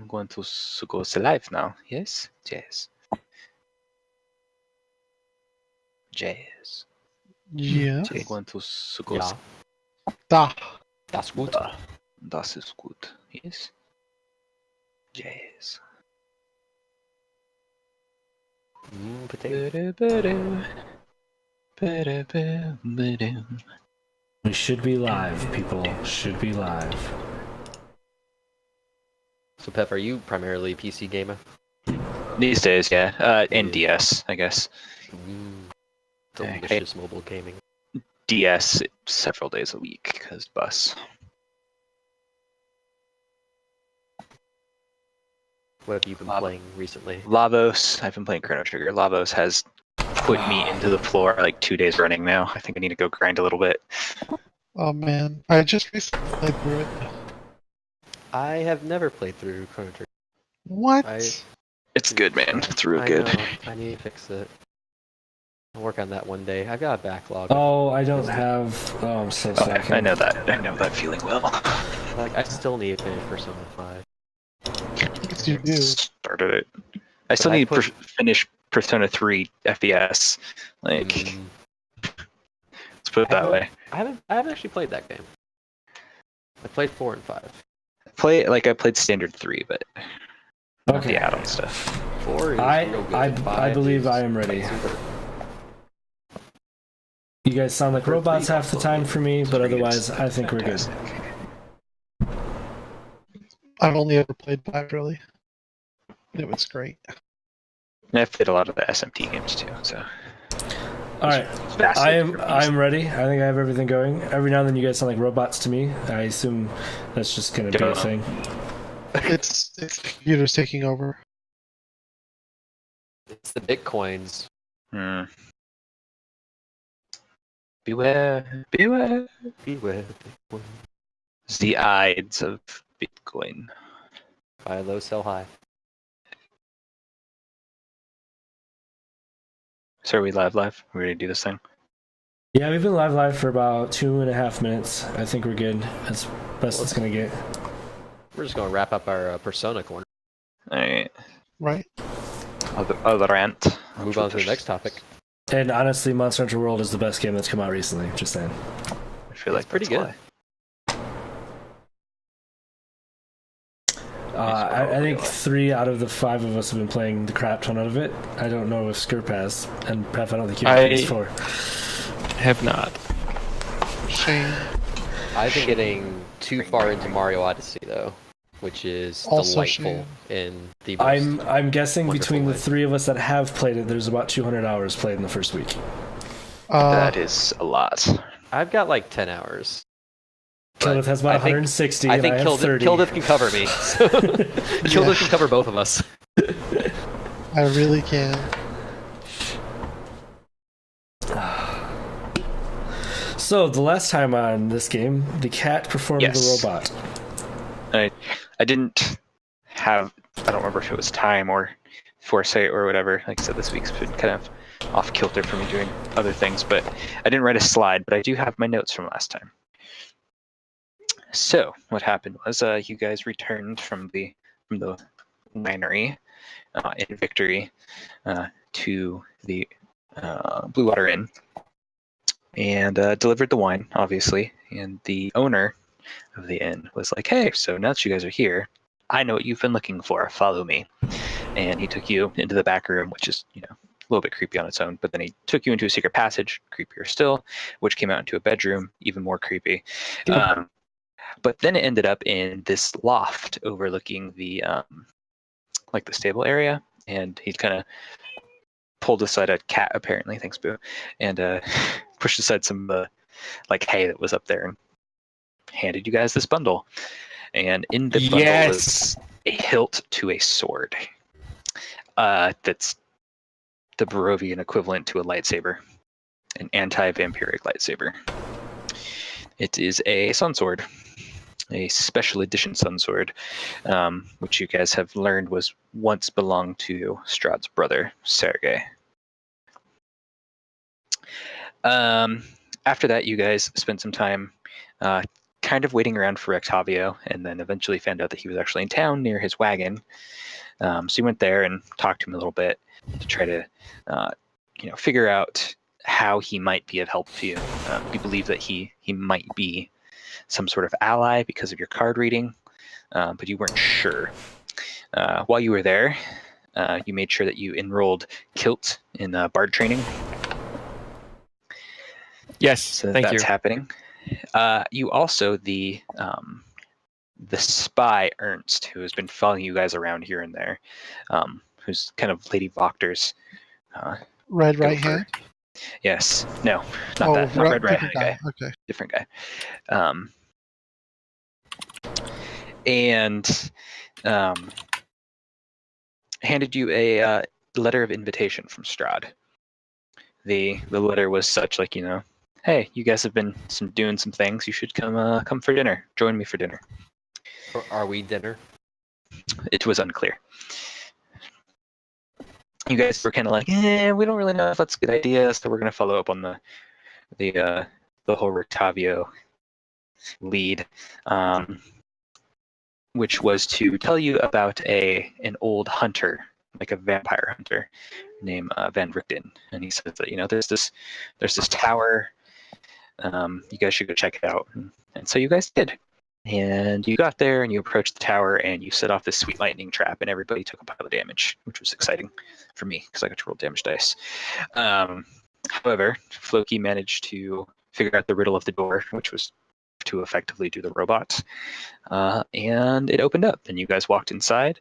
I'm going to go live now. Yes? Yes. Jazz. Yes. I'm going to go. Ja, Da. das ist gut. Das ist gut. Yes? Jazz. Potato. We should be live, people. Should be live. So, Pep, are you primarily PC gamer? These days, yeah. And DS, I guess. Delicious mobile gaming. DS several days a week, because bus. What have you been playing recently? Lavos. I've been playing Chrono Trigger. Lavos has put me into the floor like 2 days running now. I think I need to go grind a little bit. Oh man, I just recently played through it. I have never played through Chrono Trigger. What? It's good, man. It's real good. Know. I need to fix it. I'll work on that one day. I've got a backlog. Oh, I don't have. Oh, I'm so sorry. I know that. I know that feeling well. Like, I still need to finish Persona 5. Yes, you do. Started it. I still need to finish Persona 3 FPS. Like, let's put it that way. I haven't actually played that game. I played 4 and 5. I played Standard 3, but not Okay. the add-on stuff. 4 is real good. I 5 believe is I am ready. super. You guys sound like robots half the time for me, but otherwise, I think we're good. I've only ever played 5, really. It was great. And I've played a lot of the SMT games too, so. All right, I'm ready. I think I have everything going. Every now and then, you guys sound like robots to me. I assume that's just gonna be a thing. It's computers taking over. It's the Bitcoins. Beware, beware. Beware Bitcoin. The Ides of Bitcoin. Buy low, sell high. So are we live? We're ready to do this thing? Yeah, we've been live for about 2.5 minutes. I think we're good. That's best it's gonna get. We're just gonna wrap up our Persona corner. Alright. Right. Other rant. Move on to the next topic. And honestly, Monster Hunter World is the best game that's come out recently. Just saying. I feel like it's pretty good. I think 3 out of the 5 of us have been playing the crap ton out of it. I don't know if Skirp has, and Pep, I don't think you have PS4. Have not. Shame. I've been getting too far into Mario Odyssey though, which is Also delightful in the. I'm guessing between the way. 3 of us that have played it, there's about 200 hours played in the first week. That is a lot. I've got like 10 hours. Kildith has about 160. I think and I have 30. Kildith can cover me. So Kildith can cover both of us. I really can. So the last time on this game, the cat performed the robot. I didn't have, I don't remember if it was time or foresight or whatever. Like I said, this week's been kind of off kilter for me doing other things, but I didn't write a slide, but I do have my notes from last time. So what happened was you guys returned from the winery in Victory to the Blue Water Inn and delivered the wine, obviously. And the owner of the inn was like, "Hey, so now that you guys are here, I know what you've been looking for. Follow me." And he took you into the back room, which is, a little bit creepy on its own. But then he took you into a secret passage, creepier still, which came out into a bedroom, even more creepy. But then it ended up in this loft overlooking the the stable area, and he kind of pulled aside a cat, apparently, thanks Boo, and pushed aside some hay that was up there and handed you guys this bundle. And in the bundle was a hilt to a sword. That's the Barovian equivalent to a lightsaber, an anti-vampiric lightsaber. It is a sun sword. A special edition sun sword, which you guys have learned was once belonged to Strahd's brother, Sergei. After that, you guys spent some time kind kind of waiting around for Octavio, and then eventually found out that he was actually in town near his wagon. So you went there and talked to him a little bit to try to, figure out how he might be of help to you. You believe that he might be some sort of ally because of your card reading, but you weren't sure. While you were there, you made sure that you enrolled Kilt in bard training. Yes, So thank that's you. happening. You also, the spy Ernst, who has been following you guys around here and there, who's kind of Lady Voctor's Red right gopher. hand. Yes, no, not that. Not Red Right Hand guy. Okay. Different guy. And handed you a letter of invitation from Strahd. The letter was such like, hey, you guys have been doing some things. You should come for dinner. Join me for dinner. Or are we dinner? It was unclear. You guys were kind of like, we don't really know if that's a good idea, so we're going to follow up on the whole Octavio lead, which was to tell you about an old hunter, like a vampire hunter, named Van Richten, and he says that there's this tower. You guys should go check it out, and so you guys did. And you got there and you approached the tower and you set off this sweet lightning trap, and everybody took a pile of damage, which was exciting for me because I got to roll damage dice. However, Floki managed to figure out the riddle of the door, which was to effectively do the robot. And it opened up and you guys walked inside,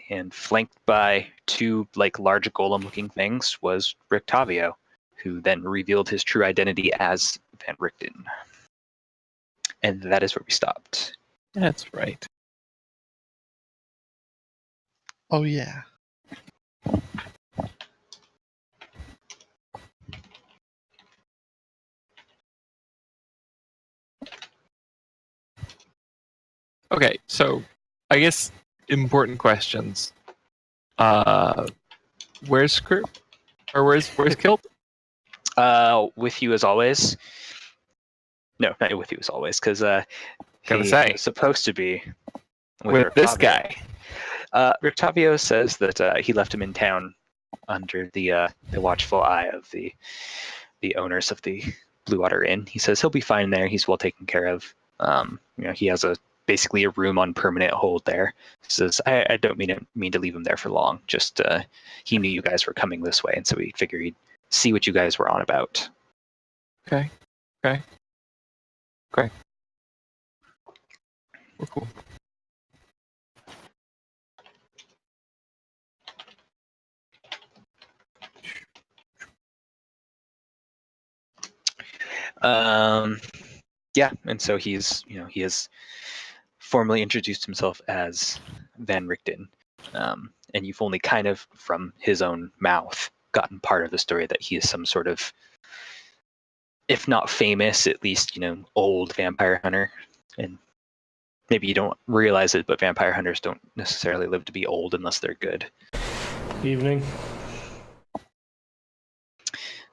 and flanked by two large golem looking things was Rictavio, who then revealed his true identity as Van Richten. And that is where we stopped. That's right. Oh yeah. Okay, so I guess important questions. Where's Screw? Or where's Kilt? With you as always. No, not with you as always, because Gonna he say. was supposed to be With this Rictavio. guy. Rictavio says that he left him in town under the watchful eye of the owners of the Blue Water Inn. He says he'll be fine there. He's well taken care of. He has basically a room on permanent hold there. He says I don't mean to leave him there for long. Just he knew you guys were coming this way, and so he figured he'd see what you guys were on about. Okay. We're cool. Yeah, and so he has formally introduced himself as Van Richten, and you've only kind of from his own mouth gotten part of the story that he is some sort of, if not famous, at least old vampire hunter. And maybe you don't realize it, but vampire hunters don't necessarily live to be old unless they're good. Evening.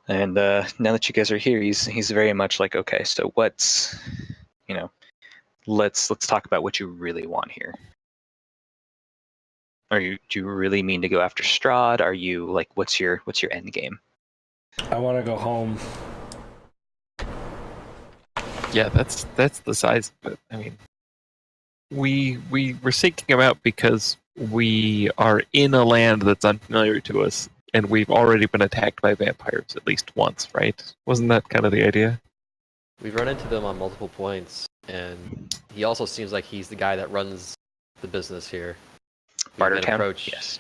And now that you guys are here, he's very much like, okay, so what's, let's talk about what you really want here. Do you really mean to go after Strahd? Are you like, what's your end game? I want to go home. Yeah, that's the size of it. I mean, we were seeking him out because we are in a land that's unfamiliar to us, and we've already been attacked by vampires at least once, right? Wasn't that kind of the idea? We've run into them on multiple points, and he also seems like he's the guy that runs the business here. Bartertown? Yes.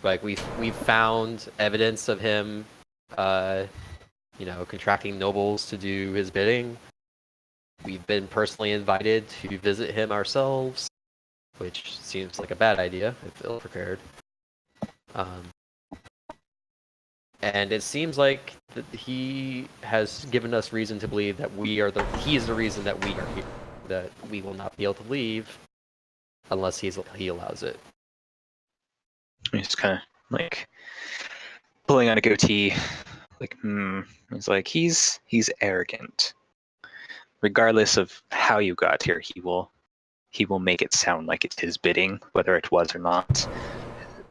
Like we've found evidence of him, contracting nobles to do his bidding. We've been personally invited to visit him ourselves, which seems like a bad idea if ill-prepared. And it seems like that he has given us reason to believe that he is the reason that we are here, that we will not be able to leave unless he allows it. He's kind of like pulling on a goatee, like, He's like, he's arrogant, regardless of how you got here, he will make it sound like it's his bidding, whether it was or not.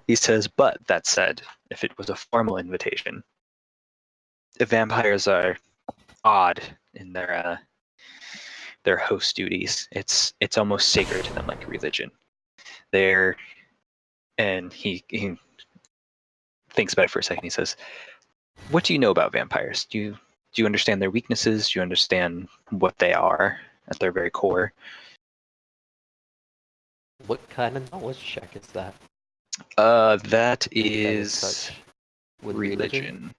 He says, but that said, if it was a formal invitation, if vampires are odd in their host duties, it's almost sacred to them, like religion. And he thinks about it for a second. He says, what do you know about vampires? Do you understand their weaknesses? Do you understand what they are at their very core? What kind of knowledge check is that? That is touch with religion.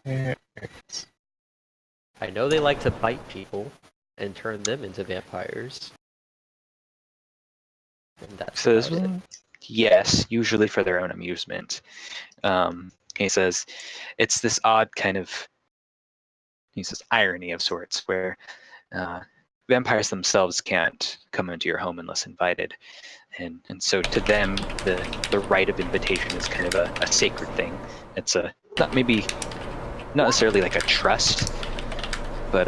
I know they like to bite people and turn them into vampires. And that's Says, about it. yes, usually for their own amusement. He says, it's this odd kind of, he says, irony of sorts, where vampires themselves can't come into your home unless invited. And so to them, the rite of invitation is kind of a sacred thing. It's not necessarily like a trust, but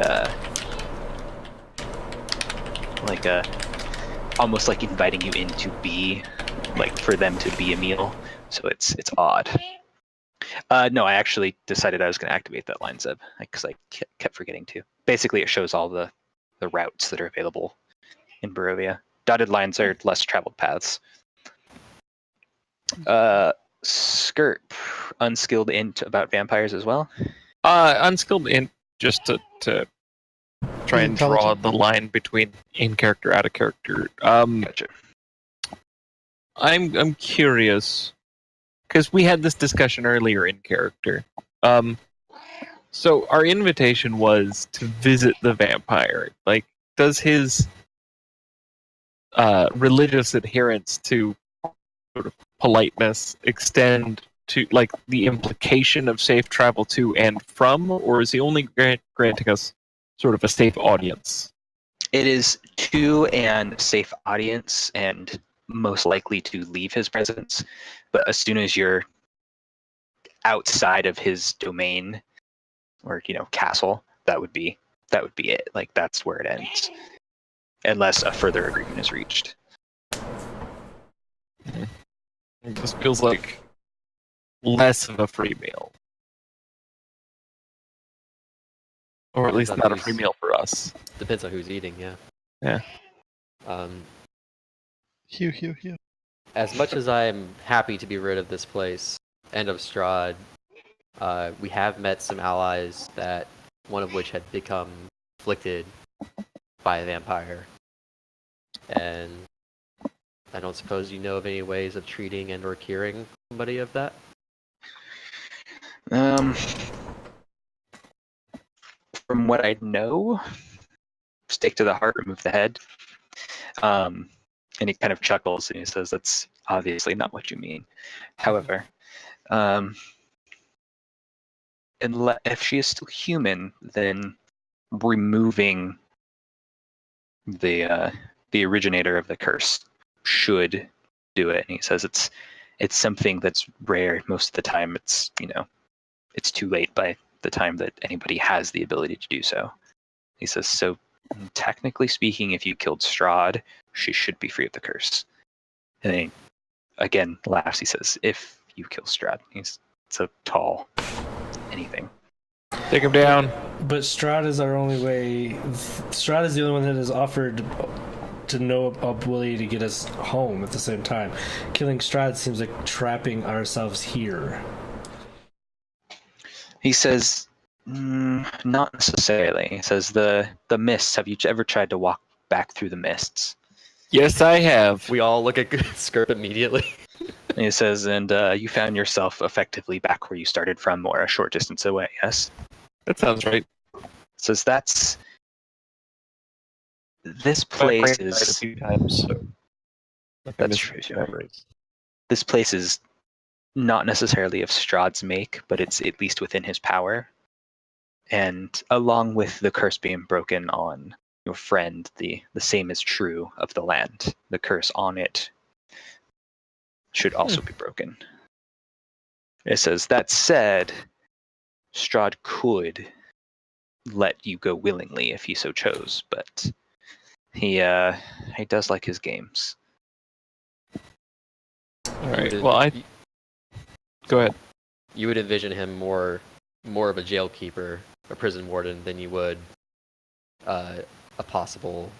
like almost like inviting you in to be, like for them to be a meal. So it's odd. No, I actually decided I was going to activate that line, Zeb, because I kept forgetting to. Basically, it shows all the routes that are available in Barovia. Dotted lines are less traveled paths. Skirp, unskilled int about vampires as well. Unskilled int, just to try and draw Intelligent. the line between in character, out of character. Gotcha. I'm curious because we had this discussion earlier in character. So our invitation was to visit the vampire. Like, does his religious adherence to sort of politeness extend to like the implication of safe travel to and from, or is he only granting us sort of a safe audience? It is to and safe audience, and most likely to leave his presence. But as soon as you're outside of his domain or castle, that would be it. Like, that's where it ends, unless a further agreement is reached. This feels like less of a free meal, or at least not a free meal for us. Depends on who's eating, yeah. Yeah. Hugh. As much as I'm happy to be rid of this place and of Strahd, we have met some allies that one of which had become afflicted by a vampire. And I don't suppose you know of any ways of treating and or curing somebody of that? From what I know, stake to the heart, remove the head. And he kind of chuckles and he says, that's obviously not what you mean. However, if she is still human, then removing the originator of the curse should do it. And he says it's something that's rare. Most of the time it's too late by the time that anybody has the ability to do so. He says, so technically speaking, if you killed Strahd, she should be free of the curse. And then he again laughs. He says, if you kill Strahd, he's so tall. Anything. Take him down. But Strahd is our only way. Strahd is the only one that has offered to no ability to get us home at the same time. Killing Strahd seems like trapping ourselves here. He says, not necessarily. He says, the mists, have you ever tried to walk back through the mists? Yes, I have. We all look at Skirp immediately. And he says, and you found yourself effectively back where you started from, or a short distance away, yes? That sounds right. Says this My place brain died a is... few times, so I That's miss true, some yeah. memories. This place is not necessarily of Strahd's make, but it's at least within his power. And along with the curse being broken on your friend, the same is true of the land. The curse on it should also be broken. It says, that said, Strahd could let you go willingly if he so chose, but he does like his games. All right. Well, go ahead. You would envision him more of a jailkeeper, a prison warden, than you would a possible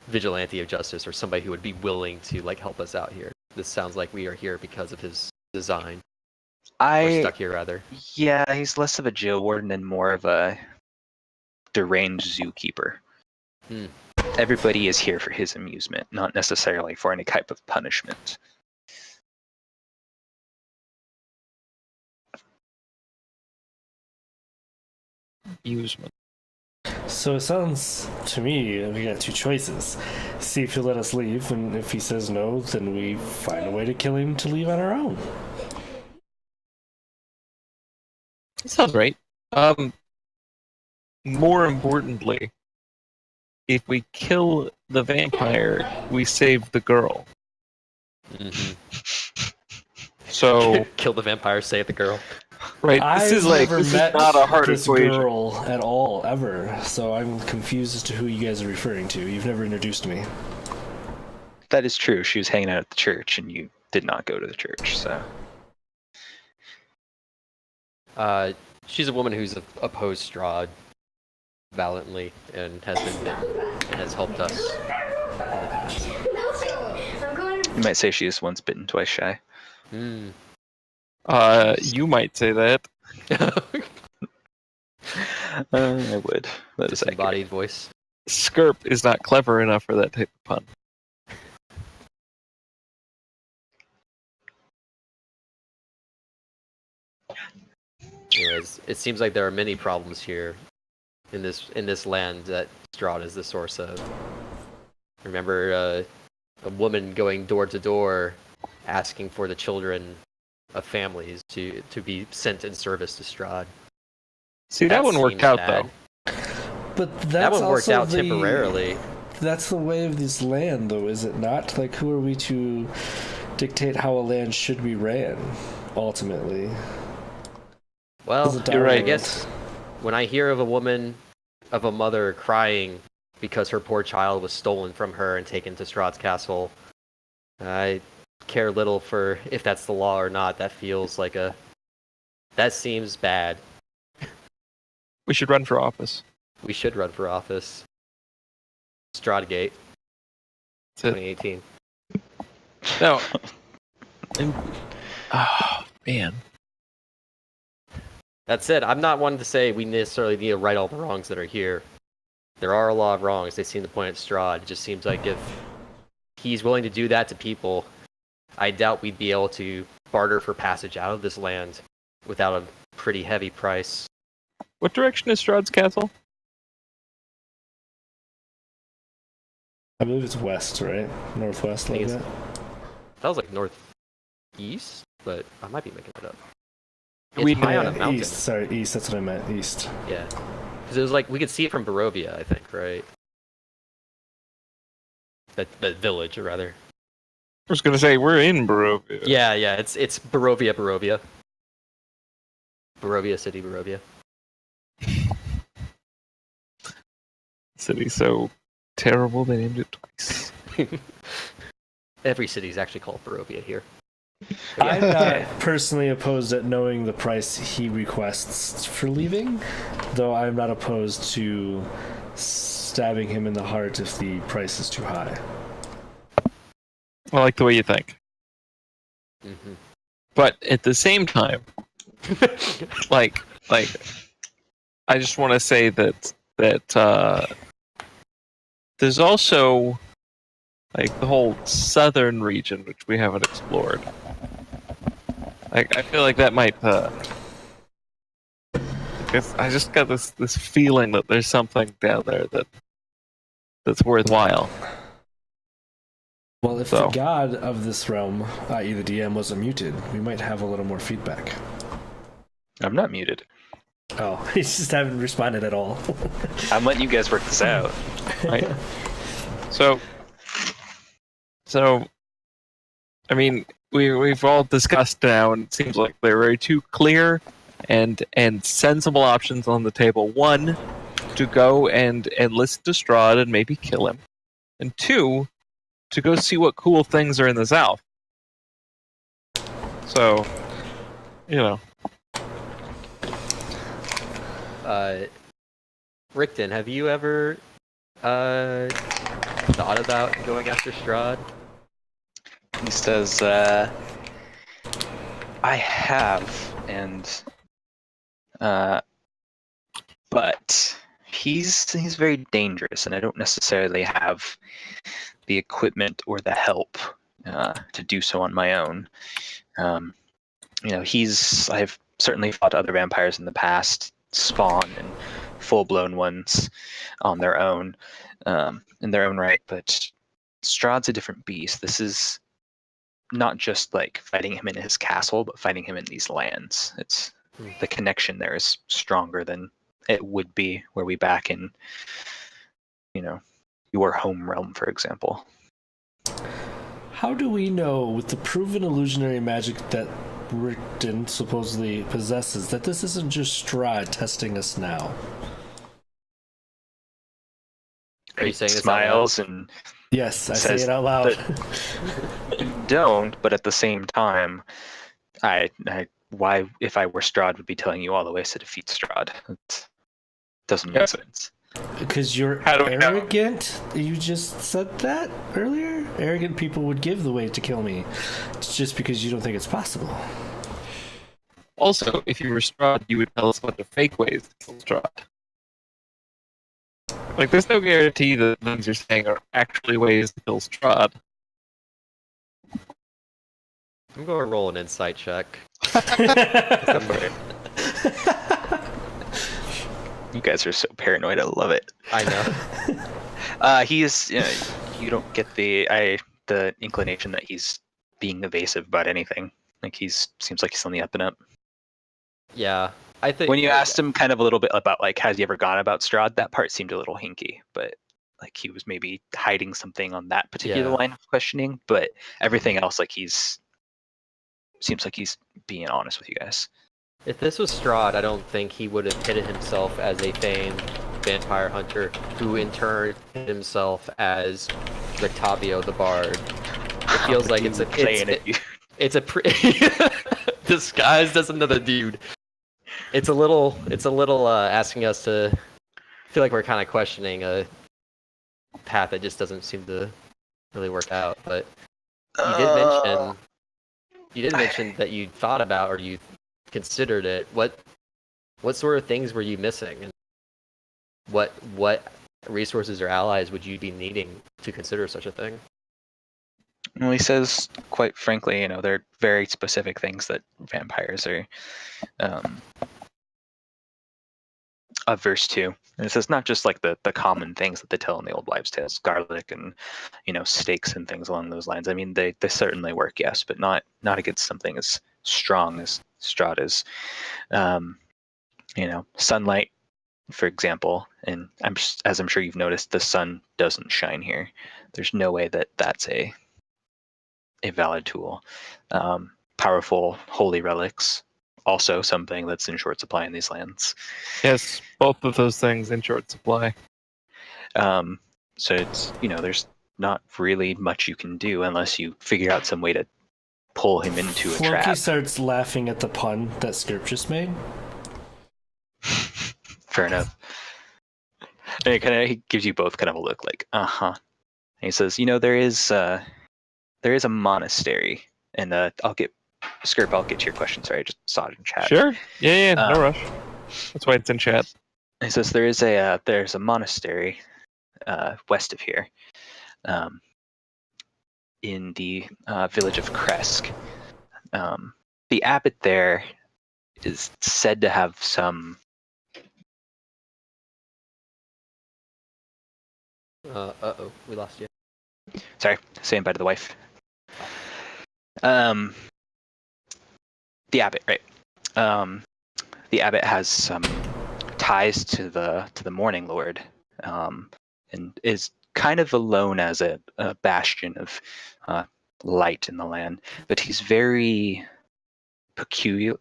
vigilante of justice or somebody who would be willing to like help us out here. This sounds like we are here because of his design. Or stuck here rather. Yeah, he's less of a jail warden and more of a deranged zookeeper. Everybody is here for his amusement, not necessarily for any type of punishment. Amusement. So it sounds to me we got two choices. See if he'll let us leave, and if he says no, then we find a way to kill him to leave on our own. That sounds right. More importantly, if we kill the vampire, we save the girl. Mm-hmm. So Kill the vampire, save the girl. right, I've this never is met not a hard this equation. girl at all, ever. So I'm confused as to who you guys are referring to. You've never introduced me. That is true. She was hanging out at the church, and you did not go to the church, so... She's a woman who's opposed Strahd valiantly and has been bitten and has helped us in the past. You might say she is once bitten, twice shy. Mm. You might say that. I would. That is accurate. Disembodied voice. Skirp is not clever enough for that type of pun. Anyways, it seems like there are many problems here in this land that Strahd is the source of. Remember a woman going door to door asking for the children of families to be sent in service to Strahd. See, that one worked seems out bad. though. But that's That one worked also out temporarily. That's the way of this land, though, is it not? Like, who are we to dictate how a land should be ran, ultimately? Well, You're right. I guess when I hear of a mother crying because her poor child was stolen from her and taken to Strahd's castle, I care little for if that's the law or not. That seems bad. We should run for office. We should run for office. Strahdgate, That's it. 2018. No. Oh, man. That said, I'm not one to say we necessarily need to right all the wrongs that are here. There are a lot of wrongs. They seem to point at Strahd. It just seems like if he's willing to do that to people, I doubt we'd be able to barter for passage out of this land without a pretty heavy price. What direction is Strahd's castle? I believe it's west, right? Northwest, I like think that? That was like northeast, but I might be making it up. We It's high on a Yeah, mountain. east. Sorry, east. That's what I meant. East. Yeah. Because it was like, we could see it from Barovia, I think, right? The village, or rather. I was gonna say we're in Barovia. Yeah, it's Barovia. Barovia City, Barovia. City's so terrible they named it twice. Every city's actually called Barovia here. I'm not personally opposed at knowing the price he requests for leaving, though I'm not opposed to stabbing him in the heart if the price is too high. I like the way you think. Mm-hmm. But at the same time, like I just want to say that there's also like the whole southern region which we haven't explored. Like I feel like that might because I just got this feeling that there's something down there that's worthwhile. Well, if So. the god of this realm, i.e. the DM, wasn't muted, we might have a little more feedback. I'm not muted. Oh, he just haven't responded at all. I'm letting you guys work this out. Right. So I mean, we've all discussed now, and it seems like they're very too clear and sensible options on the table. One, to go and listen to Strahd and maybe kill him, and two, to go see what cool things are in the south. So, you know. Rickton, have you ever thought about going after Strahd? He says, I have, and but he's very dangerous, and I don't necessarily have the equipment or the help to do so on my own. I've certainly fought other vampires in the past, spawn and full-blown ones on their own, in their own right, but Strahd's a different beast. This is not just like fighting him in his castle, but fighting him in these lands. It's the connection there is stronger than it would be were we back in, your home realm, for example. How do we know, with the proven illusionary magic that Rickton supposedly possesses, that this isn't just Strahd testing us now? Are you saying this smiles and yes, I say it out loud. Don't, but at the same time, why, if I were Strahd, would be telling you all the ways to defeat Strahd? It doesn't make sense. Because you're arrogant? You just said that earlier? Arrogant people would give the way to kill me. It's just because you don't think it's possible. Also, if you were Strahd, you would tell us what the fake ways to kill Strahd. Like, there's no guarantee that the things you're saying are actually ways to kill Strahd. I'm going to roll an insight check. You guys are so paranoid. I love it. I know. He's, you don't get the inclination that he's being evasive about anything. Like seems like he's on the up and up. Yeah, I think when you asked him kind of a little bit about like, has he ever gone about Strahd, that part seemed a little hinky, but like he was maybe hiding something on that particular line of questioning. But everything else, like seems like he's being honest with you guys. If this was Strahd, I don't think he would have pitted himself as a famed vampire hunter, who in turn pitted himself as Rictavio the Bard. It feels like it's a disguised as another dude. It's a little asking us to feel like we're kind of questioning a path that just doesn't seem to really work out. But you did mention that you thought about or you considered it. What sort of things were you missing, and what resources or allies would you be needing to consider such a thing? Well, he says, quite frankly, there are very specific things that vampires are averse to. And it says not just like the common things that they tell in the old wives' tales, garlic and steaks and things along those lines. I mean, they certainly work, yes, but not against something as strong as Strahd is. Sunlight, for example, and as I'm sure you've noticed, the sun doesn't shine here. There's no way that that's a valid tool. Powerful holy relics, also something that's in short supply in these lands. Yes, both of those things in short supply. So it's, there's not really much you can do unless you figure out some way to pull him into a trap. Flunky starts laughing at the pun that Skirp just made. Fair enough. And he gives you both kind of a look like, uh-huh. And he says, there is a monastery, and I'll get to your question. Sorry, I just saw it in chat. Sure. Yeah, no rush. That's why it's in chat. He says there's a monastery west of here, in the village of Kresk. The abbot there is said to have some. Uh-oh, we lost you. Sorry, saying bye to the wife. The abbot, right? The abbot has some ties to the Morning Lord, and is kind of alone as a bastion of light in the land. But he's very peculiar.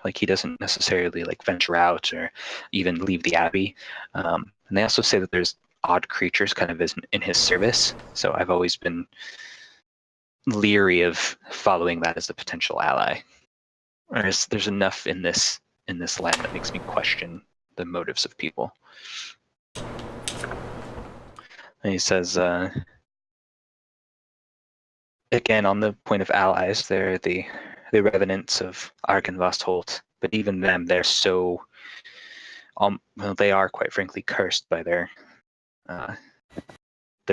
Like he doesn't necessarily like venture out or even leave the abbey. And they also say that there's odd creatures kind of in his service. So I've always been leery of following that as a potential ally. There's enough in this land that makes me question the motives of people. And he says, again, on the point of allies, they're the revenants of Arkenvastholt, but even them, they're so, well, they are quite frankly cursed by their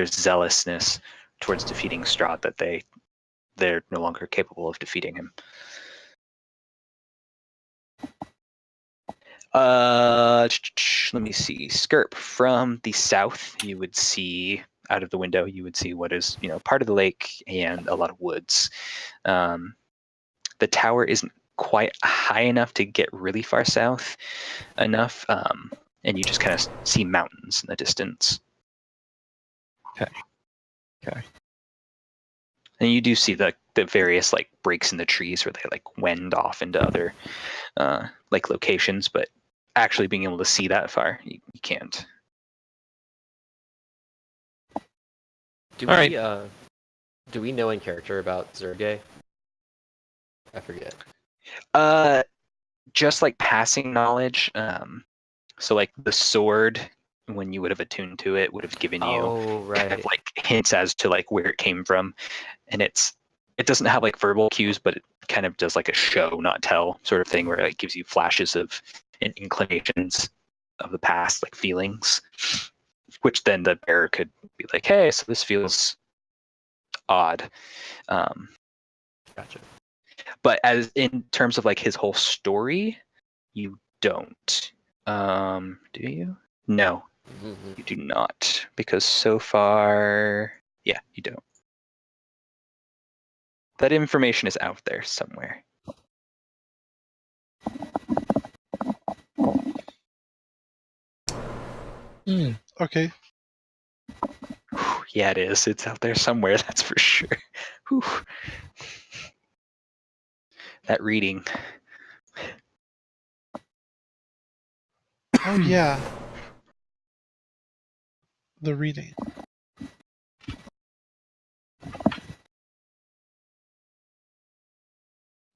zealousness towards defeating Strahd that they're no longer capable of defeating him. Let me see. Skirp, from the south, you would see out of the window. You would see what is part of the lake and a lot of woods. The tower isn't quite high enough to get really far south enough, and you just kind of see mountains in the distance. Okay. And you do see the various like breaks in the trees where they like wend off into other like locations, but actually being able to see that far, you can't. Do we know in character about Zerge? I forget. Just like passing knowledge. So like the sword, when you would have attuned to it, would have given you kind of like hints as to like where it came from, and it doesn't have like verbal cues, but it kind of does like a show not tell sort of thing where it gives you flashes of inclinations of the past, like feelings, which then the bearer could be like, hey, so this feels odd. Gotcha. But as in terms of like his whole story, you don't. Do you? No, you do not, because so far, yeah, you don't. That information is out there somewhere. Okay. Yeah, it is. It's out there somewhere, that's for sure. Whew. That reading. Oh yeah. The reading.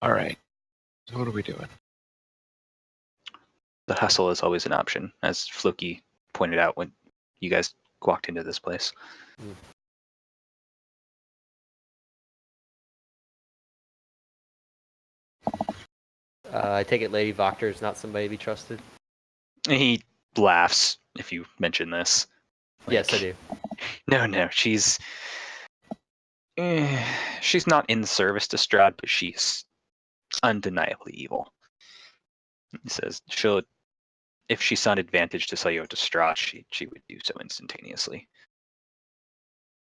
All right. So what are we doing? The hustle is always an option, as Floki pointed out when you guys walked into this place. I take it Lady Voctor is not somebody to be trusted? He laughs if you mention this. Yes, I do. No, she's not in service to Strahd, but she's undeniably evil. He says if she saw an advantage to sell you out to Strahd, she would do so instantaneously.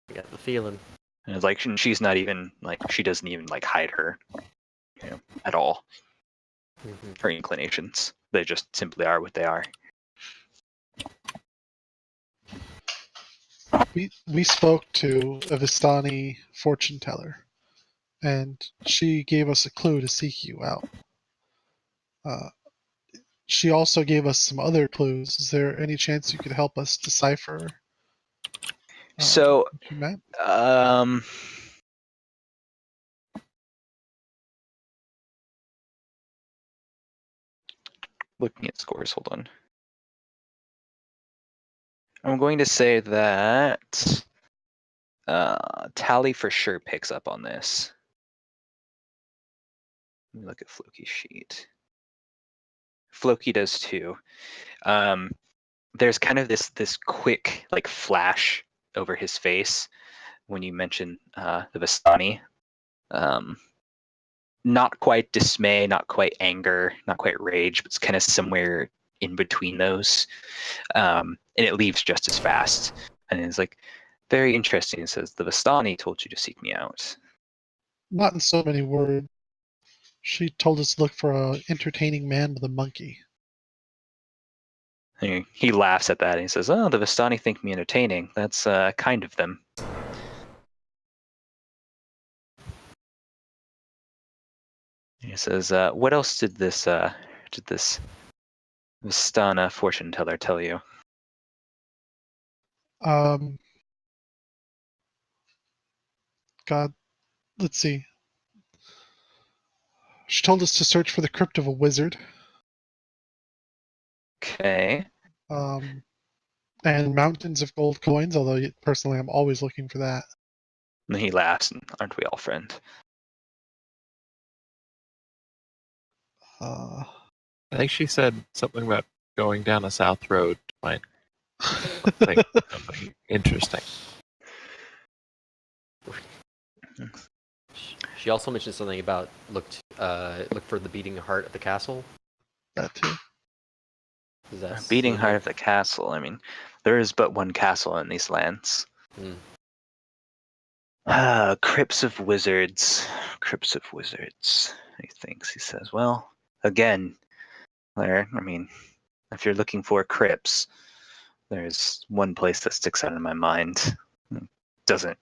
I got the feeling. And it's like she's not even like, she doesn't even like hide her, at all. Her inclinations, they just simply are what they are. We spoke to a Vistani fortune teller, and she gave us a clue to seek you out. She also gave us some other clues. Is there any chance you could help us decipher So, what you meant? Looking at scores, hold on. I'm going to say that Tally for sure picks up on this. Let me look at Floki's sheet. Floki does too. There's kind of this quick like flash over his face when you mention the Vistani. Not quite dismay, not quite anger, not quite rage, but it's kind of somewhere in between those. And it leaves just as fast. And it's like, very interesting. It says, the Vistani told you to seek me out. Not in so many words. She told us to look for an entertaining man with a monkey. And he laughs at that and he says, oh, the Vistani think me entertaining. That's kind of them. He says, "What else did this Vistana fortune teller tell you?" God, let's see. She told us to search for the crypt of a wizard. Okay. And mountains of gold coins, although personally I'm always looking for that. And he laughs, and aren't we all friend? Uh, I think she said something about going down a south road to find something interesting. She also mentioned something about look for the beating heart of the castle. that too. Is that Beating heart similar? of the castle. I mean, there is but one castle in these lands. Crypts of wizards. Crypts of wizards. He thinks. He says, "Well, again, there. I mean, if you're looking for crypts, there's one place that sticks out in my mind. Doesn't."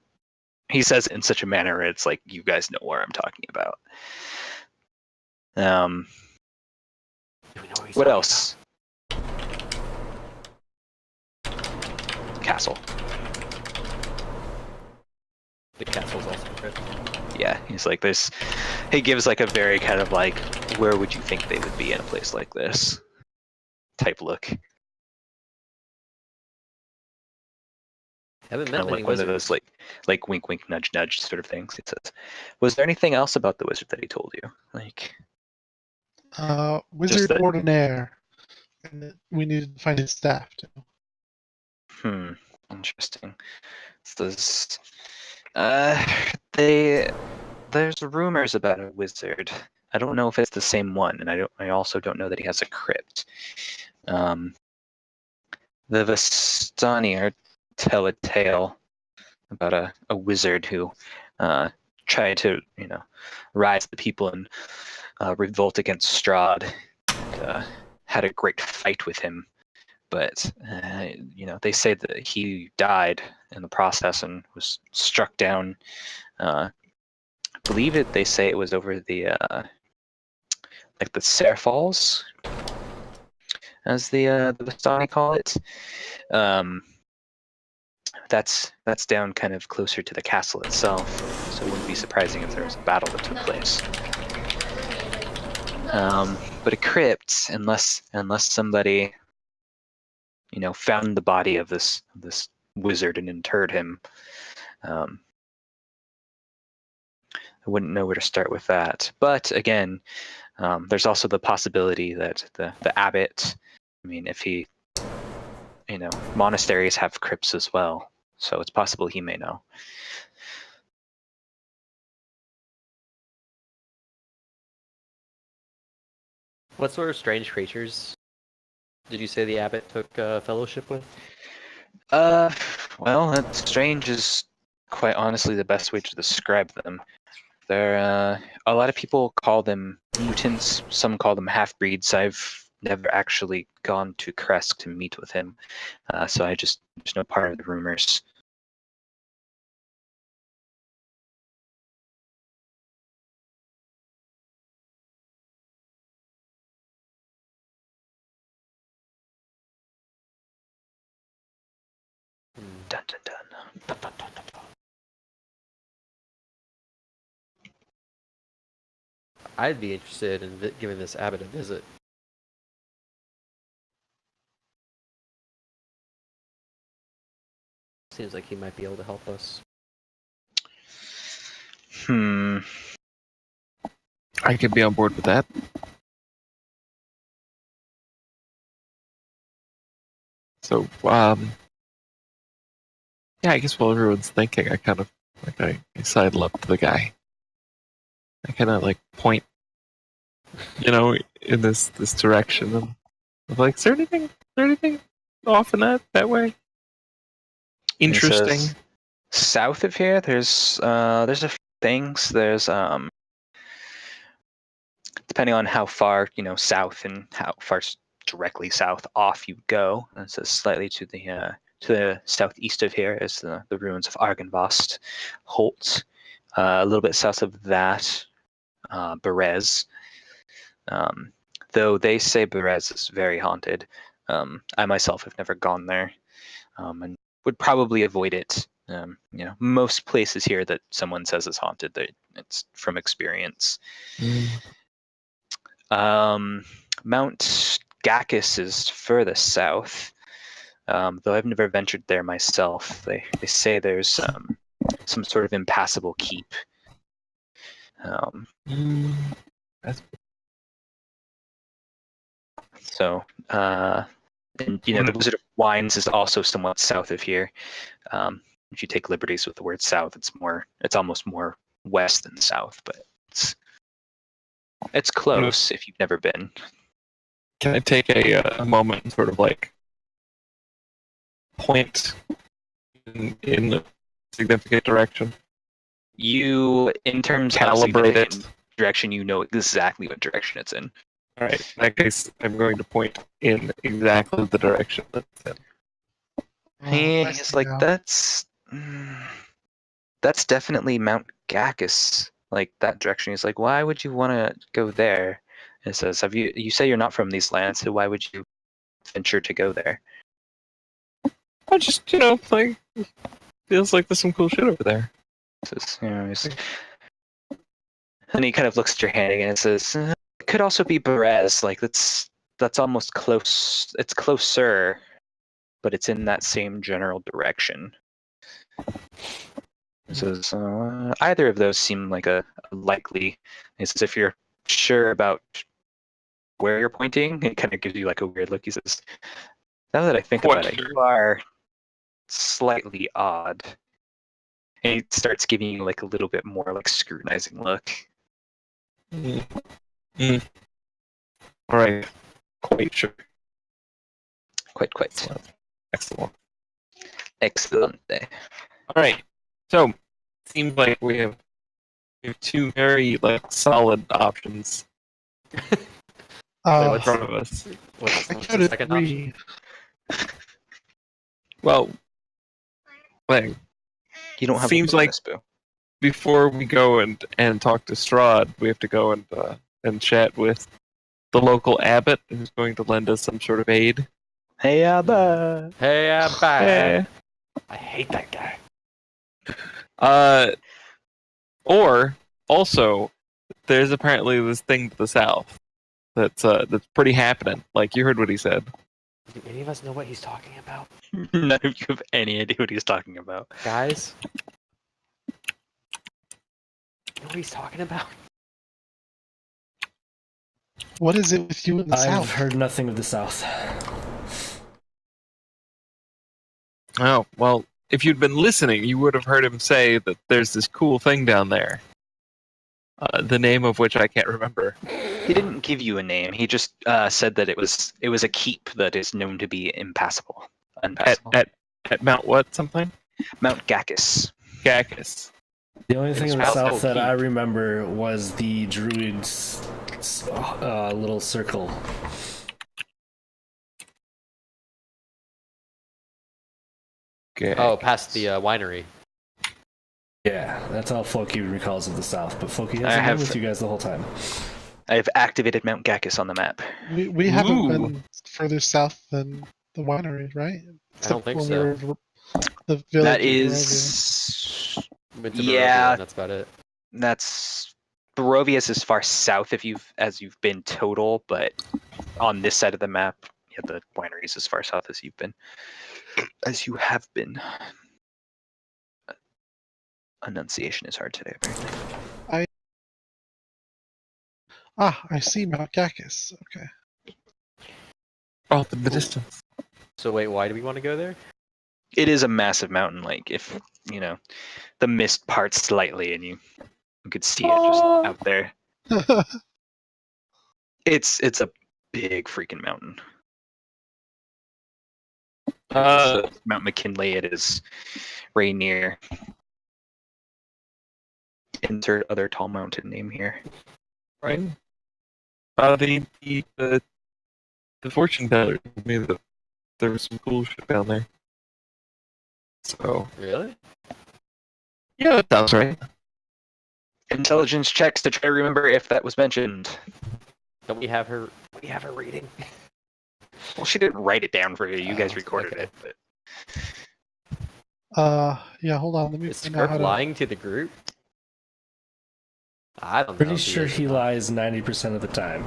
He says it in such a manner where it's like you guys know where I'm talking about. What else? Castle. The castle's also crypt. Yeah, he's like this. He gives like a very kind of like, where would you think they would be in a place like this type look. Haven't Kind met of many like one of wizards. those like wink wink nudge nudge sort of things. It says, "Was there anything else about the wizard that he told you?" Like, Wizard that- ordinaire. And we needed to find his staff too. Interesting. This, there's rumors about a wizard. I don't know if it's the same one, and I also don't know that he has a crypt. The Vistani tell a tale about a wizard who tried to, rise the people and revolt against Strahd. And, had a great fight with him, but they say that he died in the process and was struck down. I believe it. They say it was over the like the Ser Falls, as the Vistani call it. That's down kind of closer to the castle itself, so it wouldn't be surprising if there was a battle that took place. But a crypt, unless somebody, found the body of this wizard and interred him, I wouldn't know where to start with that. But again, there's also the possibility that the abbot, I mean, if he, monasteries have crypts as well, so it's possible he may know. What sort of strange creatures did you say the abbot took fellowship with? Well, that strange is quite honestly the best way to describe them. They're a lot of people call them mutants. Some call them half-breeds. I've never actually gone to Kresk to meet with him, so I just know part of the rumors. Dun dun dun. Dun, dun, dun, dun, dun. I'd be interested in giving this abbot a visit. Seems like he might be able to help us. I could be on board with that. So, yeah, I guess while everyone's thinking, I kind of I sidle up to the guy. I kind of point, in this direction. And I'm like, is there anything off in that way? Interesting. Says, south of here, there's a few things. There's depending on how far south and how far directly south off you go. And so slightly to the southeast of here is the ruins of Argynvost, Holt. A little bit south of that, Berez, Though they say Berez is very haunted. I myself have never gone there, and would probably avoid it. Most places here that someone says is haunted, it's from experience. Mount Gacus is furthest south, though I've never ventured there myself. They say there's some sort of impassable keep. So, and the Wizard of Wines is also somewhat south of here. If you take liberties with the word south, it's almost more west than south, but it's close if you've never been. Can I take a moment and sort of like point in a significant direction? You, in terms Calibrate of it. direction, you know exactly what direction it's in. All right. In that case, I'm going to point in exactly the direction that it's in. And I he's see like, now. that's definitely Mount Gacus, like that direction. He's like, why would you want to go there? And it says, you say you're not from these lands, so why would you venture to go there? I just, like, feels like there's some cool shit over there. It says, and he kind of looks at your hand again and says, it could also be Berez. Like that's almost close. It's closer, but it's in that same general direction. It says either of those seem like a likely. He says if you're sure about where you're pointing, it kind of gives you like a weird look. He says, now that I think about it, you are slightly odd. And he starts giving you like a little bit more like scrutinizing look. All right. Quite sure. Quite. Excellent. Excellent. All right. So, seems like we have two very solid options in front of us. What's I the counted second option? 3. Well, like, You don't have seems a like bonus, Boo. before we go and talk to Strahd, we have to go and chat with the local abbot who's going to lend us some sort of aid. Hey, Abba. Hey, I'm back. Eh. I hate that guy. Or also, there's apparently this thing to the south that's pretty happening. Like you heard what he said. Do any of us know what he's talking about? None of you have any idea what he's talking about. Guys? You know what he's talking about? What is it with you in the I've south? heard nothing of the South. Oh, well, if you'd been listening, you would have heard him say that there's this cool thing down there. The name of which I can't remember. He didn't give you a name. He just said that it was a keep that is known to be unpassable. At Mount what something? Mount Gacus. Gacus. The only thing in the It's South also that keep. I remember was the Druids' little circle. Okay. Oh, past the winery. Yeah, that's all Floki recalls of the South, but Floki I hasn't been have- with you guys the whole time. I've activated Mount Gacus on the map. We haven't Ooh. been further south than the winery, right? I don't think when so. we were the village That of is, Went to Yeah. Barovia, and that's about it. that's Barovia is as far south as you've been total, but on this side of the map, yeah, the winery is as far south as you have been. Enunciation is hard today, apparently. I see Mount Gacus. Okay. Oh, the distance. So wait, why do we want to go there? It is a massive mountain. Like if the mist parts slightly and you could see it just out there. It's a big freaking mountain. So Mount McKinley. It is Rainier. Insert other tall mountain name here. Right. The fortune teller told me that there was some cool shit down there. So Really? yeah, that sounds right. Intelligence checks to try to remember if that was mentioned. Don't we have her? We have her reading. Well, she didn't write it down for you. You guys Oh, recorded okay. it. But Yeah, hold on. Let me Is find out Script how to. lying to the group? I don't know. Pretty if sure is or he not. lies 90% of the time.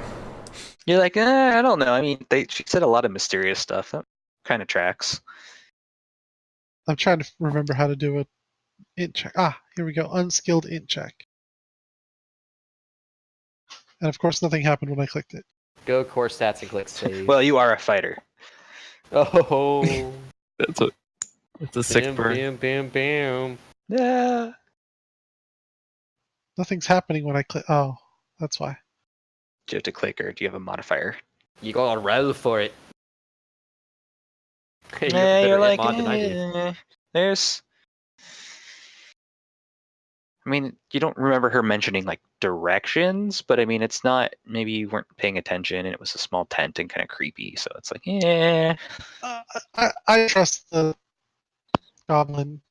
you're like, I don't know. I mean, she said a lot of mysterious stuff. That kind of tracks. I'm trying to remember how to do a int check. Ah, here we go. Unskilled int check. And of course, nothing happened when I clicked it. Go core stats and click save. Well, you are a fighter. Oh. It's a sick Bam, bird. bam, bam, bam. Yeah. Nothing's happening when I click. Oh, that's why. Do you have to click, or do you have a modifier? You gotta roll for it. Hey, you have a Yeah, better you're like, mod than I do. there's. I mean, you don't remember her mentioning like directions, but I mean, it's not. Maybe you weren't paying attention, and it was a small tent and kind of creepy. So it's like, yeah. I trust the goblin.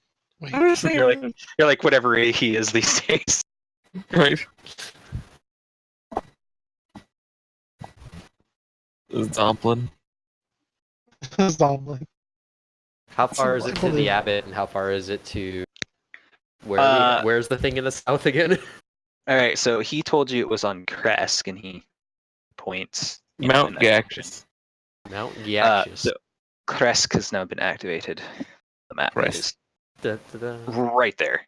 Wait, You're like whatever he is these days. Right. Zomplin. Zomlin. How far is it to the Believe- abbot, and how far is it to where? Where's the thing in the south again? All right, so he told you it was on Kresk, and he points Mount in that direction. Gactus. Mount Yakshis. So Kresk has now been activated. The map Kresk. is Da, da, da. right there.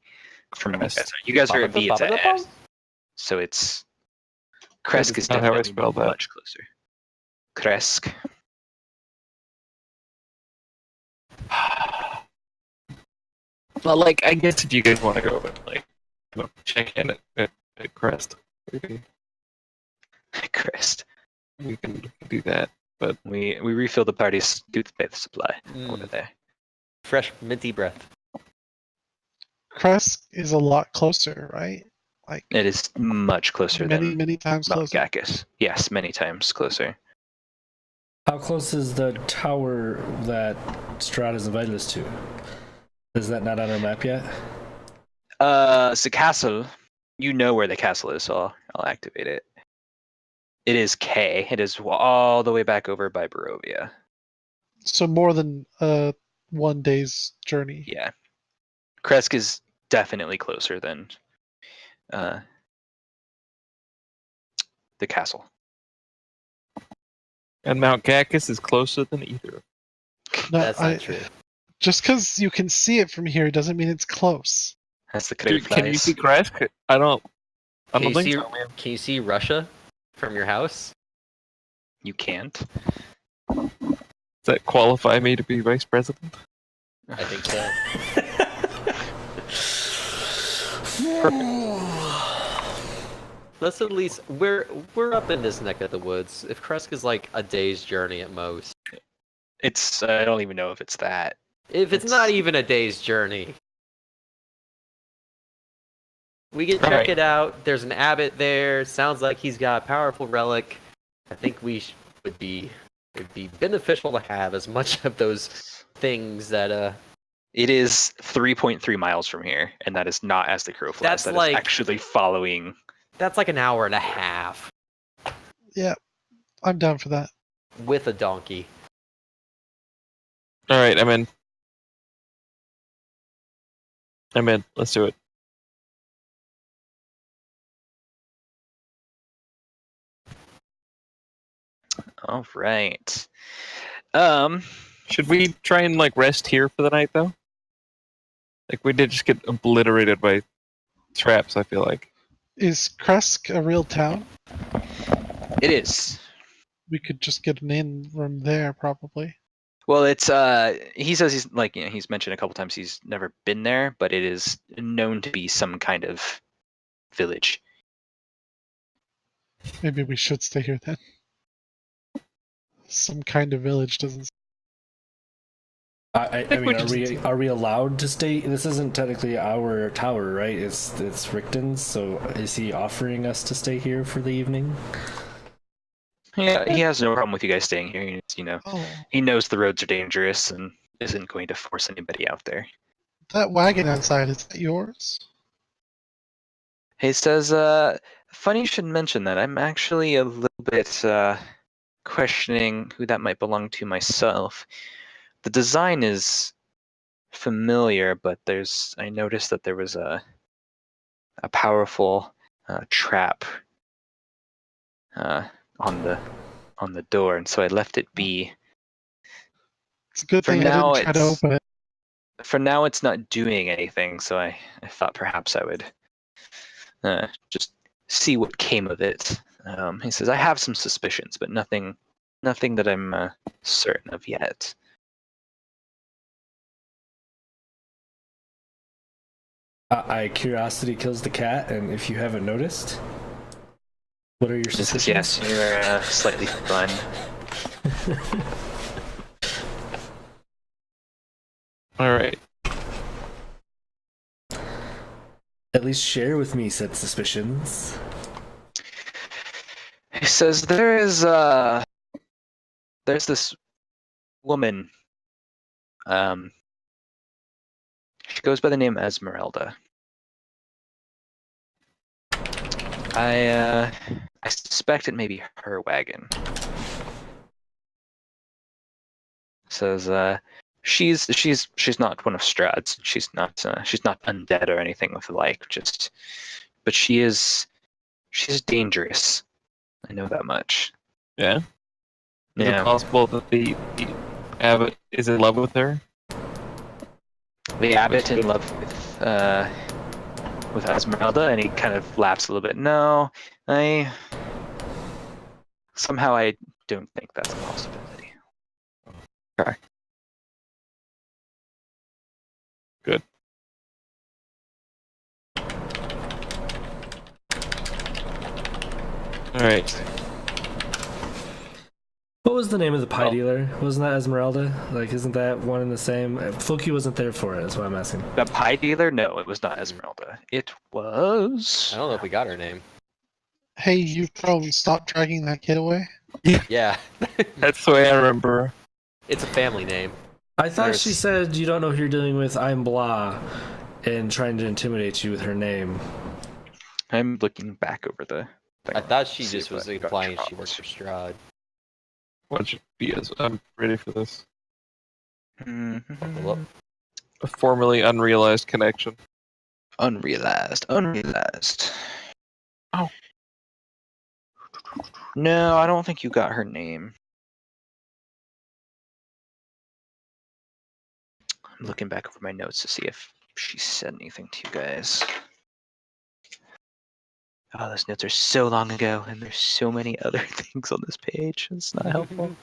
From you Kresk. guys. You guys are at Ba-ba-ba-ba-ba-ba. Vieta, so it's Kresk is not how I definitely spelled that. much closer. Kresk. Well, like, I guess if you guys want to go and, like, check in at Crest, Crest. we can do that. But We refill the party's toothpaste supply over there. Fresh minty breath. Kresk is a lot closer, right? Like It is much closer many, than many times Mount closer. Gacus. Yes, many times closer. How close is the tower that Strahd has invited us to? Is that not on our map yet? The castle. You know where the castle is, so I'll activate it. It is K. It is all the way back over by Barovia. So more than 1 day's journey. Yeah. Kresk is definitely closer than the castle. and Mount Gacus is closer than either. No, That's not true. Just because you can see it from here doesn't mean it's close. That's the Dude, crate can you flies. see Crest? I don't Can you think see? so, man. Can you see Russia from your house? You can't. Does that qualify me to be vice president? I think so. Let's at least we're up in this neck of the woods. If Kresk is like a day's journey at most. It's I don't even know if it's that. If it's not even a day's journey. We can check Alright. it out. There's an abbot there. Sounds like he's got a powerful relic. I think would be beneficial to have as much of those things that It is 3.3 miles from here, and that is not as the crow flies. That's That is like- actually following. that's like an hour and a half Yeah, I'm down for that. with a donkey. All right, I'm in. Let's do it. All right. Should we try and like rest here for the night though? Like we did just get obliterated by traps. I feel like. Is Kresk a real town? It is. We could just get an inn from there, probably. Well, it's he says he's like he's mentioned a couple times he's never been there, but it is known to be some kind of village. Maybe we should stay here then. Some kind of village doesn't. I mean, are we allowed to stay? This isn't technically our tower, right? It's Richton's. So is he offering us to stay here for the evening? Yeah, he has no problem with you guys staying here. Oh, He knows the roads are dangerous and isn't going to force anybody out there. that wagon outside, is that yours? He says, Funny you should mention that. I'm actually a little bit questioning who that might belong to myself. The design is familiar, but I noticed that there was a powerful trap on the door, and so I left it be. It's a good For thing I now, didn't try to it's open it. for now it's not doing anything. So I thought perhaps I would just see what came of it. He says I have some suspicions, but nothing that I'm certain of yet. Curiosity kills the cat, and if you haven't noticed, what are your He says suspicions? yes, you're slightly fun. All right. At least share with me said suspicions. He says there's this woman. She goes by the name Esmeralda. I suspect it may be her wagon. Says she's not one of Strahd's. She's not undead or anything of the like. But she's dangerous. I know that much. Yeah. Is it Yeah. possible that the abbot is in love with her? The abbot in love with Esmeralda, and he kind of laughs a little bit. No, somehow I don't think that's a possibility. Okay. Good. All right. What was the name of the pie Well- dealer? Wasn't that Esmeralda? Like, isn't that one and the same? Floki wasn't there for it, that's why I'm asking. The pie dealer? No, it was not Esmeralda. It was. I don't know if we got her name. Hey, you probably stop dragging that kid away. Yeah, That's the way I remember. it's a family name. I thought she There's- said you don't know who you're dealing with, I'm blah, and trying to intimidate you with her name. I'm looking back over the thing. I thought she See just if was I got implying she dropped. worked for Strahd. What should be? I'm ready for this. Mhm. Look, A formerly unrealized connection. Unrealized. Oh. No, I don't think you got her name. I'm looking back over my notes to see if she said anything to you guys. Oh, those notes are so long ago, and there's so many other things on this page. It's not helpful.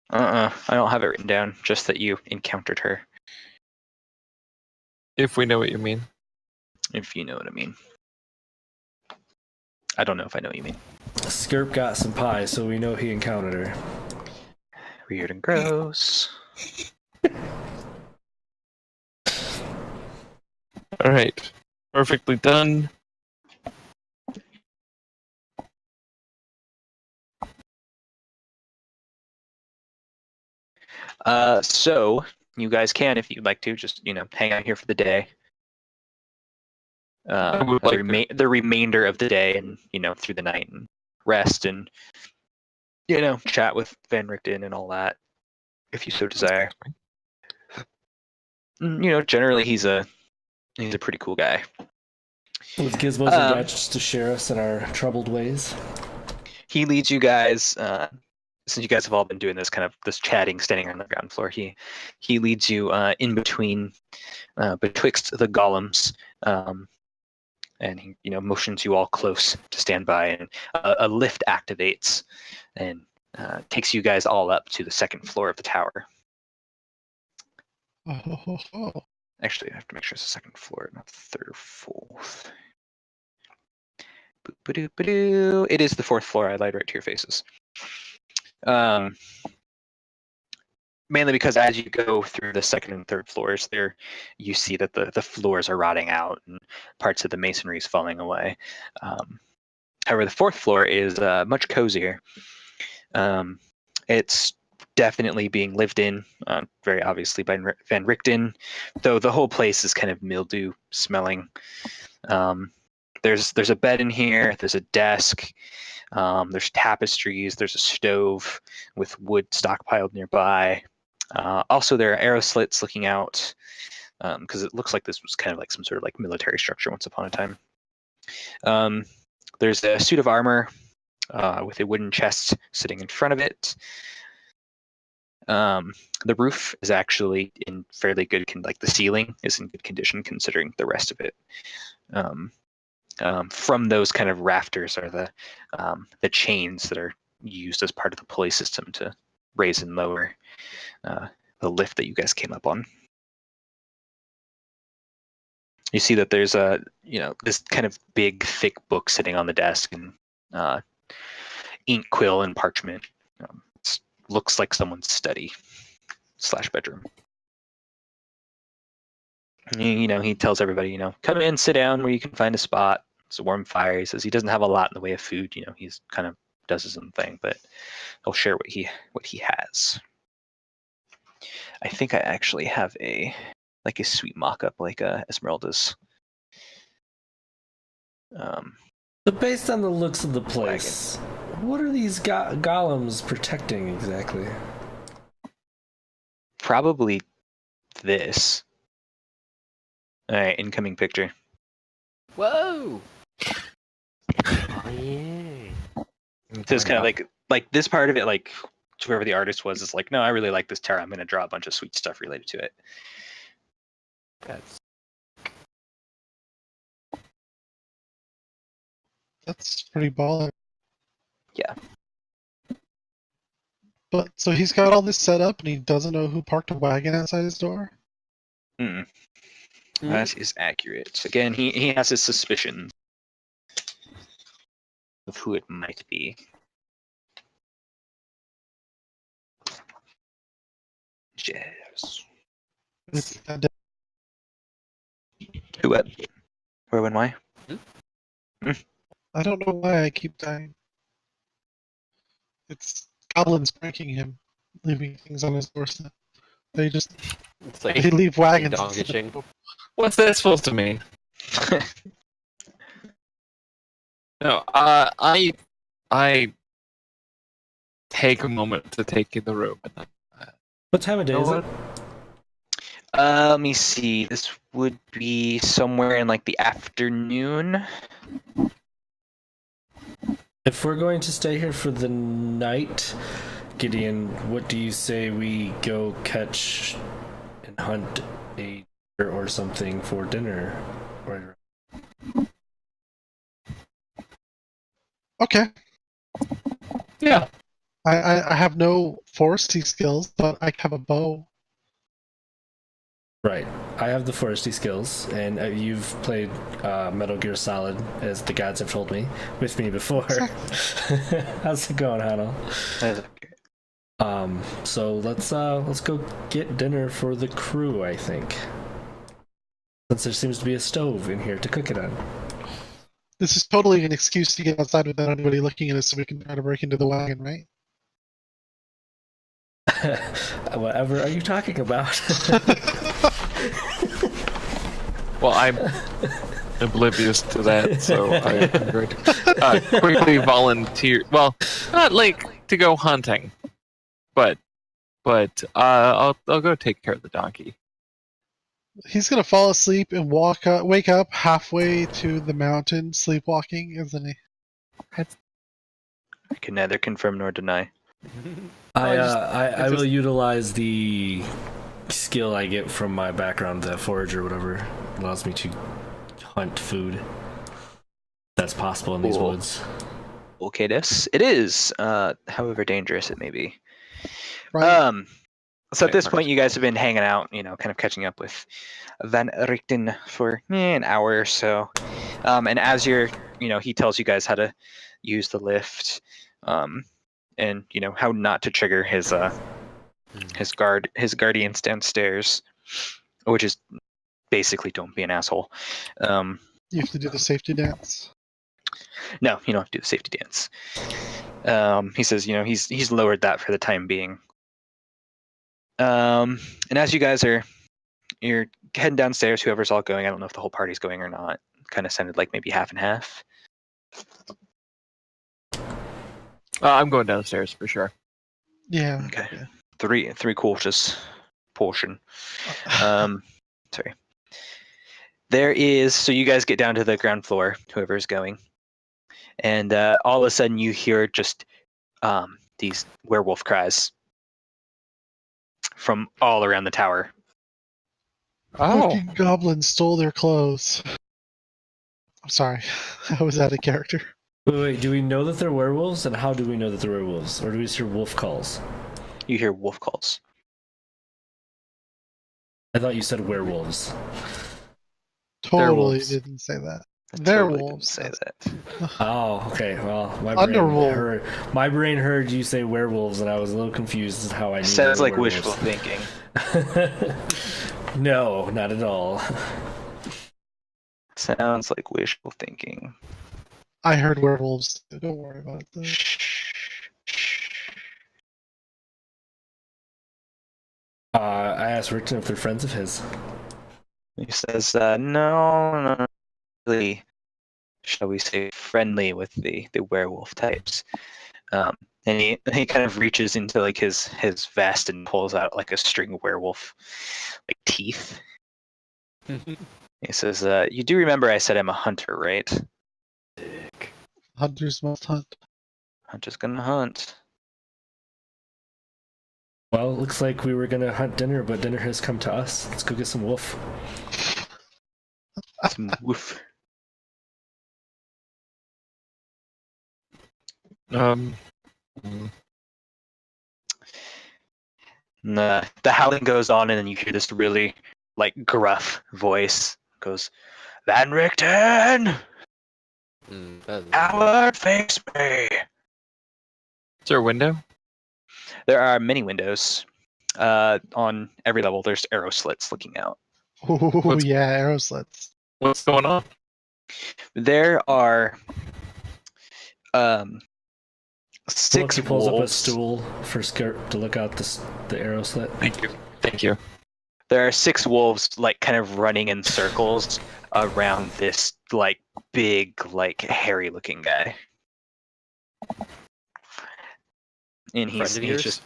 I don't have it written down. Just that you encountered her, If we know what you mean. if you know what I mean. I don't know if I know what you mean. Skirp got some pie, so we know he encountered her. Weird and gross. All right. Perfectly done. So you guys can, if you'd like to, just hang out here for the day. I would like to. The remainder of the day, and through the night, and rest, and chat with Van Richten and all that, if you so desire. Generally he's a pretty cool guy. With gizmos and gadgets to share us in our troubled ways. He leads you guys. Since you guys have all been doing this chatting, standing on the ground floor, he leads you in between, betwixt the golems, and he motions you all close to stand by, and a lift activates and takes you guys all up to the second floor of the tower. Oh. Actually, I have to make sure it's the second floor, not the third or fourth. Boop-a-doop-a-doo. It is the fourth floor. I lied right to your faces. Mainly because as you go through the second and third floors, there you see that the floors are rotting out and parts of the masonry is falling away. However, the fourth floor is much cozier. It's definitely being lived in, very obviously by Van Richten, though the whole place is kind of mildew smelling. There's a bed in here, there's a desk, there's tapestries, there's a stove with wood stockpiled nearby. Also, there are arrow slits looking out, because it looks like this was kind of like some sort of like military structure once upon a time. There's a suit of armor with a wooden chest sitting in front of it. The roof is actually in fairly good like the ceiling is in good condition considering the rest of it. From those kind of rafters are the chains that are used as part of the pulley system to raise and lower the lift that you guys came up on. You see that there's this kind of big thick book sitting on the desk, and ink, quill, and parchment. It looks like someone's study / bedroom. He tells everybody, come in, sit down where you can find a spot. It's a warm fire. He says he doesn't have a lot in the way of food. He's kind of does his own thing, but he'll share what he has. I think I actually have a sweet mock-up like Esmeralda's. But based on the looks of the place, what are these golems protecting exactly? Probably this. All right, incoming picture. Whoa! Oh yeah. So it's kind of like this part of it, like whoever the artist was, is like, no, I really like this tower. I'm going to draw a bunch of sweet stuff related to it. That's pretty baller. Yeah. But so he's got all this set up and he doesn't know who parked a wagon outside his door? That is accurate. Again, he has his suspicions of who it might be. Yes. Who, what? Where, when, why? I don't know why I keep dying. It's goblins pranking him, leaving things on his doorstep. They leave wagons. What's that supposed to mean? No, I take a moment to take in the room. What time of day is it? Let me see. This would be somewhere in like the afternoon. If we're going to stay here for the night, Gideon, what do you say we go catch and hunt a deer or something for dinner? Okay. Yeah. I have no foresty skills, but I have a bow. Right. I have the foresty skills, and you've played Metal Gear Solid, as the gods have told me, with me before. How's it going, Hanno? So let's go get dinner for the crew, I think. Since there seems to be a stove in here to cook it on. This is totally an excuse to get outside without anybody looking at us so we can try to break into the wagon, right? Whatever are you talking about? Well, I'm oblivious to that, so I'm going to quickly volunteer. Well, not like to go hunting, but I'll go take care of the donkey. He's gonna fall asleep and wake up halfway to the mountain, sleepwalking, isn't he? I can neither confirm nor deny. I will utilize the skill I get from my background, the forage or whatever, allows me to hunt food. That's possible in these woods. Okay, it is. However dangerous it may be. Right. So at this point, you guys have been hanging out, kind of catching up with Van Richten for an hour or so. And as he tells you guys how to use the lift, and how not to trigger his guardians downstairs, which is basically don't be an asshole. You have to do the safety dance. No, you don't have to do the safety dance. He says, he's lowered that for the time being. And as you guys you're heading downstairs, whoever's all going, I don't know if the whole party's going or not. Kind of sounded like maybe half and half. I'm going downstairs for sure. Yeah. Okay. Yeah. Three quarters portion. Sorry. There is, so you guys get down to the ground floor, whoever's going, and all of a sudden you hear just these werewolf cries from all around the tower. Fucking goblins stole their clothes. I'm sorry. I was out of character. Wait, do we know that they're werewolves? And how do we know that they're werewolves? Or do we just hear wolf calls? You hear wolf calls. I thought you said werewolves. Totally wolves. didn't say that. I They're totally didn't wolves. say that. Oh, okay. Well, Underwolf. my brain heard you say werewolves, and I was a little confused as to how I knew. Sounds they were like wishful werewolves. thinking. No, not at all. Sounds like wishful thinking. I heard werewolves. Don't worry about it. I asked Rickton if they're friends of his. He says, no, really, shall we say, friendly with the werewolf types. And he kind of reaches into like his vest and pulls out like a string of werewolf like teeth. He says, you do remember I said I'm a hunter, right? Hunters must hunt. Hunter's gonna hunt. Well, looks like we were gonna hunt dinner, but dinner has come to us. Let's go get some wolf. Some woof. Mm. And, the howling goes on, and then you hear this really like gruff voice goes, Van Richten! Howard, face me! Is there a window? There are many windows. On every level, there's arrow slits looking out. Oh, yeah, arrow slits. What's going on? There are six He pulls up a wolves. stool for Skirt to look out the arrow slit. Thank you. Thank you. There are six wolves, like kind of running in circles around this like big, like hairy-looking guy. And Friend of yours?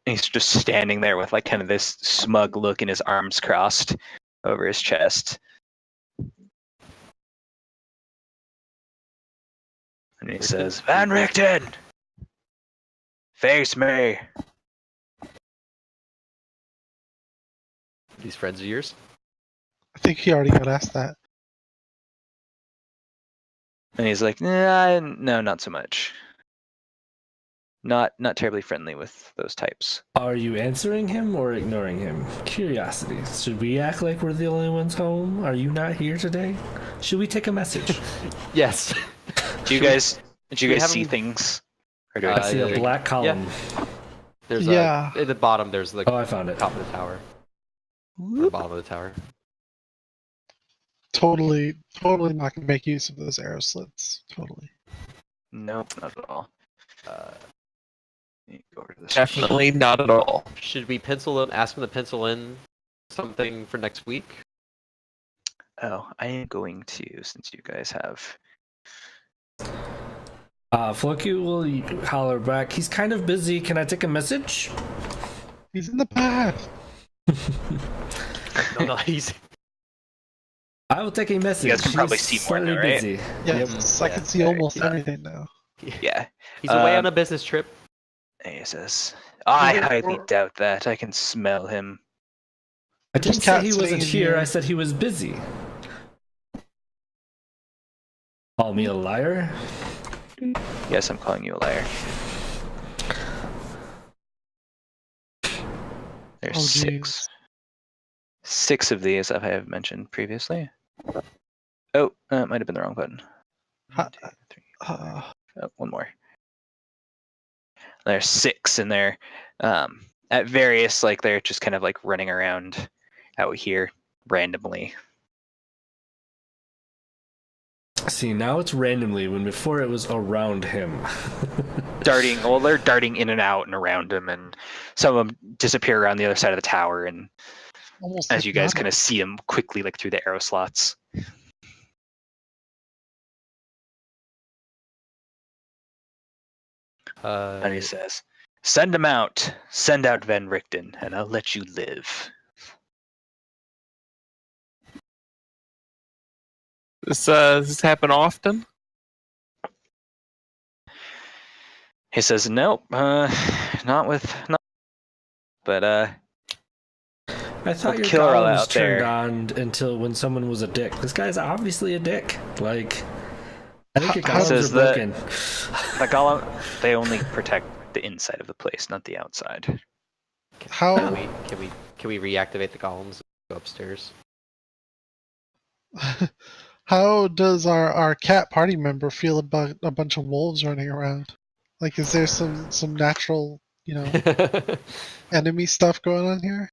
he's just standing there with like kind of this smug look and his arms crossed over his chest. And he says, Van Richten! Face me! These friends of yours? I think he already got asked that. And he's like, nah, no, not so much. Not terribly friendly with those types. Are you answering him or ignoring him? Curiosity. Should we act like we're the only ones home? Are you not here today? Should we take a message? Yes. Do you guys see haven't- things? Or do I see a black column. There's Yeah. at the bottom. There's the Oh, I found it. top of the tower. Or bottom of the tower. Totally not gonna make use of those arrow slits. Totally. Nope, not at all. Uh, Let me go over to this. Definitely not at all. should we pencil in? Ask him to pencil in something for next week. Oh, I am going to, since you guys have. Floki will holler back. He's kind of busy. Can I take a message? He's in the path. No, he's. I will take a message. You guys can probably He's see more now, slightly right? busy. Yes, I can Yeah. see almost Yeah. everything now. Yeah. He's away on Um, a business trip. And he says, I highly doubt that. I can smell him. I didn't Just say cat he sitting wasn't in here. here. I said he was busy. Call me a liar? Yes, I'm calling you a liar. There's Oh, six. 6 of these I have mentioned previously. Oh, it might have been the wrong button. Ha- 1, 2, 3. Uh, Oh, one more. There's 6 in there. At various, like they're just kind of like running around out here randomly. See, now it's randomly when before it was around him. darting. Well, they're darting in and out and around him, and some of them disappear around the other side of the tower. And Almost as you guys kind hypnotic. of see them quickly, like through the arrow slots. And he says, "Send him out. Send out Van Richten, and I'll let you live." Does this happen often? He says, "Nope, not with, not." But I thought your killer golem was out turned there. on until when someone was a dick. This guy's obviously a dick. Like, I think your How golems says are broken. the golem, they only protect the inside of the place, not the outside. How Can we reactivate the golems and go upstairs? how does our cat party member feel about a bunch of wolves running around? Like, is there some natural, enemy stuff going on here?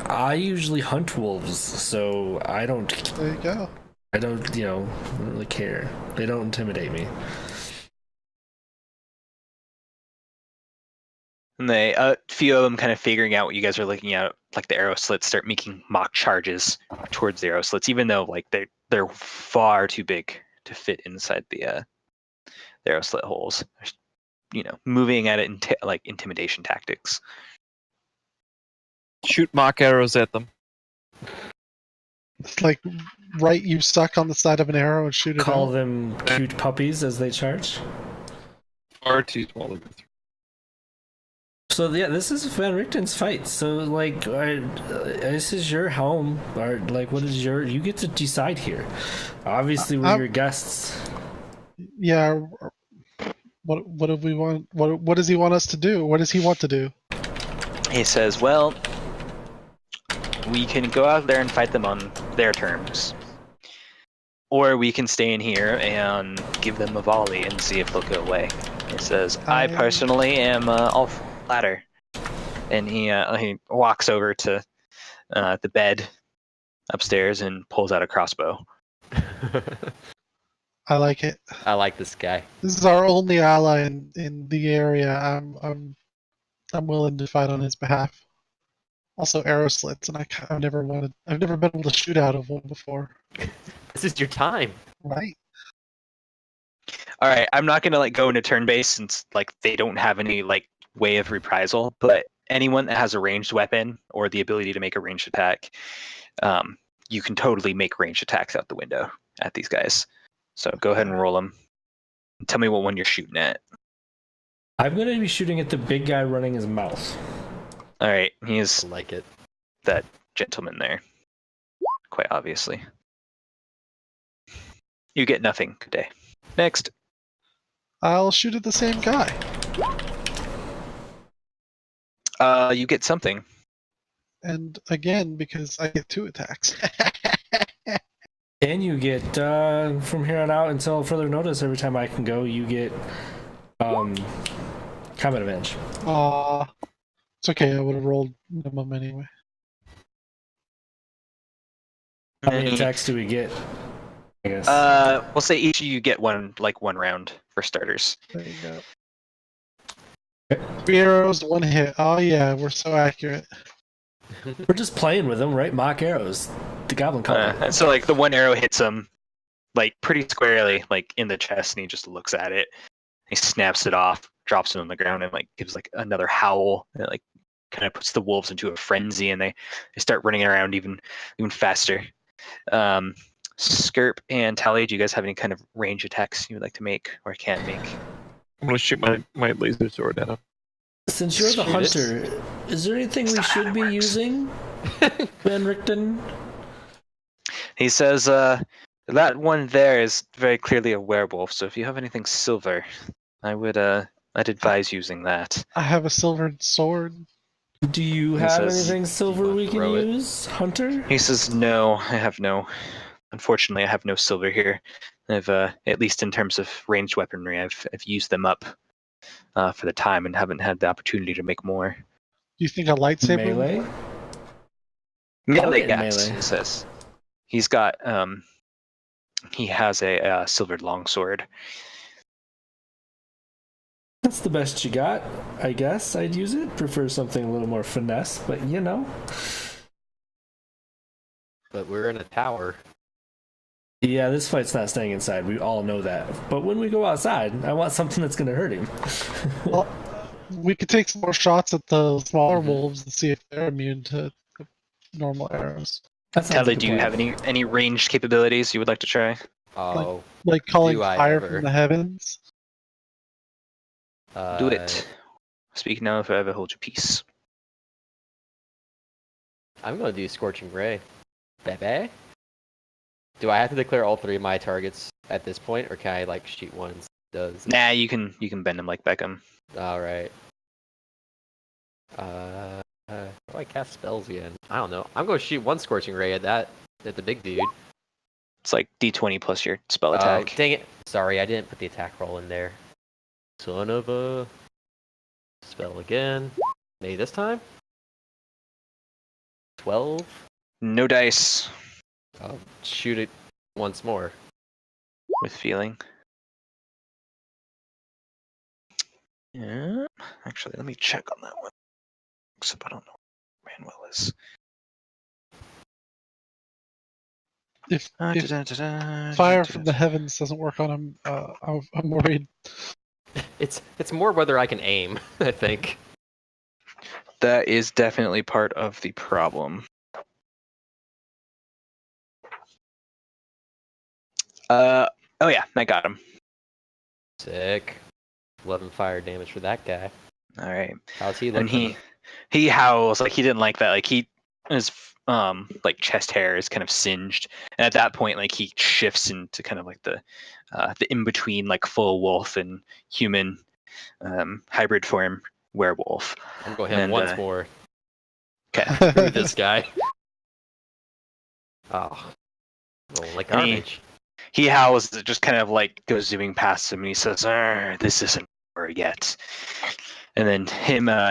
I usually hunt wolves, so I don't There you go. really care. They don't intimidate me. And they, a few of them kind of figuring out what you guys are looking at, like the arrow slits, start making mock charges towards the arrow slits, even though like they're far too big to fit inside the arrow slit holes. Moving at it like intimidation tactics. Shoot mock arrows at them. It's like, right, you suck on the side of an arrow and shoot it Call out. them cute puppies as they charge. Far too small to go through. So yeah, this is Van Richten's fight. So like, this is your home. Or like, what is you get to decide here. Obviously, we're your guests. Yeah. What do we want? What does he want us to do? What does he want to do? He says, "Well, we can go out there and fight them on their terms, or we can stay in here and give them a volley and see if they'll go away." He says, "I personally am all for the latter," and he walks over to the bed upstairs and pulls out a crossbow. I like it. I like this guy. This is our only ally in the area. I'm willing to fight on his behalf. Also, arrow slits, and I've never been able to shoot out of one before. This is your time. Right? All right, I'm not gonna go into turn base since like they don't have any like way of reprisal, but anyone that has a ranged weapon or the ability to make a ranged attack, you can totally make ranged attacks out the window at these guys. So go ahead and roll them. Tell me what one you're shooting at. I'm gonna be shooting at the big guy running his mouth. All right, he is I like it. that gentleman there, quite obviously. You get nothing. Good day. Next. I'll shoot at the same guy. You get something. And again, because I get 2 attacks. And you get from here on out until further notice. Every time I can go, you get combat advantage. It's okay. I would have rolled minimum anyway. How many attacks do we get? I guess. We'll say each of you get one round for starters. There you go. 3 arrows, 1 hit. Oh yeah, we're so accurate. We're just playing with them, right? Mock arrows. The goblin color. And so like the one arrow hits him like pretty squarely, like in the chest, and he just looks at it. He snaps it off, drops it on the ground, and like gives like another howl, and like kind of puts the wolves into a frenzy, and they start running around even faster. Skirp and Tally, do you guys have any kind of range attacks you would like to make or can make? I'm gonna shoot my laser sword at him. Since you're the Shoot it. hunter, is there anything we That's not how should it be works. using, Van Richten? He says, that one there is very clearly a werewolf, so if you have anything silver, I'd advise using that. I have a silvered sword. Do you He have says- anything silver wanna we can throw it? use, Hunter? He says, no, unfortunately, I have no silver here. I've, at least in terms of ranged weaponry, I've used them up for the time and haven't had the opportunity to make more. Do you think a lightsaber? Melee? Melee get gaps, melee. he says. He's got He has a silvered longsword. That's the best you got, I guess. I'd use it. Prefer something a little more finesse, but you know. But we're in a tower. Yeah, this fight's not staying inside. We all know that. But when we go outside, I want something that's going to hurt him. Well, we could take some more shots at the smaller Mhm. wolves and see if they're immune to normal arrows. That sounds Kelly, like a do you plan. have any ranged capabilities you would like to try? Oh, Like calling Do I fire ever? from the heavens. Do it. Speak now, forever hold your peace. I'm gonna do Scorching Ray. Bebe? Do I have to declare all 3 of my targets at this point, or can I like shoot ones? Does Nah, you can bend him like Beckham. all right. How do I cast spells again? I don't know. I'm gonna shoot one Scorching Ray at the big dude. It's like D20 plus your spell Oh, attack. dang it! Sorry, I didn't put the attack roll in there. Son of a spell again. Maybe this time. 12. No dice I'll shoot it once more. with feeling. Yeah. Actually, let me check on that one. Except I don't know what Manuel is. If fire from the heavens doesn't work on him, I'm worried. It's more whether I can aim, I think. That is definitely part of the problem. Oh yeah, I got him. Sick. 11 fire damage for that guy. All right. How's he And looking? he howls like he didn't like that. Like his like chest hair is kind of singed, and at that point, like he shifts into kind of like the in between like full wolf and human hybrid form werewolf. I'm going to hit him and, once more. Okay. Screw this guy. Oh. Rolling like And garbage. He howls. It just kind of like goes zooming past him, and he says, "This isn't over yet." And then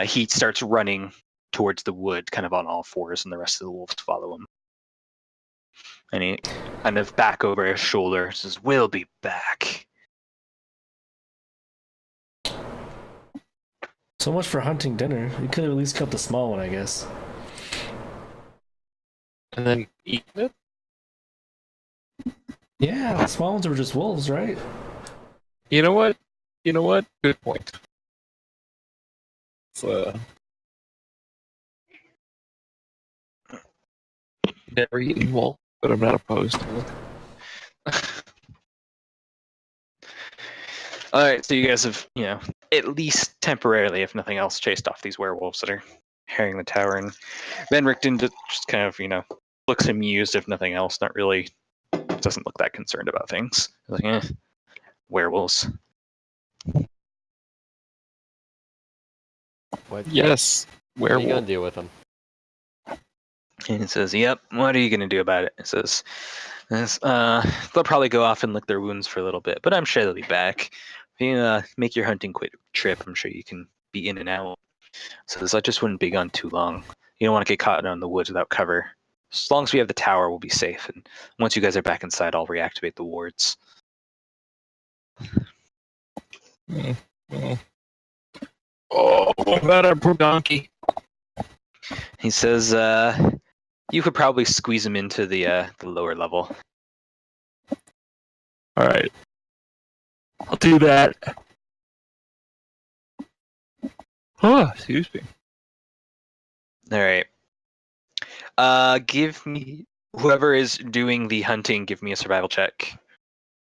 he starts running towards the wood, kind of on all fours, and the rest of the wolves follow him. And he kind of back over his shoulder says, "We'll be back." So much for hunting dinner. You could have at least killed the small one, I guess. And then eat it? Yeah, the small ones were just wolves, right? You know what? Good point. It's, never eaten wolf, but I'm not opposed to it. All right, so you guys have, at least temporarily, if nothing else, chased off these werewolves that are harrying the tower, and Van Richten just kind of, looks amused, if nothing else, not really, doesn't look that concerned about things. He's like, werewolves. Yes, What are you werewolf. going to do with him? And he says, "Yep, what are you going to do about it?" It says, "They'll probably go off and lick their wounds for a little bit, but I'm sure they'll be back. If you make your hunting quick trip, I'm sure you can be in and out." Says, "I just wouldn't be gone too long. You don't want to get caught out in the woods without cover. As long as we have the tower, we'll be safe. And once you guys are back inside, I'll reactivate the wards." Oh, what about our poor donkey? He says, "You could probably squeeze him into the lower level." All right, I'll do that. Oh, excuse me. All right. Give me, whoever is doing the hunting, give me a survival check.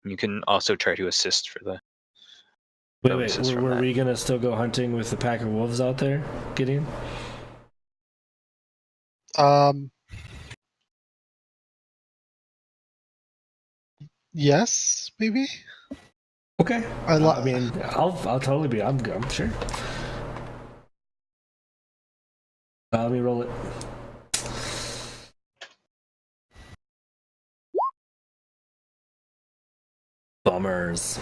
You can also try to assist for the Wait, bonuses from were that. we gonna still go hunting with the pack of wolves out there, Gideon? Yes, maybe. Okay. I mean, I'll totally be. I'm sure. Let me roll it. Bummers.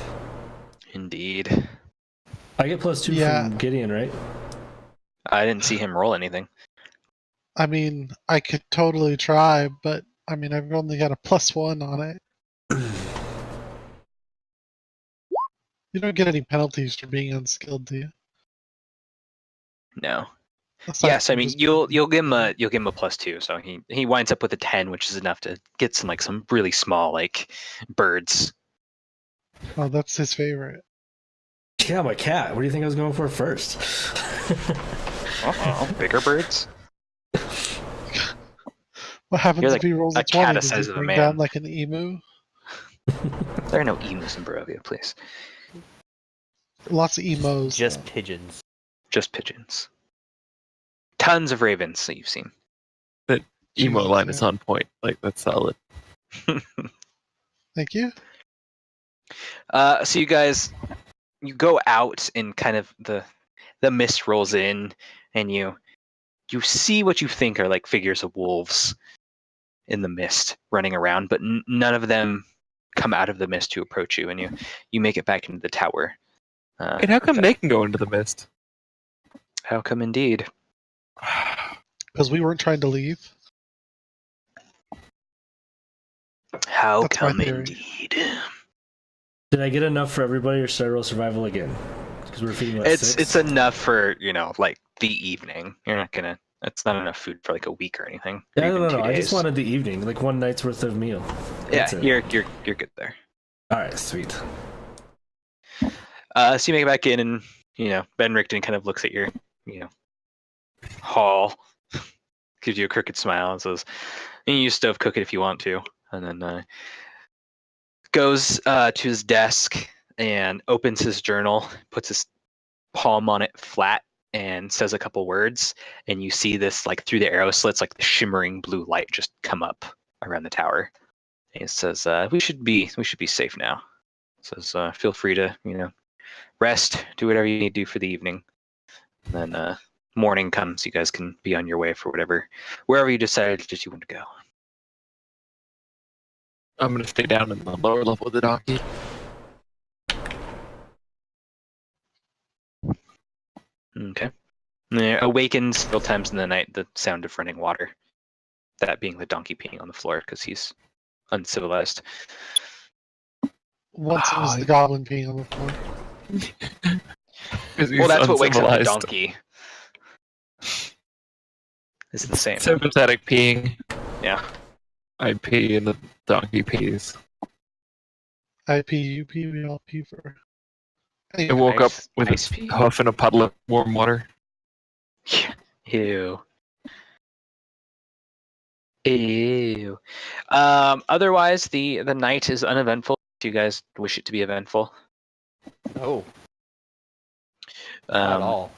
Indeed. I get +2 Yeah. from Gideon, right? I didn't see him roll anything. I mean, I could totally try, but I mean, I've only got a +1 on it. You don't get any penalties for being unskilled, do you? No. Aside Yes, I from mean just you'll being- give him a +2, so he winds up with a 10, which is enough to get some really small birds. Oh, that's his favorite. Yeah, my cat. What do you think I was going for first? Bigger birds. What happens You're if he rolls a a cat 20? the Does size he of a bring man. down like an emu? There are no emus in Barovia, please. Lots of emos. Just pigeons. Just pigeons. Tons of ravens that you've seen. Emo Jesus, line yeah. is on point. Like, that's solid. Thank you. So you guys, you go out and kind of the mist rolls in, and you see what you think are like figures of wolves in the mist running around, but none of them come out of the mist to approach you, and you make it back into the tower. And how come they can go into the mist? How come indeed? Because we weren't trying to leave. How That's my come theory. indeed? Did I get enough for everybody, or should I roll survival again? Because we're feeding what, It's 6? enough for like the evening. You're not gonna. It's not enough food for like a week or anything. or Yeah, even no. 2 I just days. wanted the evening, like one night's worth of meal. Yeah, That's it. you're good there. All right, sweet. So you make it back in, and Ben Richten kind of looks at your haul, gives you a crooked smile, and says, "You can use stove cook it if you want to," and then goes to his desk and opens his journal, puts his palm on it flat, and says a couple words, and you see this through the arrow slits, the shimmering blue light just come up around the tower. And it says, "We should be safe now." It says, "Feel free to rest, do whatever you need to do for the evening. And then morning comes, you guys can be on your way for wherever you decide that you want to go." I'm gonna stay down in the lower level of the donkey. Okay. And there awakens several times in the night the sound of running water. That being the donkey peeing on the floor because he's uncivilized. Once it was the goblin peeing on the floor. Well, that's what wakes up the uncivilized. donkey. It's the same. Sympathetic peeing. Yeah. I pee and the donkey pees. I pee, you pee, we all pee for. I Anyway, woke up with nice a pee. hoof in a puddle of warm water. Ew. Ew. Otherwise, the night is uneventful. Do you guys wish it to be eventful? Oh, not at all.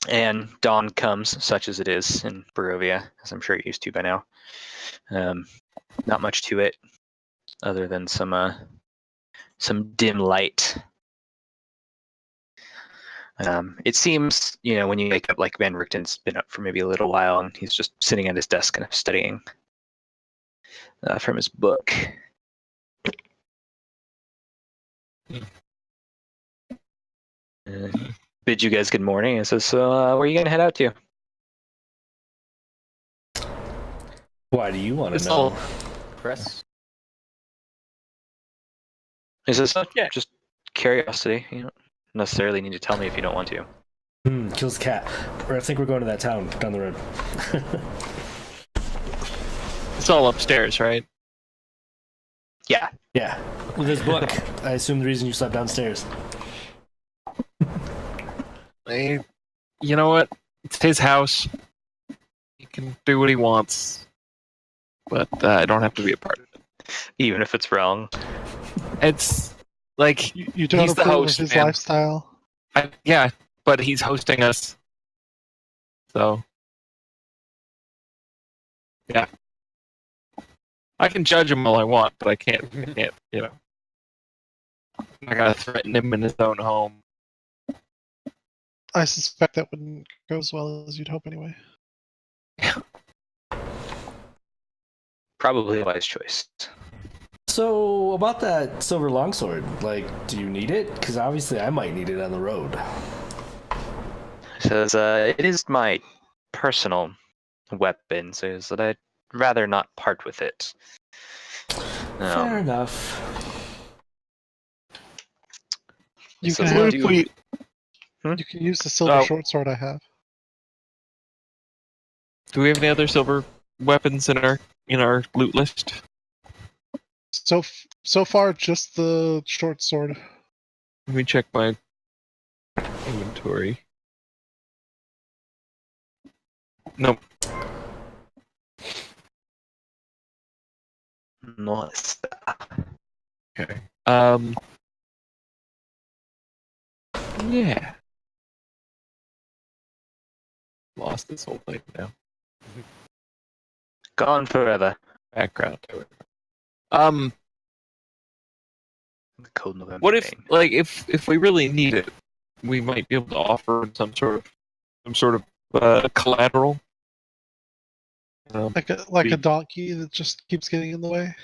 And dawn comes, such as it is in Barovia, as I'm sure you're used to by now. Not much to it, other than some dim light. It seems, when you wake up, like Van Richten's been up for maybe a little while, and he's just sitting at his desk kind of studying from his book. Bid you guys good morning and says, "So, where are you gonna head out to?" Why do you want to It's know? all- Press. He says, "Yeah, just curiosity. You don't necessarily need to tell me if you don't want to." Kills the cat. Or I think we're going to that town down the road. It's all upstairs, right? Yeah. Yeah, with his book. I assume the reason you slept downstairs. You know what? It's his house. He can do what he wants. But I don't have to be a part of it. Even if it's wrong. It's like You don't he's the approve host, of his man. lifestyle. Yeah, but he's hosting us. So yeah. I can judge him all I want, but I can't, I'm not gonna threaten him in his own home. I suspect that wouldn't go as well as you'd hope anyway. Probably a wise choice. So, about that silver longsword, do you need it? Because obviously I might need it on the road. He says, "It is my personal weapon, so that I'd rather not part with it." Fair enough. You So can we'll have, do- you can use the silver Oh. short sword I have. Do we have any other silver weapons in our loot list? So far, just the short sword. Let me check my inventory. Nope. Nice. Okay. Yeah. Lost this whole thing now. Gone forever. Background to it. The cold November What if, rain. like, if we really need it, we might be able to offer some sort of collateral. Like a donkey that just keeps getting in the way.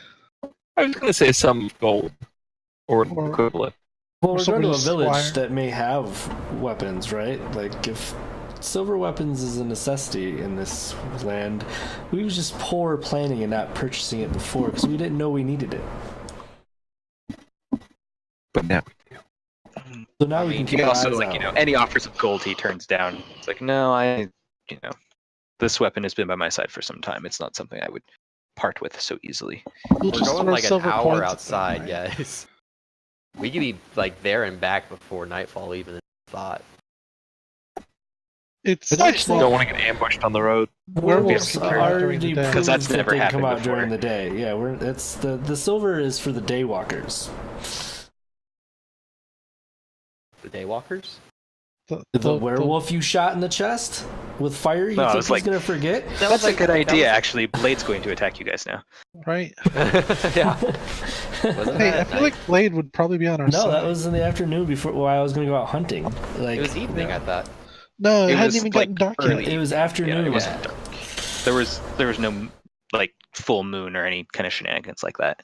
I was gonna say some gold or Or- equivalent. Well, Or we're going to a someone's village squire. that may have weapons, right? Like, if silver weapons is a necessity in this land, we was just poor planning and not purchasing it before because we didn't know we needed it. But now So now I we mean, can he keep our also, eyes like, out. any offers of gold he turns down. It's like, no, this weapon has been by my side for some time. It's not something I would part with so easily. We'll We're just going throw like an silver hour coins at them, outside, right? guys. We could be like there and back before nightfall even thought. It's I just well, don't want to get ambushed on the road. werewolves Yeah, can come out during already the day. 'Cause that's proved that never they can come happened out during before. the day. Yeah, it's the silver is for the daywalkers. The Daywalkers? The werewolf you shot in the chest with fire, you No, I think was he's like- gonna forget? That's a good idea, actually. Blade's going to attack you guys now. right? Yeah. Wasn't Hey, that I at feel night? like Blade would probably be on our No, side. that was in the afternoon before while I was gonna go out hunting. Like It was evening, I thought. No, it It hadn't was, even like, gotten dark early. yet. it was Yeah, afternoon. it wasn't dark. There was no like full moon or any kind of shenanigans like that.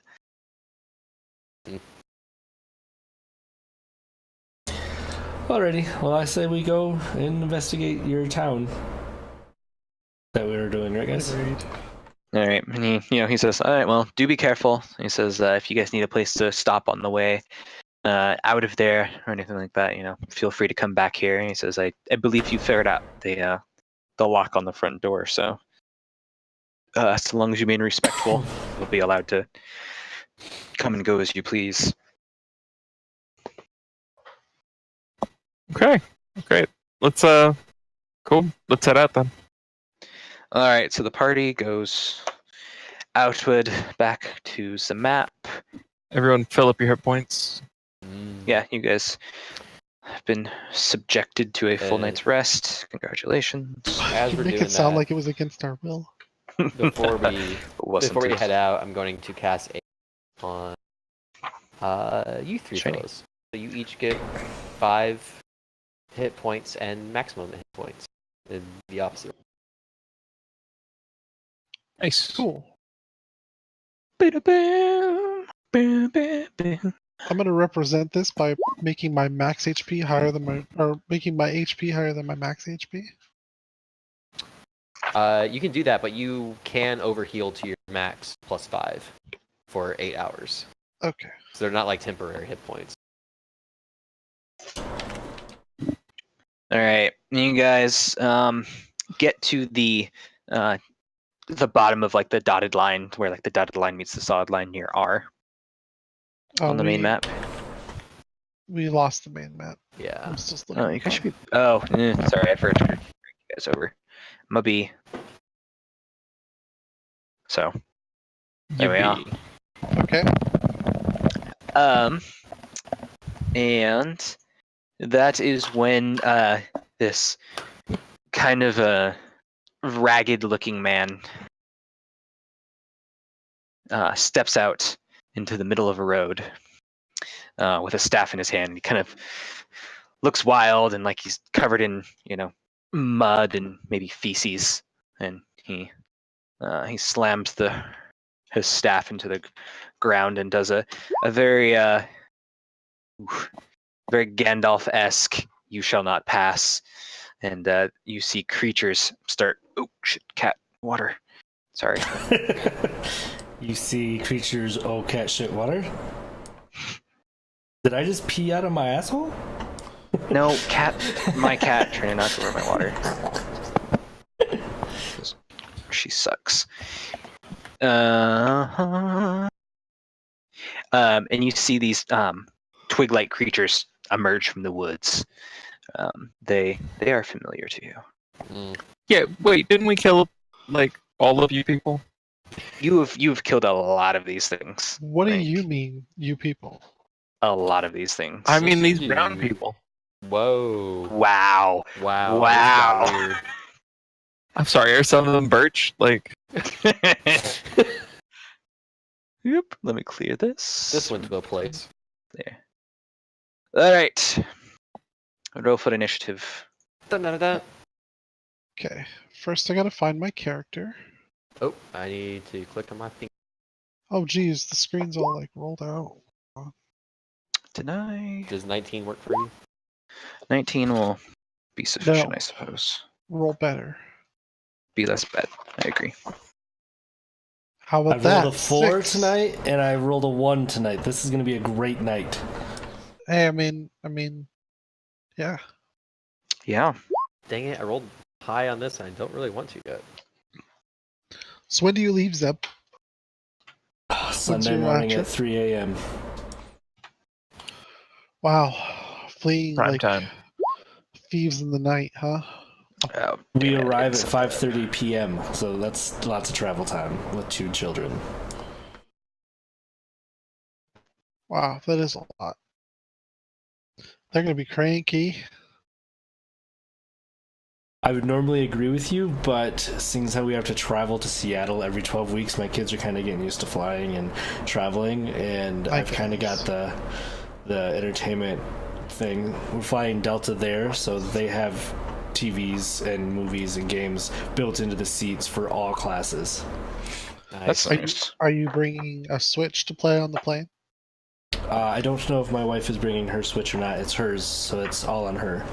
Alrighty, well I say we go and investigate your town that we were doing, right guys? Agreed. All right, and he says, all right, well, do be careful. He says, if you guys need a place to stop on the way out of there or anything like that, feel free to come back here. And he says, I believe you figured out the lock on the front door, so so long as you remain respectful, you'll be allowed to come and go as you please. Okay, great. Let's cool. Let's head out then. All right, so the party goes outward back to the map. Everyone, fill up your hit points. Yeah, you guys have been subjected to a full night's rest. Congratulations. As You we're make doing it sound that, like it was against our will. before we It wasn't before we too- head out, I'm going to cast a on you three Shiny. fellows. So you each get 5 hit points and maximum hit points in the opposite. Nice. Cool. Ba-da-bam, ba-ba-bam. I'm gonna represent this by making my max HP higher than making my HP higher than my max HP. You can do that, but you can overheal to your max +5 for 8 hours. Okay. So they're not like temporary hit points. All right, you guys get to the bottom of like the dotted line, where like the dotted line meets the solid line near R on the main map. We lost the main map. Yeah. I'm still looking. Oh, you guys should be. Oh, sorry, I forgot to bring you guys over. I'm a B. So there we are. Okay. And that is when this kind of a ragged-looking man steps out into the middle of a road with a staff in his hand. He kind of looks wild and like he's covered in, mud and maybe feces. And he slams his staff into the ground and does a very very Gandalf-esque "You shall not pass," and you see creatures start. Oh shit! Cat water. Sorry. You see creatures, oh cat shit water. Did I just pee out of my asshole? No, my cat trying to knock over my water. She sucks. And you see these twig-like creatures emerge from the woods. They are familiar to you. Yeah, wait, didn't we kill like all of you people? You've killed a lot of these things. What do Like, you mean, you people? a lot of these things. I mean these Dude. brown people. Whoa. Wow. Wow. Wow. This got weird. I'm sorry, are some of them birch? Like, Yep. Let me clear this. This went to a place. There. All right. Roll for initiative. Dun-dun-dun-dun. Okay, first I gotta find my character. Oh, I need to click on my thing. Oh geez, the screen's all like rolled out. Deny. Does 19 work for you? 19 will be sufficient, No. I suppose. Roll better. Be less bad. I agree. How I about that? rolled a 4 6. tonight, and I rolled a 1 tonight. This is going to be a great night. Hey, I mean, yeah. Yeah. Dang it, I rolled high on this and I don't really want to yet. So when do you leave, Zeb? Sunday your morning trip? at 3 a.m. Wow, fleeing prime like time. thieves in the night, huh? Oh, We damn it, arrive at it's so bad. 5:30 p.m., so that's lots of travel time with 2 children. Wow, that is a lot. They're gonna be cranky. I would normally agree with you, but seeing as how we have to travel to Seattle every 12 weeks, my kids are kind of getting used to flying and traveling, and I I've kind of got the entertainment thing. We're flying Delta there, so they have TVs and movies and games built into the seats for all classes. That's Nice. nice. Are you bringing a Switch to play on the plane? I don't know if my wife is bringing her Switch or not. It's hers, so it's all on her.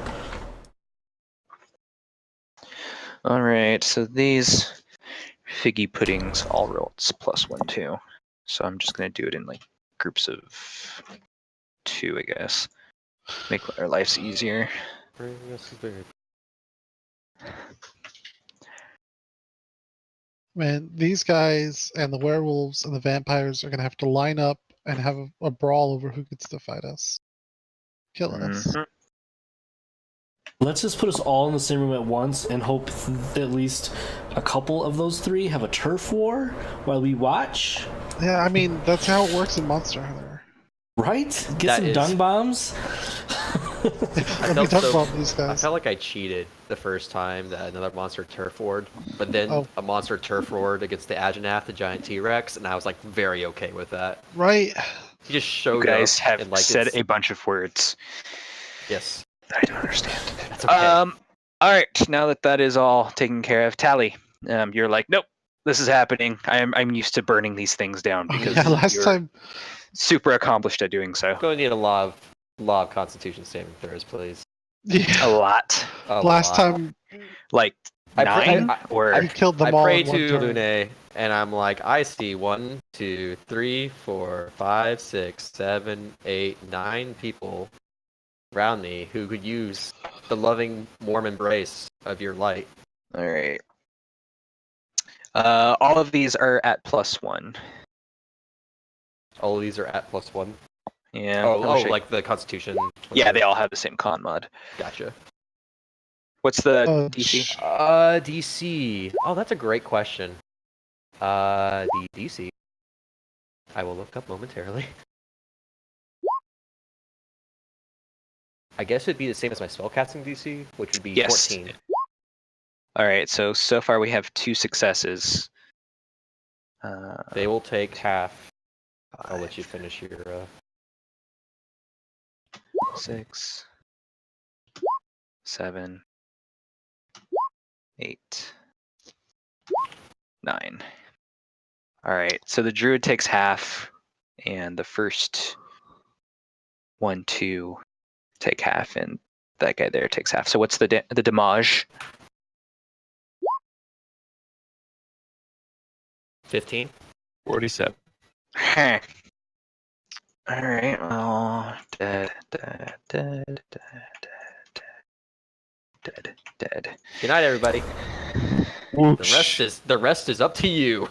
All right, so these figgy puddings all roll +1, 2. So I'm just gonna do it in like groups of 2, I guess. Make our lives easier. Bring us a beer. Man, these guys and the werewolves and the vampires are gonna have to line up and have a brawl over who gets to fight us. Kill us. Mhm. Let's just put us all in the same room at once and hope at least a couple of those 3 have a turf war while we watch. Yeah, I mean that's how it works in Monster Hunter. Right? Get That some is- dung bombs. Let me felt talk so- about these I guys. felt like I cheated the first time that another monster turf warred, but then Oh. a monster turf warred against the Agenath, the giant T-Rex, and I was like very okay with that. Right? He just showed You guys up have and like said it's- a bunch of words yes, that I don't understand. that's okay. All right, now that is all taken care of, Tally, you're like, nope, this is happening. I'm used to burning these things down Oh, because yeah, last you're time. super accomplished at doing so. Going to need a law of Constitution saving throws, please. A Yeah. lot, A Last lot. time like I pray- 9 or we killed them I all pray in one to turn. Lune, and I'm like, I see 1, 2, 3, 4, 5, 6, 7, 8, 9 people around me who could use the loving, warm embrace of your light. all right. All of these are at +1. All of these are at +1. Yeah. Oh, I wish I- like the Constitution. yeah, they all have the same con mod. Gotcha. What's the Oh, DC? DC. Oh, that's a great question. The DC. I will look up momentarily. I guess it'd be the same as my spellcasting DC, which would be Yes. 14. All right, so far we have 2 successes. They will take half. I'll 5, let you finish your. 6, 7, 8, 9. All right, so the druid takes half, and the first 1, 2 take half, and that guy there takes half. So what's the damage? 15. 47. Heh. All right. Well, dead. Good night, everybody. Whoosh. The rest is up to you.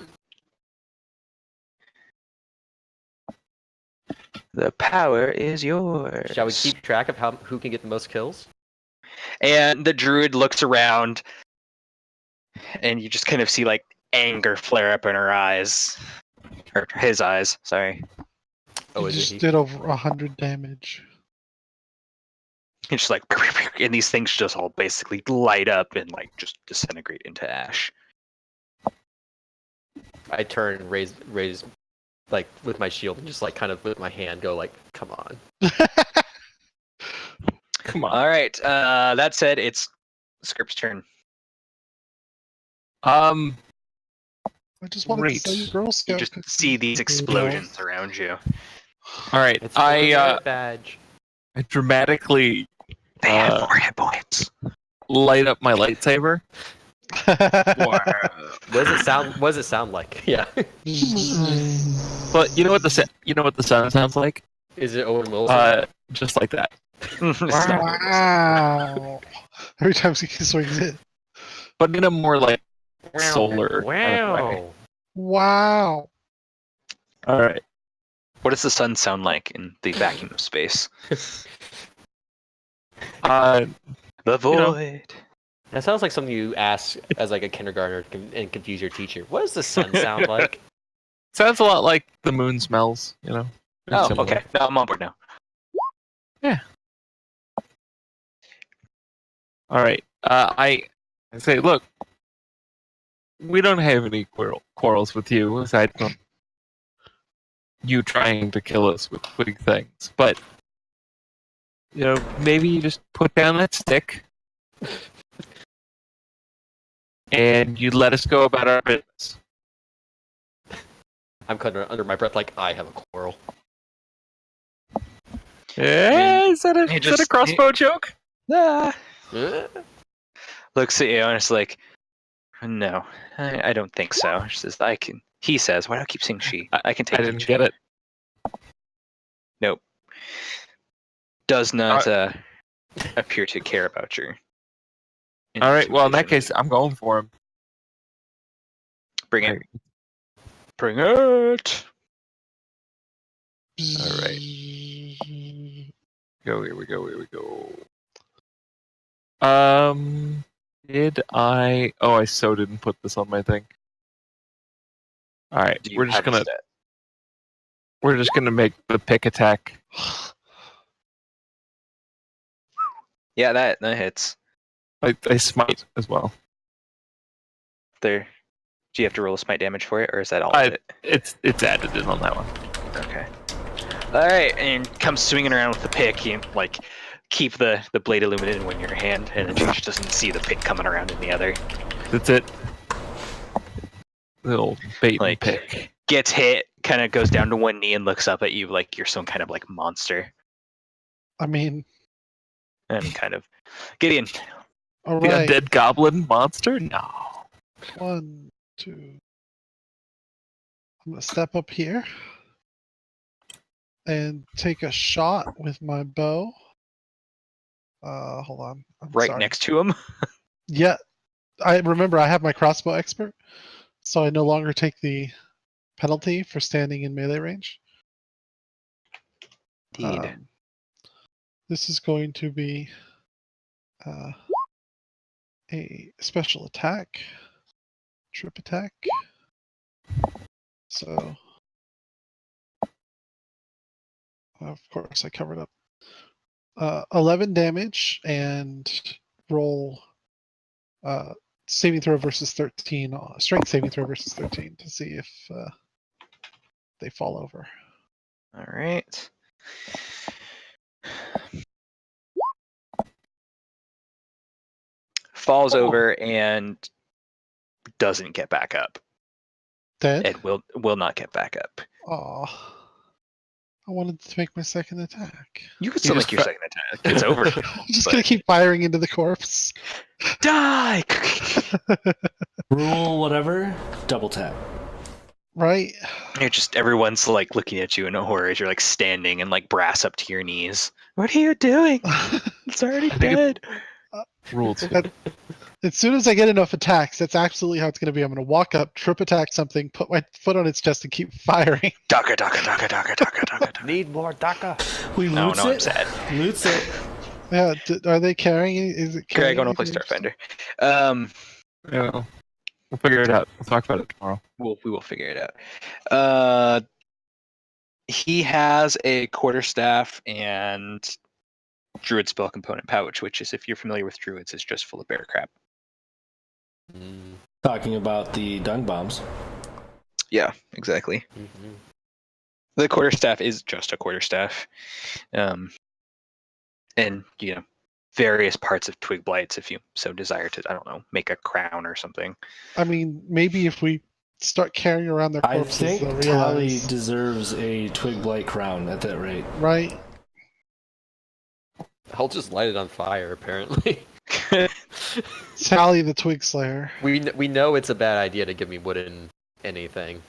The power is yours. Shall we keep track of who can get the most kills? And the druid looks around, and you just kind of see like anger flare up in her eyes, or his eyes. Sorry. Oh, You is just it he? did over 100 damage. It's just like, and these things just all basically light up and like just disintegrate into ash. I turn and raise like with my shield and just like kind of with my hand go like, come on. Come on. All right. That said, it's Script's turn. I just wanted Great. to say Girl You Scout. just cookies. see these explosions around you. All right. It's for the merit badge. I dramatically They have 4 hit points. light up my lightsaber. What does it sound like? Yeah. But you know what the sun sounds like? Is it Owen Wilson? Just like that. Wow. Every time he swings it. But in a more like solar. kind of way. Wow. Wow. All right. What does the sun sound like in the vacuum of space? Uh, The void. know. That sounds like something you ask as like a kindergartner and confuse your teacher. What does the sun sound like? sounds a lot like the moon smells. You know. Very Oh, similar. okay. No, I'm on board now. All right. I say, look, we don't have any quarrels with you aside from you trying to kill us with big things. But maybe you just put down that stick and you let us go about our business. I'm kind of under my breath like I have a quarrel. Is that a crossbow joke? Ah. Looks at you and it's like, no, I don't think so. She says, he says, why do I keep saying she? I can take I didn't get it. Nope. Does not appear to care about your. All right. Well, in that situation. case, I'm going for him. Bring it. Bring it. All right. Here we go. Did I? Oh, I so didn't put this on my thing. All right, we're just gonna make the pick attack. Yeah, that hits. I smite as well. There. Do you have to roll a smite damage for it, or is that all of it? It's added in on that one. Okay. All right, and come swinging around with the pick. You like keep the blade illuminated in one your hand, and then she just doesn't see the pick coming around in the other. That's it. Little bait and Like pick. gets hit, kind of goes down to one knee and looks up at you like you're some kind of like monster. I mean, And kind of Gideon. all The right. undead goblin monster? No. 1, 2. I'm gonna step up here and take a shot with my bow. Hold on. I'm Right sorry. next to him. Yeah, I remember I have my crossbow expert, so I no longer take the penalty for standing in melee range. Indeed. This is going to be a special attack, trip attack. So, of course, I covered up 11 damage and roll saving throw versus 13, strength saving throw versus 13 to see if they fall over. All right. Falls over and doesn't get back up. Dead? It will not get back up. Aw. I wanted to make my second attack. You could still You make just your second attack. It's over. I'm just But- gonna keep firing into the corpse. Die! Rule whatever, double tap. Right? You're just everyone's like looking at you in a horror as you're like standing and like brass up to your knees. What are you doing? It's already I think dead. Rules. As soon as I get enough attacks, that's absolutely how it's going to be. I'm going to walk up, trip attack something, put my foot on its chest, and keep firing. Daka daka daka daka daka daka. Need more DACA. We No, loots no, I'm it. sad. Loots it. Yeah, are they carrying? Is it Greg, carrying? I want to play anything Starfinder. Yeah, we'll figure it out. We'll talk about it tomorrow. We will figure it out. He has a quarterstaff and druid spell component pouch, which is, if you're familiar with druids, is just full of bear crap. Talking about the dung bombs. Yeah, exactly. Mm-hmm. The quarterstaff is just a quarterstaff, and various parts of twig blights, if you so desire to, I don't know, make a crown or something. I mean, maybe if we start carrying around their I corpses, think they'll Tally realize. deserves a twig blight crown at that rate. Right? I'll just light it on fire, apparently. Sally the Twig Slayer. We know it's a bad idea to give me wooden anything.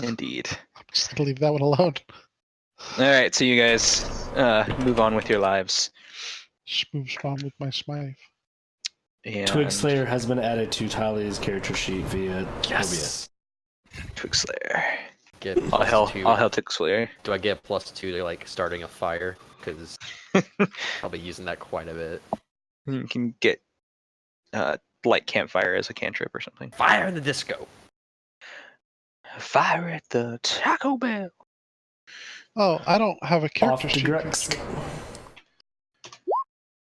Indeed. I'm just going to leave that one alone. All right, so you guys move on with your lives. Shmoom shmom with my smite. And Twig Slayer has been added to Tally's character sheet via OBS. Twig Slayer. Get All hell, +2. all hell, Twig Slayer. Do I get +2 to like starting a fire? Because I'll be using that quite a bit. You can get light campfire as a cantrip or something. Fire in the disco. Fire at the Taco Bell. Oh, I don't have a Off character the sheet. Grex.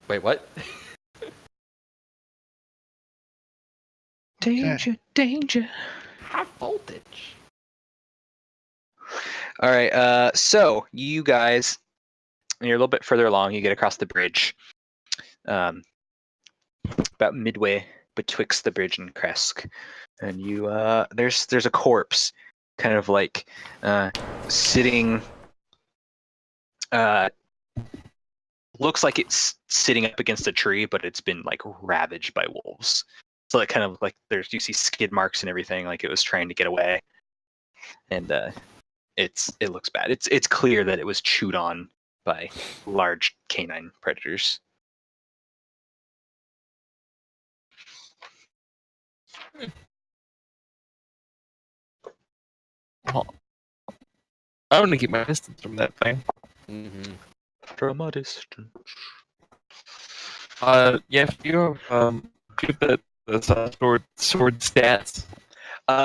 Wait, what? Danger, danger. High voltage. All right, so you guys, you're a little bit further along. You get across the bridge, about midway betwixt the bridge and Kresk, and you there's a corpse, kind of like sitting. Looks like it's sitting up against a tree, but it's been like ravaged by wolves. So it kind of like you see skid marks and everything, like it was trying to get away, and it looks bad. It's clear that it was chewed on by large canine predators. Well, I want to keep my distance from that thing. Mm-hmm. From a distance. Yeah, if you have the sword stats.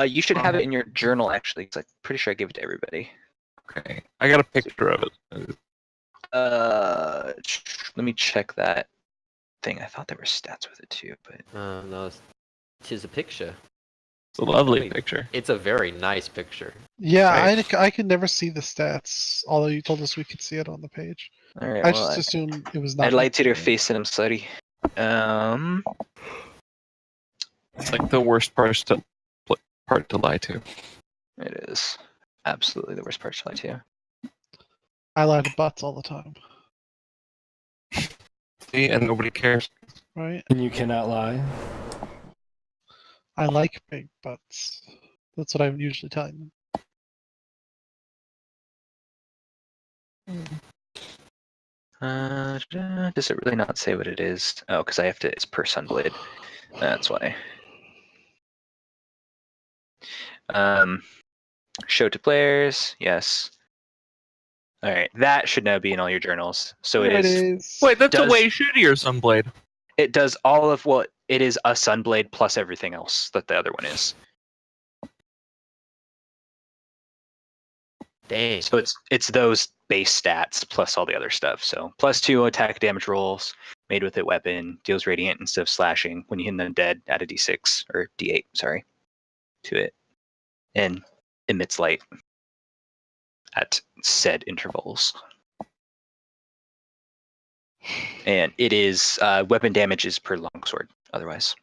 You should have it in your journal actually, because I'm pretty sure I gave it to everybody. Okay, I got a picture of it. Let me check that thing. I thought there were stats with it too, but No, tis a picture. It's a lovely Wait. picture. It's a very nice picture. Yeah, Right. I could never see the stats, although you told us we could see it on the page. all right. I Well, just assumed it was not. I'd like to do a face it. I'm sorry. It's like the worst part to lie to. It is absolutely the worst part to lie to. I lie to butts all the time, See, and nobody cares. right? And you cannot lie. I like big butts. That's what I'm usually telling them. Does it really not say what it is? Oh, because I have to. It's per Sunblade. That's why. Show to players. Yes. All right. That should now be in all your journals. So There it is. is. Wait, that's Does- a way shittier Sunblade. It does all of what it is. A Sunblade plus everything else that the other one is. Dang. So it's those base stats plus all the other stuff. So +2 attack damage rolls made with it weapon, deals radiant instead of slashing. When you hit them dead, add a d6 or d8, sorry, to it, and emits light at said intervals. And it is weapon damage is per longsword otherwise,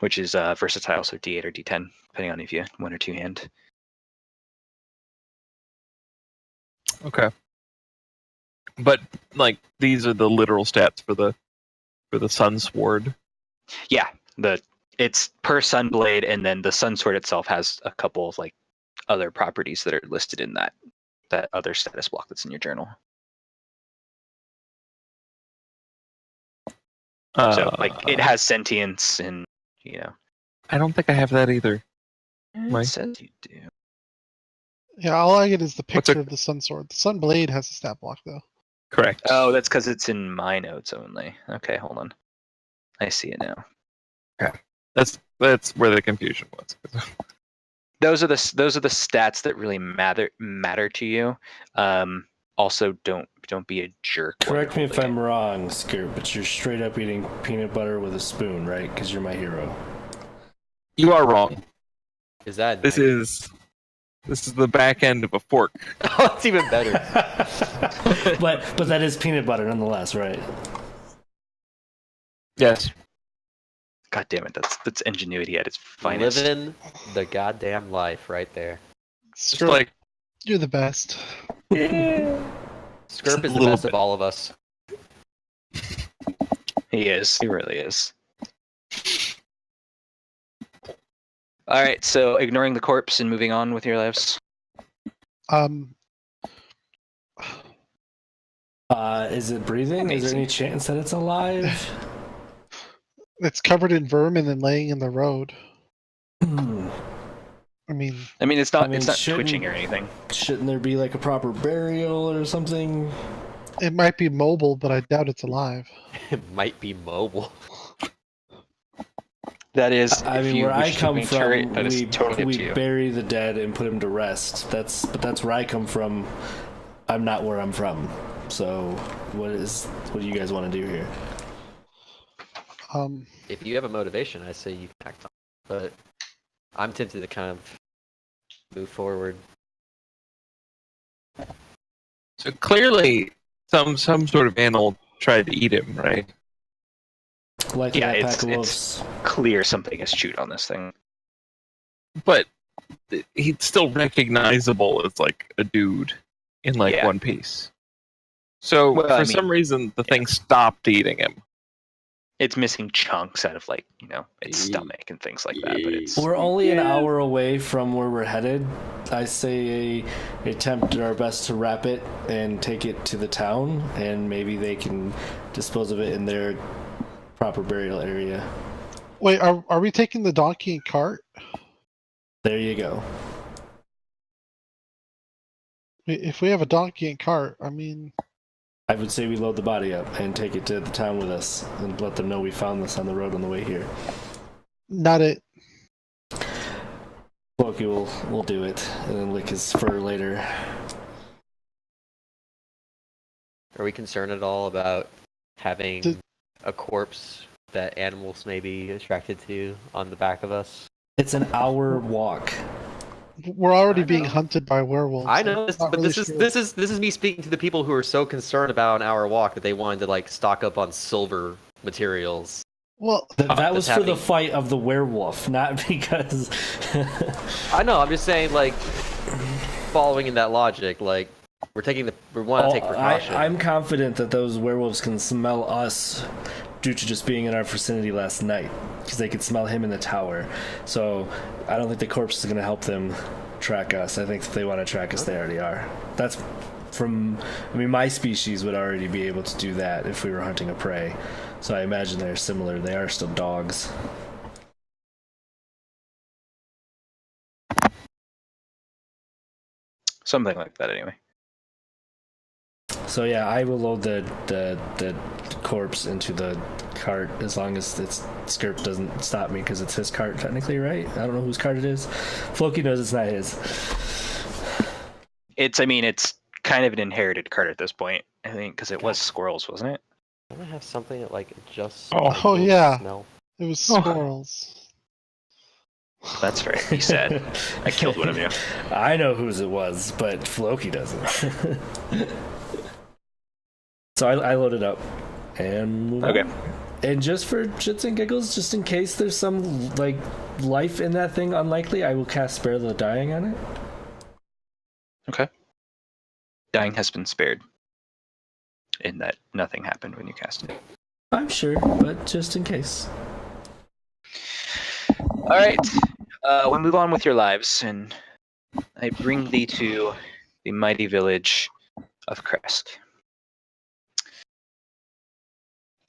which is versatile, so d8 or d10 depending on if you one or two hand. Okay. But like these are the literal stats for the sun sword. Yeah, the It's per Sunblade, and then the Sun Sword itself has a couple of like other properties that are listed in that other status block that's in your journal. So like it has sentience, and I don't think I have that either. it Right. says you do. Yeah, all I get is the What's a- picture of the Sun Sword. The Sun Blade has a stat block though. Correct. Oh, that's because it's in my notes only. Okay, hold on. I see it now. That's where the confusion was. Those are the stats that really matter to you. Also, don't be a jerk. while Correct me you're if holding I'm wrong, Skirt, but you're straight up eating peanut butter with a spoon, right? Because you're my hero. You are wrong. Is that This is the back end of a fork. Oh, it's even better. but that is peanut butter nonetheless, right? Yes. God damn it! That's ingenuity at its finest. Living the goddamn life right there. Just Skirp, like you're the best. Skirp is the little best bit. of all of us. He is. He really is. All right. So ignoring the corpse and moving on with your lives. Is it breathing? Is there any chance that it's alive? It's covered in vermin and laying in the road. Hmm. I mean, It's not. I mean, It's not shouldn't- twitching or anything. Shouldn't there be like a proper burial or something? it might be mobile, but I doubt it's alive. It might be mobile. That is. I if mean, you where I wish to come venture from, it, that is totally up we to you. bury the dead and put him to rest. That's where I come from. I'm not where I'm from. So, what do you guys want to do here? If you have a motivation, I say you can act on it. But I'm tempted to kind of move forward. So clearly, some sort of animal tried to eat him, right? Like Yeah, that it's- pack of it's- wolves. Clear something has chewed on this thing. But he's still recognizable as like a dude in like Yeah. One Piece. So Well, for I mean, some reason, the thing stopped eating him. It's missing chunks out of its stomach and things like that. But it's We're only an hour away from where we're headed. I say attempt our best to wrap it and take it to the town, and maybe they can dispose of it in their proper burial area. Wait, are we taking the donkey and cart? There you go. If we have a donkey and cart, I mean, I would say we load the body up and take it to the town with us and let them know we found this on the road on the way here. not it. Loki will do it and then lick his fur later. Are we concerned at all about having Did- a corpse that animals may be attracted to on the back of us? It's an hour walk. We're already I being know. hunted by werewolves. I know I'm this, not but really this sure. is me speaking to the people who are so concerned about an hour walk that they wanted to like stock up on silver materials. Well, That That's was for the happening. fight of the werewolf, not because. I know. I'm just saying, like, following in that logic, like we want to take precaution. I'm confident that those werewolves can smell us due to just being in our vicinity last night, because they could smell him in the tower. So I don't think the corpse is going to help them track us. I think if they want to track us, they already are. That's from. I mean, my species would already be able to do that if we were hunting a prey. So I imagine they're similar. They are still dogs. something like that anyway. So yeah, I will load the corpse into the cart as long as its skirt doesn't stop me, because it's his cart technically, right? I don't know whose cart it is. Floki knows it's not his. It's kind of an inherited cart at this point, I think, because it was squirrels, wasn't it? I'm gonna have something that like adjusts. Oh, yeah. Smell. it was squirrels. That's right. He said. I killed one of you. I know whose it was, but Floki doesn't. So I loaded up and move Okay. on. And just for shits and giggles, just in case there's some like life in that thing unlikely, I will cast Spare the Dying on it. Okay. Dying has been spared. In that nothing happened when you cast it. I'm sure, but just in case. right. We move on with your lives, and I bring thee to the mighty village of Kresk.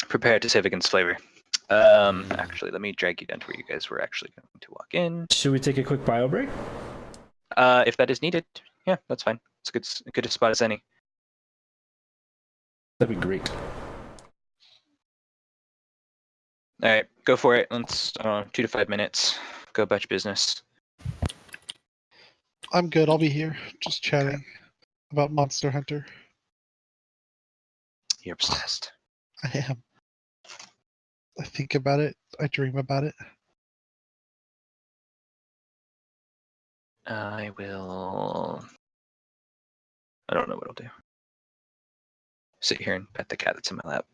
Prepare to save against flavor. Actually, let me drag you down to where you guys were actually going to walk in. Should we take a quick bio break? If that is needed, yeah, that's fine. It's a good spot as any. That'd be great. All right, go for it. Let's 2 to 5 minutes. Go about your business. I'm good. I'll be here, just chatting about Monster Hunter. You're obsessed. I am. I think about it. I dream about it. I will. I don't know what I'll do. Sit here and pet the cat that's in my lap.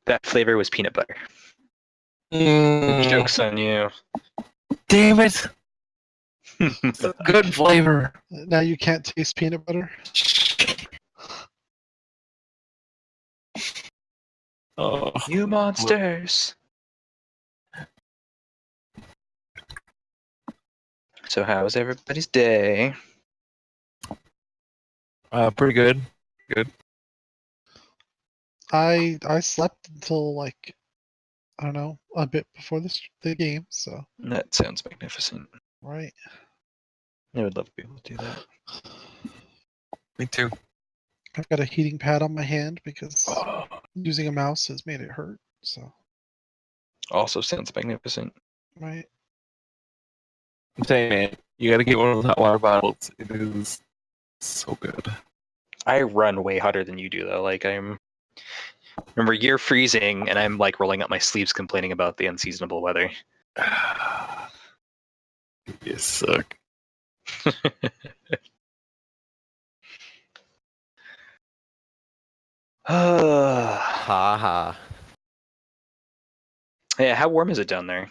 That flavor was peanut butter. Joke's on you. Damn it! It's a good flavor. Now you can't taste peanut butter? Oh, You monsters! So how was everybody's day? pretty good. Good. I slept until like, I don't know, a bit before the game, so That sounds magnificent. right. I would love to be able to do that. Me too. I've got a heating pad on my hand because Oh, using a mouse has made it hurt. So also sounds magnificent. right. I'm saying, man, you gotta get one of those hot water bottles. It is so good. I run way hotter than you do, though. Like, remember, you're freezing, and I'm like rolling up my sleeves complaining about the unseasonable weather. You suck. Ha ha. Yeah, how warm is it down there?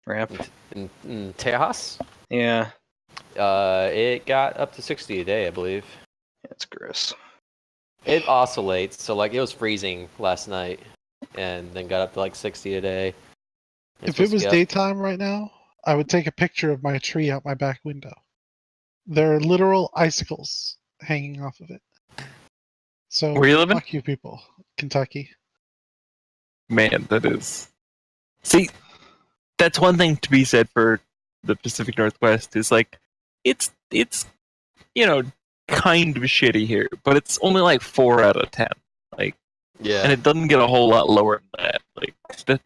Rap? In Tejas, Yeah, it got up to 60 a day, I believe. it's gross. It oscillates, so like it was freezing last night, and then got up to like 60 a day. It's If it supposed was to get up- daytime right now, I would take a picture of my tree out my back window. There are literal icicles hanging off of it. So Where you living? fuck you people, Kentucky. Man, that is. See, that's one thing to be said for the Pacific Northwest is like, it's kind of shitty here, but it's only like 4 out of 10. Like, yeah. and it doesn't get a whole lot lower than that. Like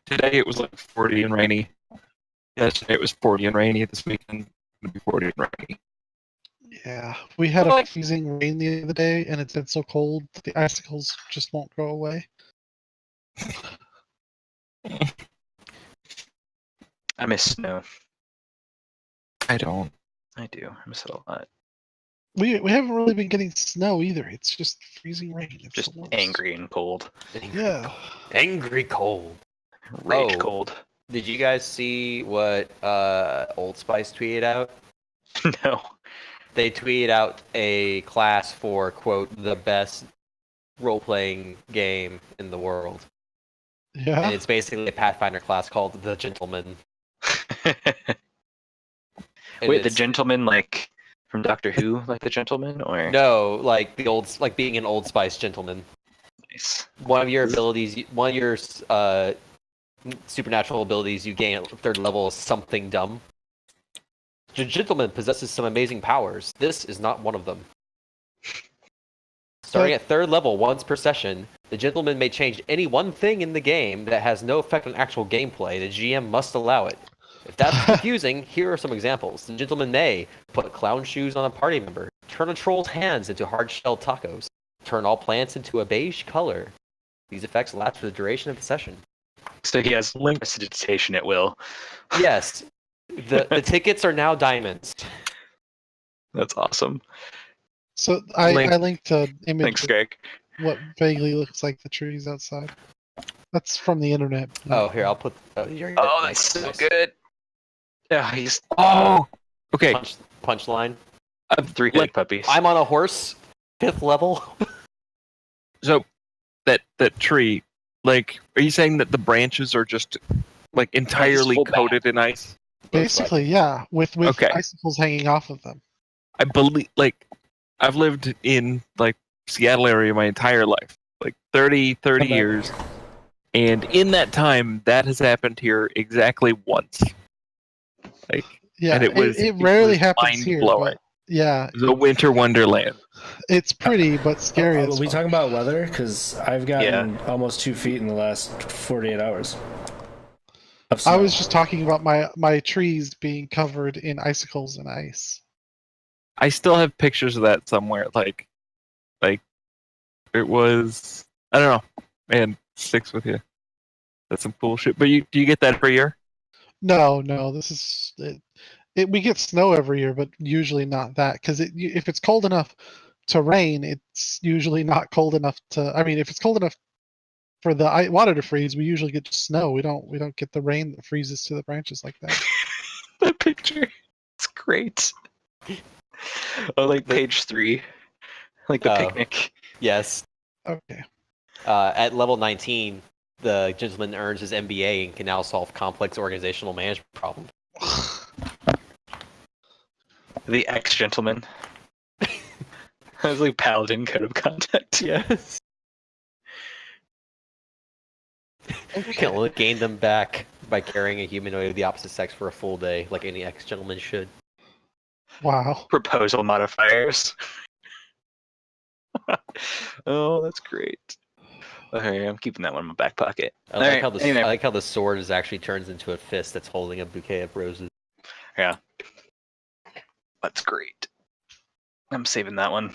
today it was like 40 and rainy. Yesterday it was 40 and rainy. This weekend it'll be 40 and rainy. Yeah, we had a freezing rain the other day, and it's been so cold that the icicles just won't go away. I miss snow. I don't. I do. I miss it a lot. We haven't really been getting snow either. It's just freezing rain. It's Just the worst. angry and cold. Yeah. Angry cold. Rage Oh. cold. Did you guys see what Old Spice tweeted out? No. They tweeted out a class for, quote, the best role-playing game in the world. Yeah. And it's basically a Pathfinder class called the Gentleman. And Wait, the it's- gentleman, like from Doctor Who, like the gentleman, or No, like being an Old Spice gentleman. Nice. One of your abilities, one of your supernatural abilities you gain at 3rd level is something dumb. The gentleman possesses some amazing powers. This is not one of them. Starting at 3rd level once per session, the gentleman may change any one thing in the game that has no effect on actual gameplay. The GM must allow it. If that's confusing, here are some examples. The gentleman may put clown shoes on a party member, turn a troll's hands into hard-shelled tacos, turn all plants into a beige color. These effects last for the duration of the session. So he has prestidigitation at will. Yes, the tickets are now diamonds. That's awesome. So I Link. linked an image Thanks, of Greg. what vaguely looks like the trees outside. That's from the internet. Oh, here, I'll put... Oh, that's so nice. good. Yeah, he's Oh, okay. Punchline. 3 headed puppies. I'm on a horse, 5th level. So that tree, like, are you saying that the branches are just like entirely full back. coated in ice? Basically, yeah, with Okay. icicles hanging off of them. I believe, like, I've lived in like Seattle area my entire life, like 30 Come back. years, and in that time, that has happened here exactly once. Like, Yeah, and it was rarely happens mind here, blowing. but yeah, It was a winter wonderland. it's pretty but scary. Are as we fuck. talking about weather? Because I've gotten almost 2 feet in the last 48 hours. Of I snow. was just talking about my trees being covered in icicles and ice. I still have pictures of that somewhere. Like it was. I don't know. Man, sticks with you. That's some cool shit. But do you get that every year? No, this is we get snow every year, but usually not that because if it's cold enough to rain, it's usually not cold enough to. I mean, if it's cold enough for the water to freeze, we usually get snow. We don't get the rain that freezes to the branches like that. The picture. It's great. Oh, like page 3. Like the picnic. Yes. Okay. At level 19, the gentleman earns his MBA and can now solve complex organizational management problems. The ex-gentleman. I was like paladin code of conduct. Yes. Can only gain them back by carrying a humanoid of the opposite sex for a full day, like any ex-gentleman should. Wow. Proposal modifiers. Oh, that's great. Okay, I'm keeping that one in my back pocket. I like how the sword is actually turns into a fist that's holding a bouquet of roses. Yeah. That's great. I'm saving that one.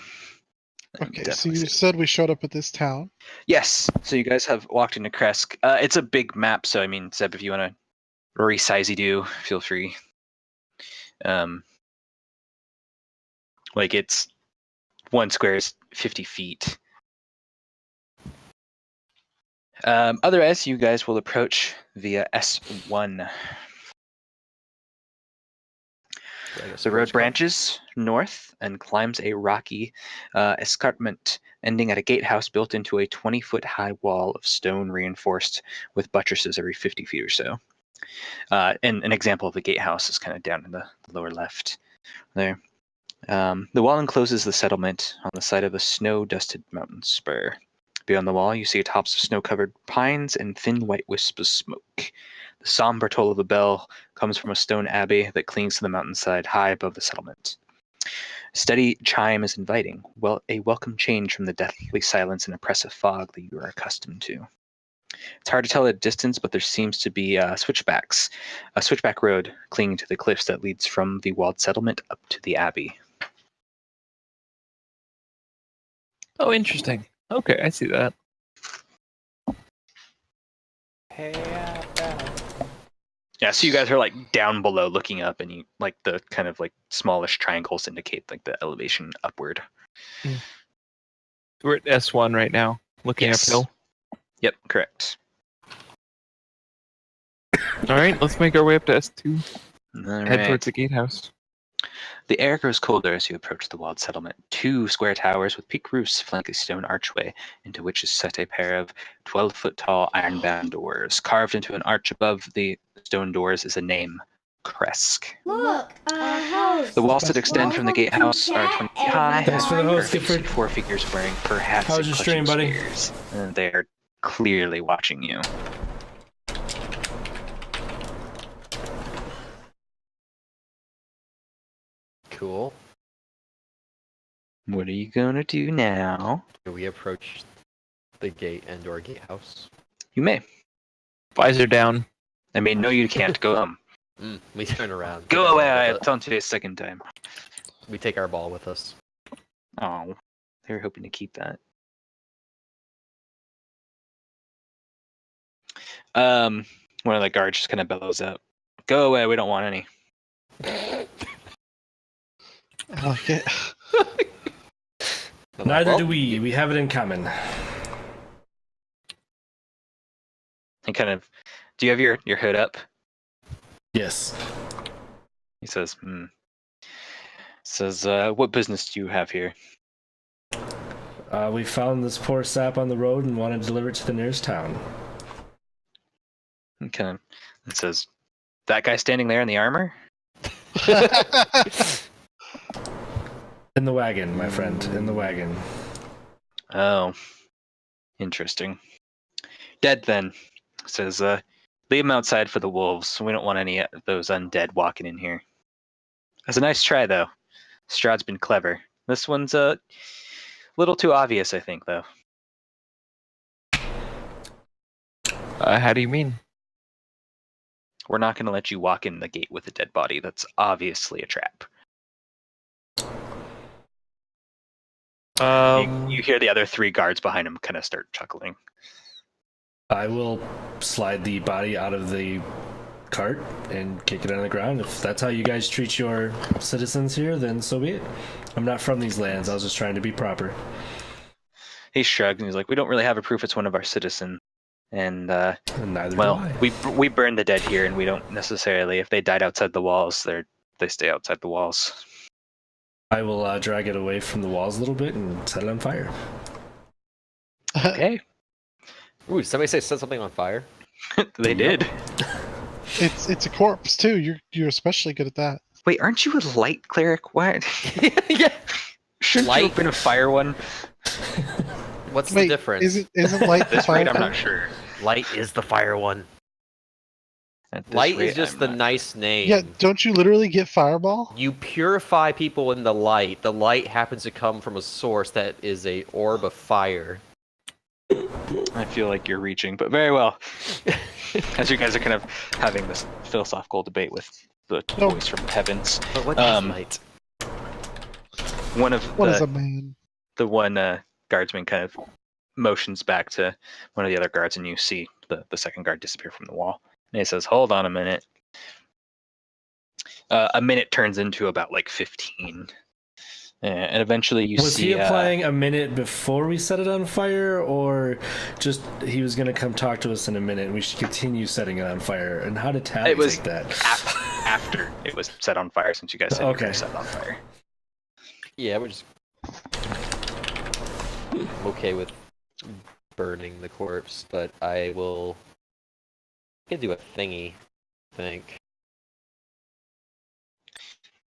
I'm Okay, so definitely you saving- said we showed up at this town. Yes. So you guys have walked into Kresk. It's a big map, so I mean, Zeb, if you want to resize do, feel free. Like it's 1 square is 50 feet. Otherwise, you guys will approach via S1. The road branches north and climbs a rocky escarpment, ending at a gatehouse built into a 20-foot-high wall of stone reinforced with buttresses every 50 feet or so. And an example of a gatehouse is kind of down in the lower left there. The wall encloses the settlement on the side of a snow-dusted mountain spur. Beyond the wall, you see tops of snow-covered pines and thin white wisps of smoke. The somber toll of a bell comes from a stone abbey that clings to the mountainside high above the settlement. A steady chime is inviting, a welcome change from the deathly silence and oppressive fog that you are accustomed to. It's hard to tell at distance, but there seems to be a switchback road clinging to the cliffs that leads from the walled settlement up to the abbey. Oh, interesting. Okay, I see that. Yeah, so you guys are like down below looking up, and you like the kind of like smallish triangles indicate like the elevation upward. We're at S1 right now, looking Yes. uphill. Yep, correct. All right, let's make our way up to S2. All Head right. towards the gatehouse. The air grows colder as you approach the walled settlement. 2 square towers with peaked roofs flank a stone archway, into which is set a pair of 12-foot-tall iron-bound doors. Carved into an arch above the stone doors is a name, Kresk. Look, a house. The walls that extend from the gatehouse are 20 feet high. Thanks for the host, Perfect Gifford. 4 figures wearing fur hats How's and your clutching stream, buddy? spears. And they are clearly watching you. Cool. What are you gonna do now? Do we approach the gate and/or gatehouse? You may. Visor down. I mean, no, you can't. Go We turn around. Go away. I have done to a second time. We take our ball with us. Oh, they were hoping to keep that. One of the guards just kind of bellows out. Go away. We don't want any. I like it. I'm like, Neither well, do we. We have it in common. He kind of. Do you have your hood up? Yes. He says, Says, what business do you have here? We found this poor sap on the road and want to deliver it to the nearest town. Okay. It says, that guy standing there in the armor? In the wagon, my friend. In the wagon. Oh, interesting. Dead then. Says, leave him outside for the wolves. We don't want any of those undead walking in here. That's a nice try, though. Strahd's been clever. This one's a little too obvious, I think, though. How do you mean? We're not going to let you walk in the gate with a dead body. That's obviously a trap. You hear the other 3 guards behind him kind of start chuckling. I will slide the body out of the cart and kick it on the ground. If that's how you guys treat your citizens here, then so be it. I'm not from these lands. I was just trying to be proper. He shrugged and he's like, we don't really have a proof it's one of our citizens. And, And neither well, do I. we burn the dead here, and we don't necessarily, if they died outside the walls, they stay outside the walls. I will drag it away from the walls a little bit and set it on fire. Okay. Ooh, somebody set something on fire? They did. It's a corpse too. You're especially good at that. Wait, aren't you a light cleric? What? Yeah. Shouldn't you Light? have been a fire one? What's Wait, the difference? Isn't light the This fire? rate, I'm thing? not sure. Light is the fire one. At this Light rate, is just I'm the not- nice name. Yeah, don't you literally get fireball? You purify people in the light. The light happens to come from a source that is a orb of fire. I feel like you're reaching, but very well. As you guys are kind of having this philosophical debate with the No. voice from the heavens, But what is light? one of What is the a man? one guardsman kind of motions back to one of the other guards, and you see the second guard disappear from the wall. And he says, hold on a minute. A minute turns into about like 15. And eventually you Was see... he applying a minute before we set it on fire, or just he was going to come talk to us in a minute and we should continue setting it on fire? And how did Tally It was take that? after it was set on fire, since you guys said you Okay. were set on fire. Yeah, we're just I'm okay with burning the corpse, but I can do a thingy, I think. I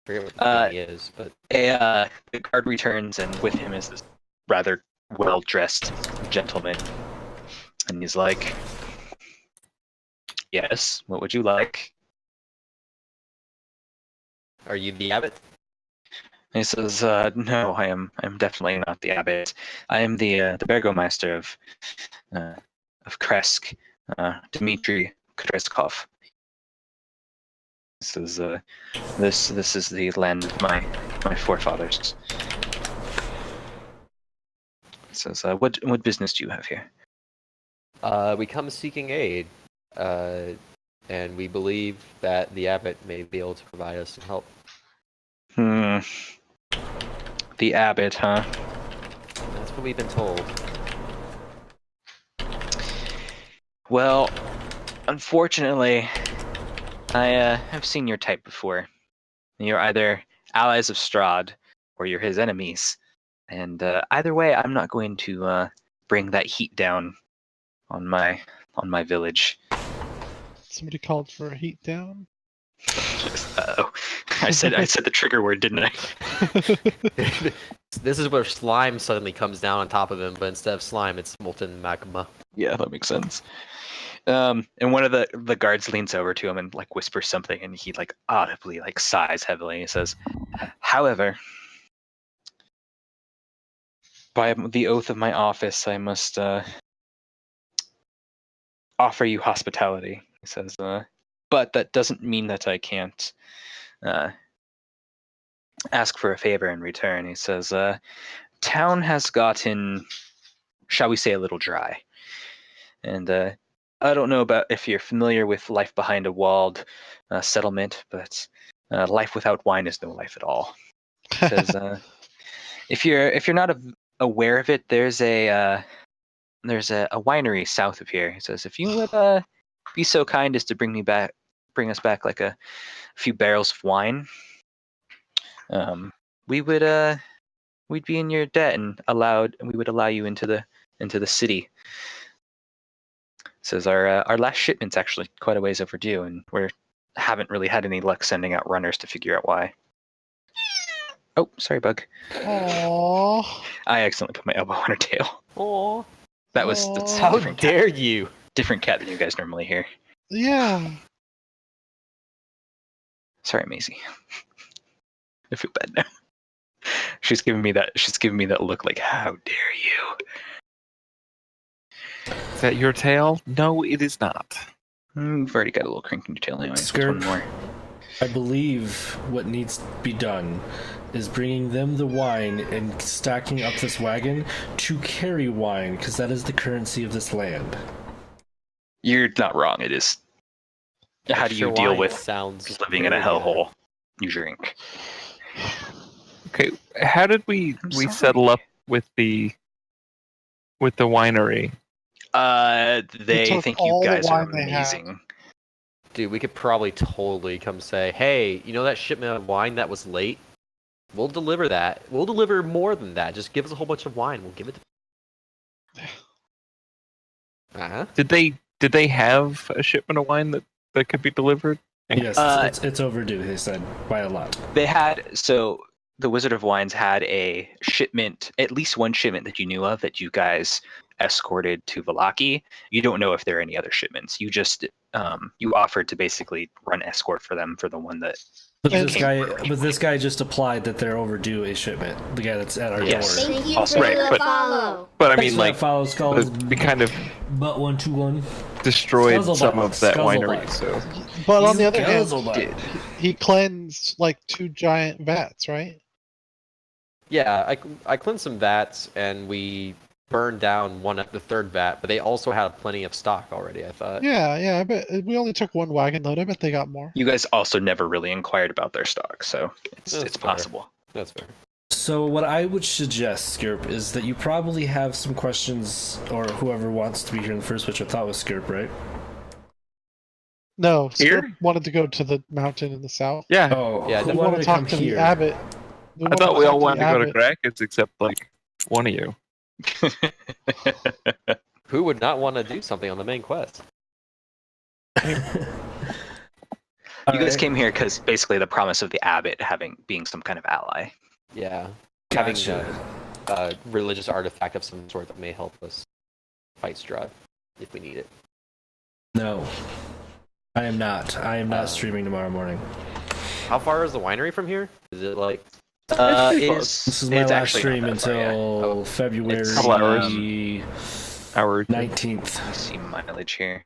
forget what the thingy is, but The guard returns, and with him is this rather well-dressed gentleman. And he's like, yes, what would you like? are you the abbot? And he says, no, I'm definitely not the abbot. I am the burgomaster of Kresk, Dmitry Kreskov. This is this is the land of my forefathers. He says, what business do you have here? We come seeking aid, and we believe that the abbot may be able to provide us some help. The abbot, huh? That's what we've been told. Well, unfortunately, I have seen your type before. You're either allies of Strahd, or you're his enemies. And either way, I'm not going to bring that heat down on my village. Somebody called for a heat down. Uh-oh. I said the trigger word, didn't I? This is where slime suddenly comes down on top of him, but instead of slime, it's molten magma. Yeah, that makes sense. And one of the guards leans over to him and like whispers something, and he like audibly like sighs heavily. He says, "However, by the oath of my office, I must offer you hospitality." He says, "But that doesn't mean that I can't ask for a favor in return." He says, "Town has gotten, shall we say, a little dry, and I don't know about if you're familiar with life behind a walled settlement, but life without wine is no life at all." He says, if you're not aware of it, there's a winery south of here. He says, if you would be so kind as to bring us back like a few barrels of wine, we would we'd be in your debt and we would allow you into the city. Says our last shipment's actually quite a ways overdue, and haven't really had any luck sending out runners to figure out why. Oh, sorry, Bug. Aww. I accidentally put my elbow on her tail. Oh, That's Aw. how different cat. dare you? Different cat than you guys normally hear. Yeah. Sorry, Maisie. I feel bad now. She's giving me that look like, how dare you? Is that your tail? No, it is not. You've already got a little crink in your tail anyway. Just one Skirp. more. I believe what needs to be done is bringing them the wine and stacking up this wagon to carry wine, because that is the currency of this land. You're not wrong. It is. How do you Extra deal wine with sounds living in a very good. hellhole? You drink. Okay, how did we sorry. settle up with the winery? They took think all you the guys are wine they had. amazing. Dude, we could probably totally come say, hey, you know that shipment of wine that was late? We'll deliver that. We'll deliver more than that. Just give us a whole bunch of wine. We'll give it to... Uh-huh. Did they have a shipment of wine that could be delivered? Yes, it's overdue, they said, by a lot. They had the Wizard of Wines had a shipment, at least one shipment that you knew of that you guys escorted to Vallaki. You don't know if there are any other shipments. You just you offered to basically run escort for them for the one that. But you this came guy, for. but this guy just applied that they're overdue a shipment. The guy that's at our Yes. door. Thank you Also- for right, the but- follow. But I Thanks mean, for like, that follow, Skulls. we kind of But 121. destroyed Scuzzlebutt. some of that Scuzzlebutt. winery. So But on the other hand, Scuzzlebutt. he cleansed like 2 giant vats, right? Yeah, I cleansed some vats, and we burned down the third vat, but they also had plenty of stock already, I thought. Yeah, I bet we only took 1 wagon load. I bet they got more. You guys also never really inquired about their stock, so That's it's fair. possible. That's fair. So what I would suggest, Skirp, is that you probably have some questions, or whoever wants to be here in the first, which I thought was Skirp, right? No, Here? Skip wanted to go to the mountain in the south. yeah, Oh, Yeah, who We I want wanted to to talk come to here? the abbot. I thought we all wanted to go to abbot. Krakens except like one of you. Who would not want to do something on the main quest? You guys came here because basically the promise of the abbot being some kind of ally. Yeah. Gotcha. Having a religious artifact of some sort that may help us fight Strahd if we need it. No, I am not. I am not streaming tomorrow morning. How far is the winery from here? Is it like... This is my it's last actually stream not that far, yeah. until February It's couple hours. 19th. Let me see mileage here.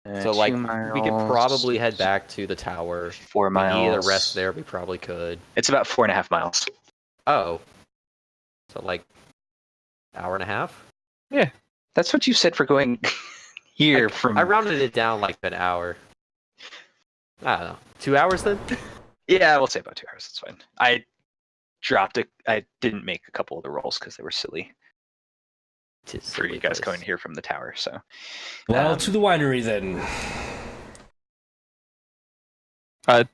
So, 2 like, miles, we could probably head back to the tower. 4 If we miles. needed a rest there, we probably could. It's about 4.5 miles. Oh. So, like, hour and a half? That's what you said for going here I rounded it down like an hour. I don't know. 2 hours then? Yeah, we'll say about 2 hours. That's fine. I didn't make a couple of the rolls because they were silly for you guys coming here from the tower. So, Well, to the winery then.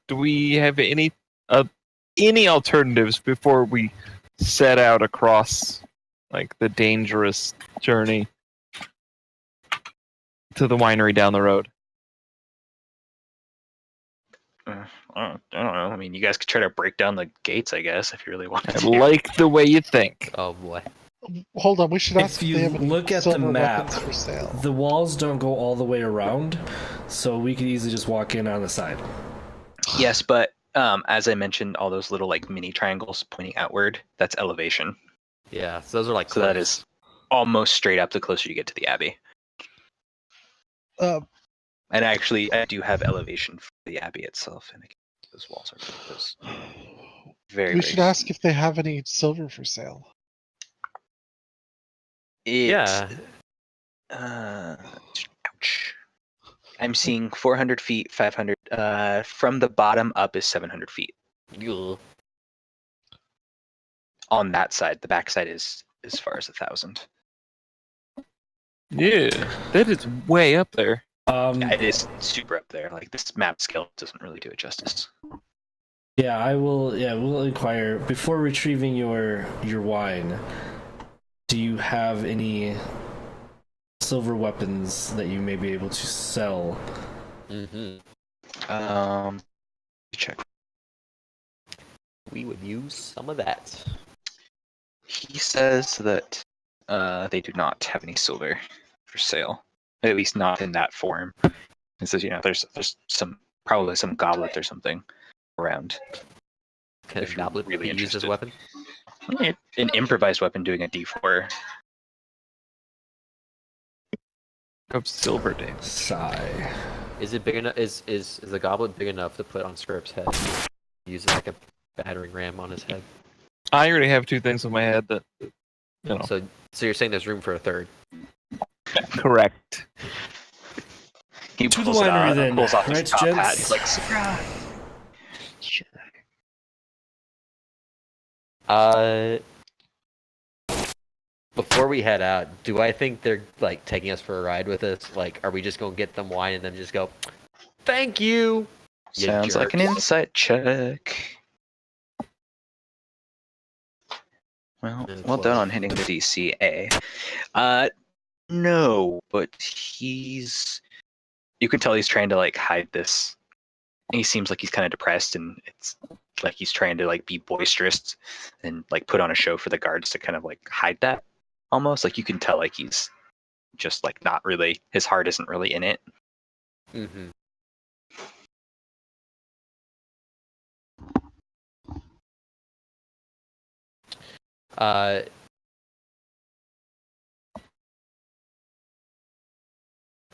Do we have any alternatives before we set out across like the dangerous journey to the winery down the road? I don't know. I mean, you guys could try to break down the gates, I guess, if you really wanted I to. like the way you think. Oh boy. Hold on, we should ask If if they you have any look at the silver map, weapons for sale. the walls don't go all the way around, so we could easily just walk in on the side. Yes, but as I mentioned, all those little like mini triangles pointing outward, that's elevation. Yeah, so those are like So that cliffs. is almost straight up the closer you get to the abbey. Uh, And actually, I do have elevation for the abbey itself, and those walls are those very. we very should ask if they have any silver for sale. Yeah. Ouch. I'm seeing 400 feet, 500. From the bottom up is 700 feet. Ugh. On that side, the back side is as far as 1,000. Yeah, that is way up there. Yeah, it is super up there. Like this map scale doesn't really do it justice. Yeah, I will. Yeah, we'll inquire before retrieving your wine. Do you have any silver weapons that you may be able to sell? Check. We would use some of that. He says that they do not have any silver for sale, at least not in that form. He says, there's probably some goblet or something around. Can a If you're goblet really be used as a interested. weapon? An improvised weapon doing a D4. Of silver damage. Sigh. Is it big enough? Is the goblet big enough to put on Scrip's head? Use it like a battering ram on his head. I already have two things in my head that, So you're saying there's room for a third? correct. He To the pulls it winery out, then, pulls off his right, top hat. gents? He's like, surprise! Before we head out, do I think they're like taking us for a ride with us? Like, are we just gonna get them wine and then just go, "Thank you"? You Sounds like an jerks. insight check. Well, And well done 12. on hitting the DCA. No, but you can tell he's trying to like hide this. He seems like he's kind of depressed, and it's like he's trying to like be boisterous and like put on a show for the guards to kind of like hide that almost. Like you can tell like he's just like not really, his heart isn't really in it. Mm-hmm.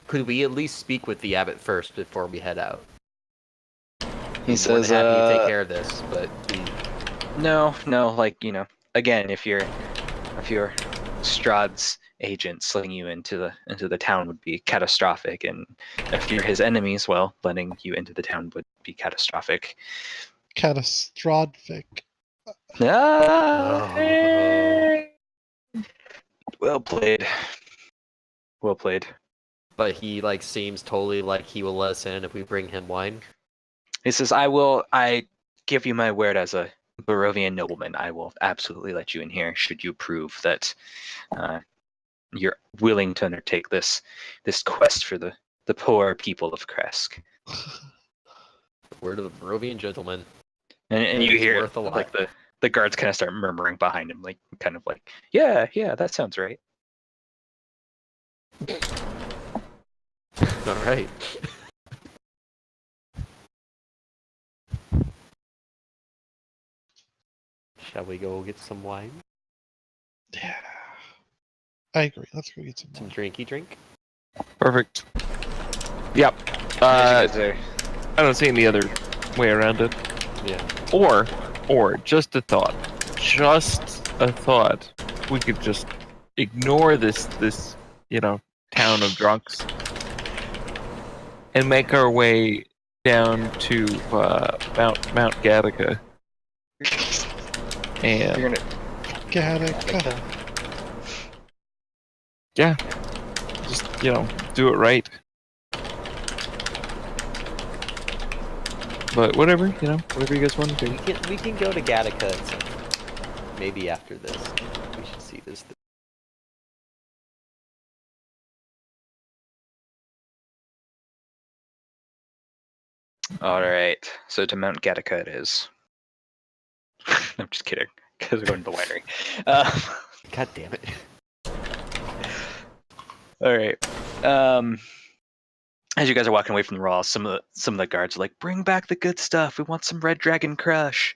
Could we at least speak with the abbot first before we head out? He More says, than happy to take care of this, but No, like, again, if you're Strahd's agent, slinging you into the town would be catastrophic, and if you're his enemies, well, letting you into the town would be catastrophic. Catastrophic. Ah, Oh. Well played. Well played. but he like seems totally like he will let us in if we bring him wine. He says, I give you my word as a Barovian nobleman, I will absolutely let you in here should you prove that you're willing to undertake this quest for the poor people of Kresk. Word of the Barovian gentleman. And you It's hear worth a lot. like the guards kind of start murmuring behind him, like kind of like, yeah, that sounds right. All right. Shall we go get some wine? Yeah. I agree. Let's go get some Some more. drinky drink? Perfect. Yep. As you guys I don't see any other way around it. Yeah. Or just a thought. Just a thought. We could just ignore this town of drunks and make our way down to Mount Gattaca. And you're gonna Gattaca. yeah, just do it right. But whatever you guys want to do. We can go to Gattaca at some point. Maybe after this. We should see this. all right. So to Mount Gattaca it is. I'm just kidding, because we're going to the winery. God damn it. All right. As you guys are walking away from the Raw, some of the guards are like, "Bring back the good stuff. We want some Red Dragon Crush."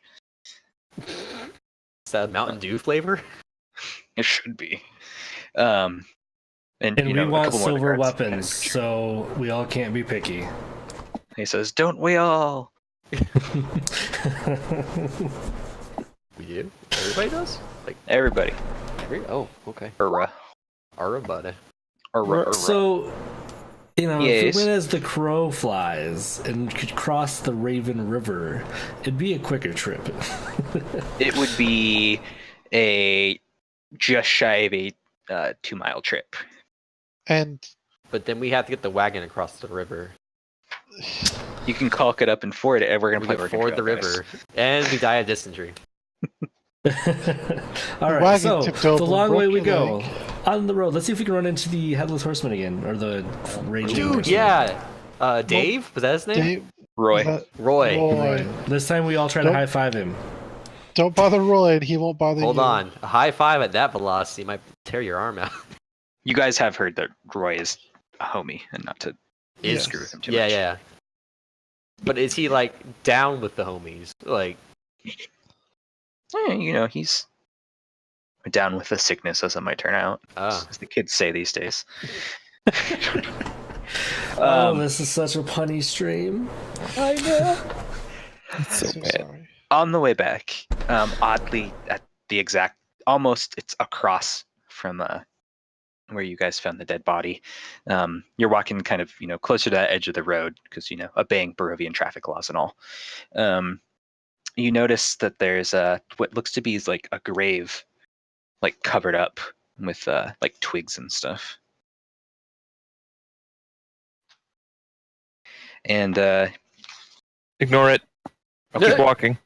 Is that Mountain Dew flavor? It should be. And And we a want couple more of the silver guards kind of weapons, so we all can't be picky. He says, "Don't we all?" We do? Everybody does? Like Everybody. Oh, okay. Urra. Arabada. Urra. So, if Yes. we went as the crow flies and could cross the Raven River, it'd be a quicker trip. It would be a just shy of a 2-mile trip. And But then we have to get the wagon across the river. You can caulk it up and ford it, and we're gonna We play can Oregon ford the Trail, guys. river, and we die of dysentery. All right, wagon so tipped the over, long way broke we your go leg. on the road. Let's see if we can run into the headless horseman again, or the raging. Dude, horseman. yeah. Dave, was that his name? Dave, Roy. is that- Roy. Roy. This time we all try to Don't- high five him. Don't bother Roy, and he won't bother Hold you. on. A high five at that velocity might tear your arm out. You guys have heard that Roy is a homie, and not to Yes. screw with him too Yeah, much. yeah. But is he like down with the homies? Like, You know, he's down with the sickness, as it might turn out, as the kids say these days. This is such a punny stream. I know. It's so So bad. sorry. On the way back, oddly, at the exact, it's across from where you guys found the dead body. You're walking kind of, closer to that edge of the road because, obeying Barovian traffic laws and all. You notice that there's what looks to be like a grave, like covered up with like twigs and stuff. And Ignore it. I'll keep walking.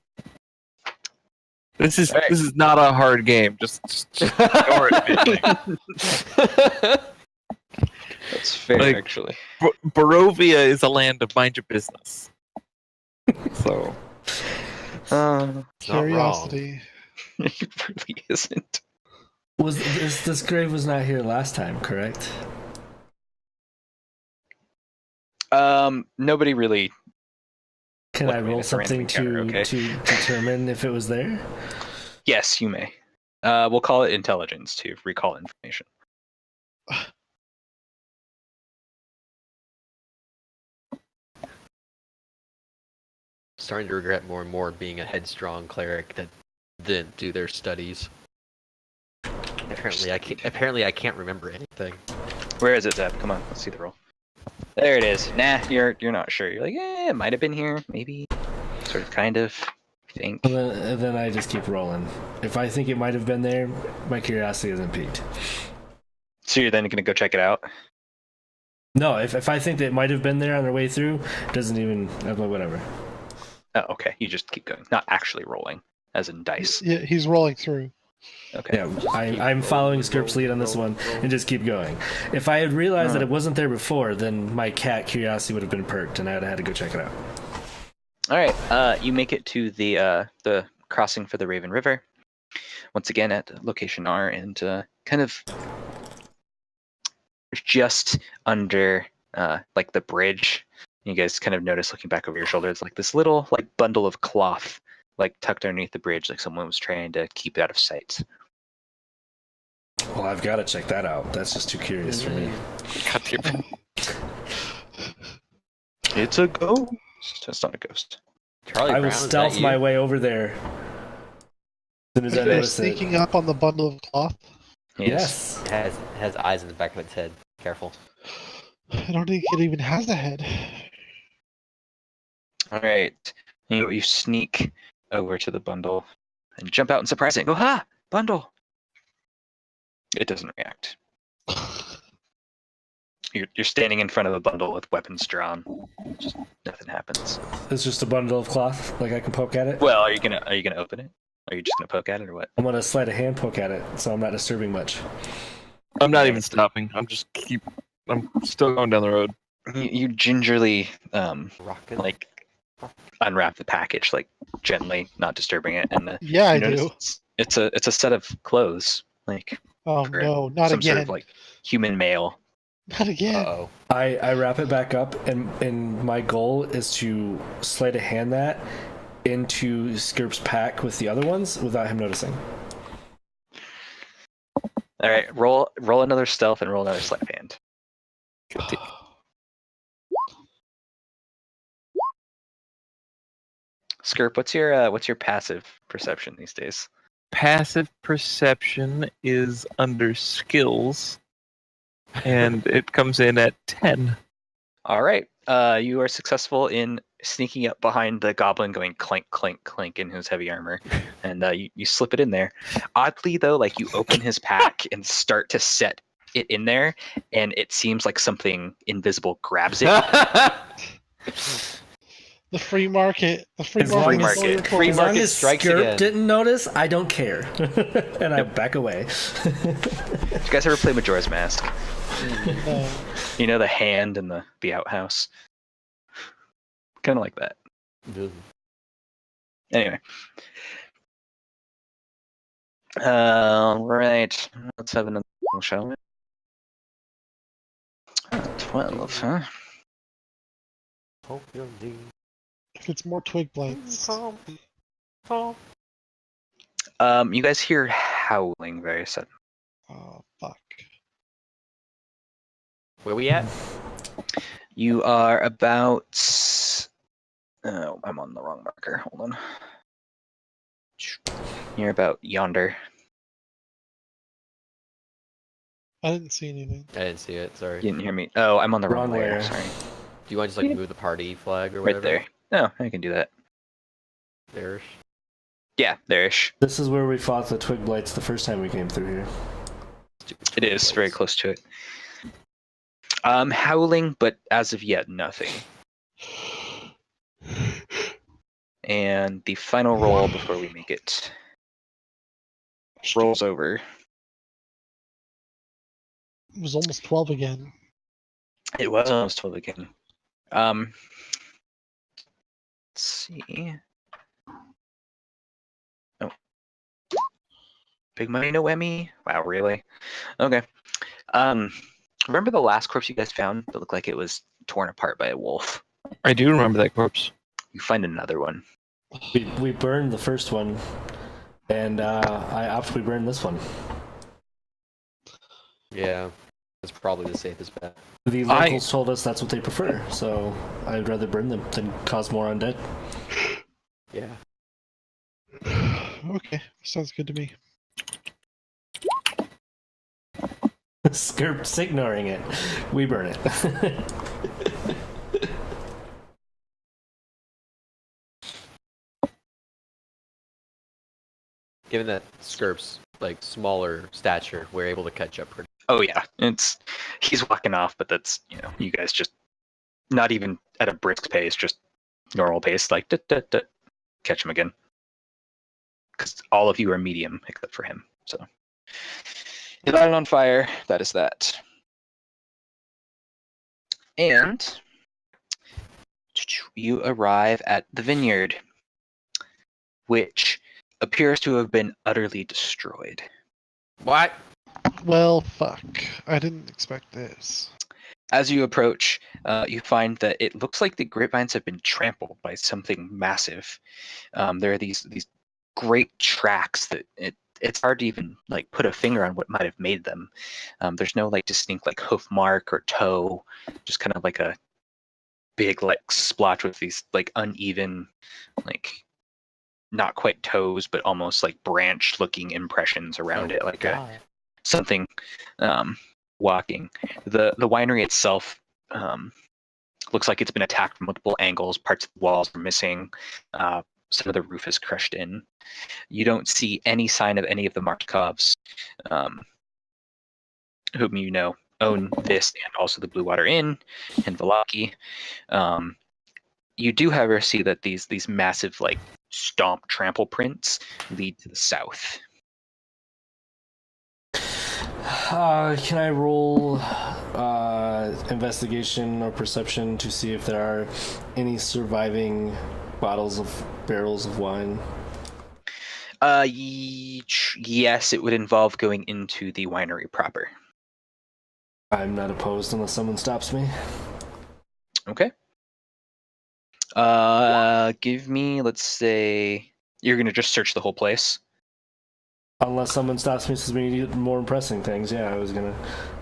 This is Alright. this is not a hard game. Just ignore it. that's fair, Like- actually. Barovia is a land of mind your business. So it's not wrong. Curiosity. It really isn't. Was this grave was not here last time, correct? Nobody really. Can Look, I I mean, roll it's a random something encounter, okay? to determine if it was there? Yes, you may. We'll call it intelligence to recall information. Starting to regret more and more being a headstrong cleric that didn't do their studies. Apparently, I can't remember anything. Where is it, Zeb? Come on, let's see the roll. There it is. Nah, you're not sure. You're like, it might have been here, maybe, sort of, kind of. I think. And then I just keep rolling. If I think it might have been there, my curiosity isn't piqued. So you're then gonna go check it out. No, if I think that it might have been there on their way through, it doesn't even. I'm like, whatever. Oh, okay. You just keep going, not actually rolling, as in dice. Yeah, he's rolling through. Okay. Yeah, I'm following Skirp's lead on this one and just keep going. If I had realized that it wasn't there before, then my cat curiosity would have been perked, and I'd have had to go check it out. All right. You make it to the crossing for the Raven River. Once again at location R, and kind of just under like the bridge. You guys kind of notice, looking back over your shoulder, it's like this little like bundle of cloth, like tucked underneath the bridge, like someone was trying to keep it out of sight. Well, I've got to check that out. That's just too curious for me. God damn it. It's a ghost. It's not a ghost. Charlie I Brown, will is that stealth you? my way over there. As soon as I You're notice it. sneaking up on the bundle of cloth. Yes. It has eyes in the back of its head. Careful. I don't think it even has a head. All right. You sneak over to the bundle and jump out and surprise it. And go, ha! Bundle! It doesn't react. You're standing in front of a bundle with weapons drawn. Just nothing happens. It's just a bundle of cloth. Like I can poke at it. Well, are you gonna open it? Are you just gonna poke at it or what? I'm gonna slide a hand poke at it, so I'm not disturbing much. I'm not even stopping. I'm still going down the road. You gingerly Rocket. like unwrap the package, like gently, not disturbing it, and Yeah, I you notice do. it's a set of clothes, like Oh for no, not some again. sort of like human male. Not again. Uh-oh. I wrap it back up, and my goal is to sleight of hand that into Skirp's pack with the other ones without him noticing. All right, roll another stealth and roll another sleight of hand. Skirp, what's your passive perception these days? Passive perception is under skills, and it comes in at 10. All right, you are successful in sneaking up behind the goblin, going clink, clink, clink in his heavy armor, and you slip it in there. Oddly, though, like you open his pack and start to set it in there, and it seems like something invisible grabs it. The free market. The free As market. long is as- all your free fault. As long market as strikes Skirp again. didn't notice, I don't care, and I back away. Did you guys ever play Majora's Mask? No. You know the hand and the outhouse? Kind of like that. Anyway. Right. Let's have another one, shall we? 12, huh? If it's more twig blights. You guys hear howling very sudden. Oh, fuck. Where we at? You are about... Oh, I'm on the wrong marker. Hold on. You're about yonder. I didn't see anything. I didn't see it. Sorry. You Do didn't hear me. Oh, I'm on the wrong Wrong layer. layer. Sorry. you want to just like move the party flag or Right whatever? there. No, I can do that. There. Yeah, there-ish. This is where we fought the twig blights the first time we came through here. It is very close to it. Howling, but as of yet, nothing. And the final roll before we make it. Rolls over. It was almost 12 again. It was almost 12 again. Let's see. Oh. Big money, no Emmy? Wow, really? Okay. Remember the last corpse you guys found that looked like it was torn apart by a wolf? I do remember that corpse. You find another one. We burned the first one, and I opted we burned this one. Yeah. That's probably the safest bet. The locals told us that's what they prefer, so I'd rather burn them than cause more undead. Yeah. Okay, sounds good to me. Skirp's ignoring it. We burn it. Given that Skirp's like smaller stature, we're able to catch up pretty. Oh yeah, he's walking off, but that's, you guys just not even at a brisk pace, just normal pace, like catch him again. Because all of you are medium except for him. So you light it on fire. That is that. And you arrive at the vineyard, which appears to have been utterly destroyed. What? Well, fuck. I didn't expect this. As you approach, you find that it looks like the grapevines have been trampled by something massive. There are these great tracks that it's hard to even like put a finger on what might have made them. There's no like distinct like hoof mark or toe, just kind of like a big like splotch with these like uneven, like not quite toes, but almost like branch looking impressions around it, like something walking. The winery itself looks like it's been attacked from multiple angles. Parts of the walls are missing. Some of the roof is crushed in. You don't see any sign of any of the Markovs, whom you know own this and also the Blue Water Inn and Velaki. You do, however, see that these massive like stomp trample prints lead to the south. Can I roll investigation or perception to see if there are any surviving barrels of wine? Yes, it would involve going into the winery proper. I'm not opposed unless someone stops me. Okay. Give me, let's say, you're gonna just search the whole place. Unless someone stops me and says we need more impressing things. Yeah, I was gonna...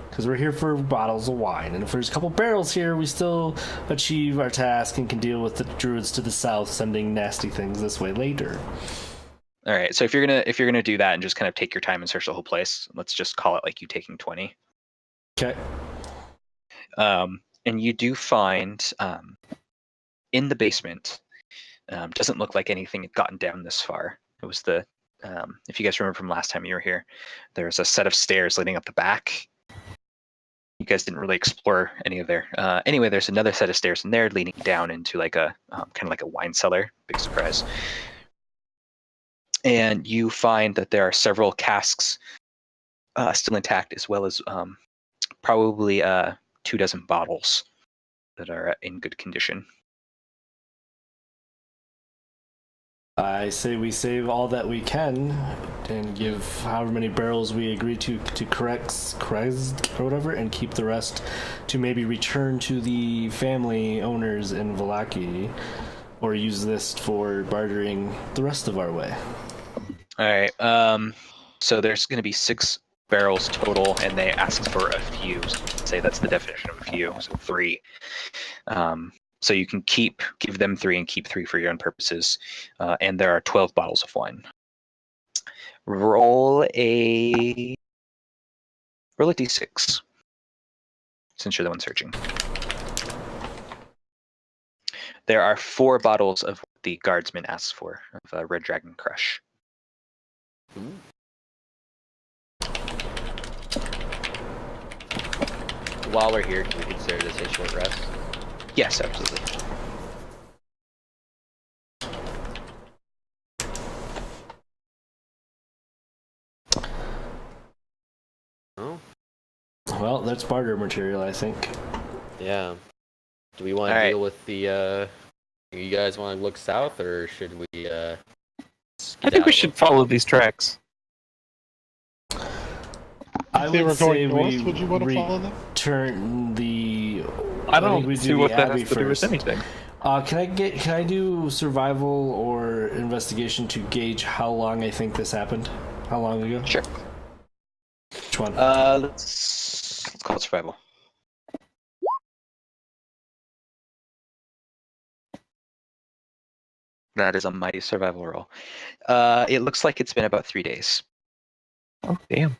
Because we're here for bottles of wine, and if there's a couple barrels here, we still achieve our task and can deal with the druids to the south sending nasty things this way later. All right. So if you're gonna do that and just kind of take your time and search the whole place, let's just call it like you taking 20. Okay. And you do find in the basement. Doesn't look like anything had gotten down this far. It was if you guys remember from last time you were here, there was a set of stairs leading up the back. You guys didn't really explore any of there. Anyway, there's another set of stairs in there leading down into like a kind of like a wine cellar. Big surprise. And you find that there are several casks still intact, as well as probably 24 bottles that are in good condition. I say we save all that we can and give however many barrels we agree to Krez or whatever, and keep the rest to maybe return to the family owners in Vallaki, or use this for bartering the rest of our way. All right. So there's going to be 6 barrels total, and they ask for a few. Say that's the definition of a few, so 3. So you can give them 3 and keep 3 for your own purposes. And there are 12 bottles of wine. Roll a d6, since you're the one searching. There are 4 bottles of what the guardsman asks for, of Red Dragon Crush. Ooh. While we're here, can we consider this a short rest? Yes, absolutely. Oh, Well, that's barter material, I think. yeah. Do we want to deal with the? You guys want to look south, or should we? I think we should follow these tracks. I If they were would going say north, we would you want to follow them? turn the. I think we don't do see the what that Abbey has to do with first. anything. Can I do survival or investigation to gauge how long I think this happened? How long ago? Sure. Which one? Let's call it survival. That is a mighty survival roll. It looks like it's been about 3 days. Oh, damn.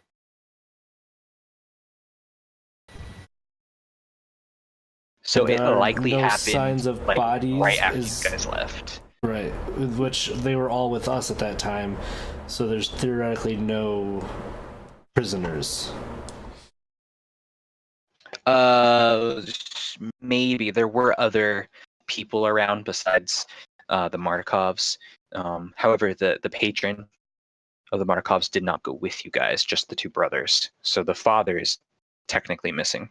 So There it are likely no happened signs of like, bodies right after is- you guys left. Right, which they were all with us at that time, so there's theoretically no prisoners. Maybe there were other people around besides the Markovs. However, the patron of the Markovs did not go with you guys, just the 2 brothers. So the father is technically missing.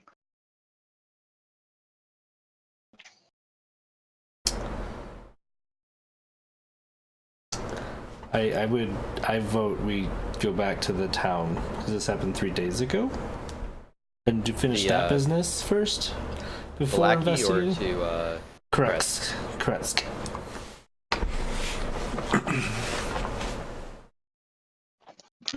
I vote we go back to the town, because this happened 3 days ago, and to finish that business first before Vallaki or investigating. to Kretsk.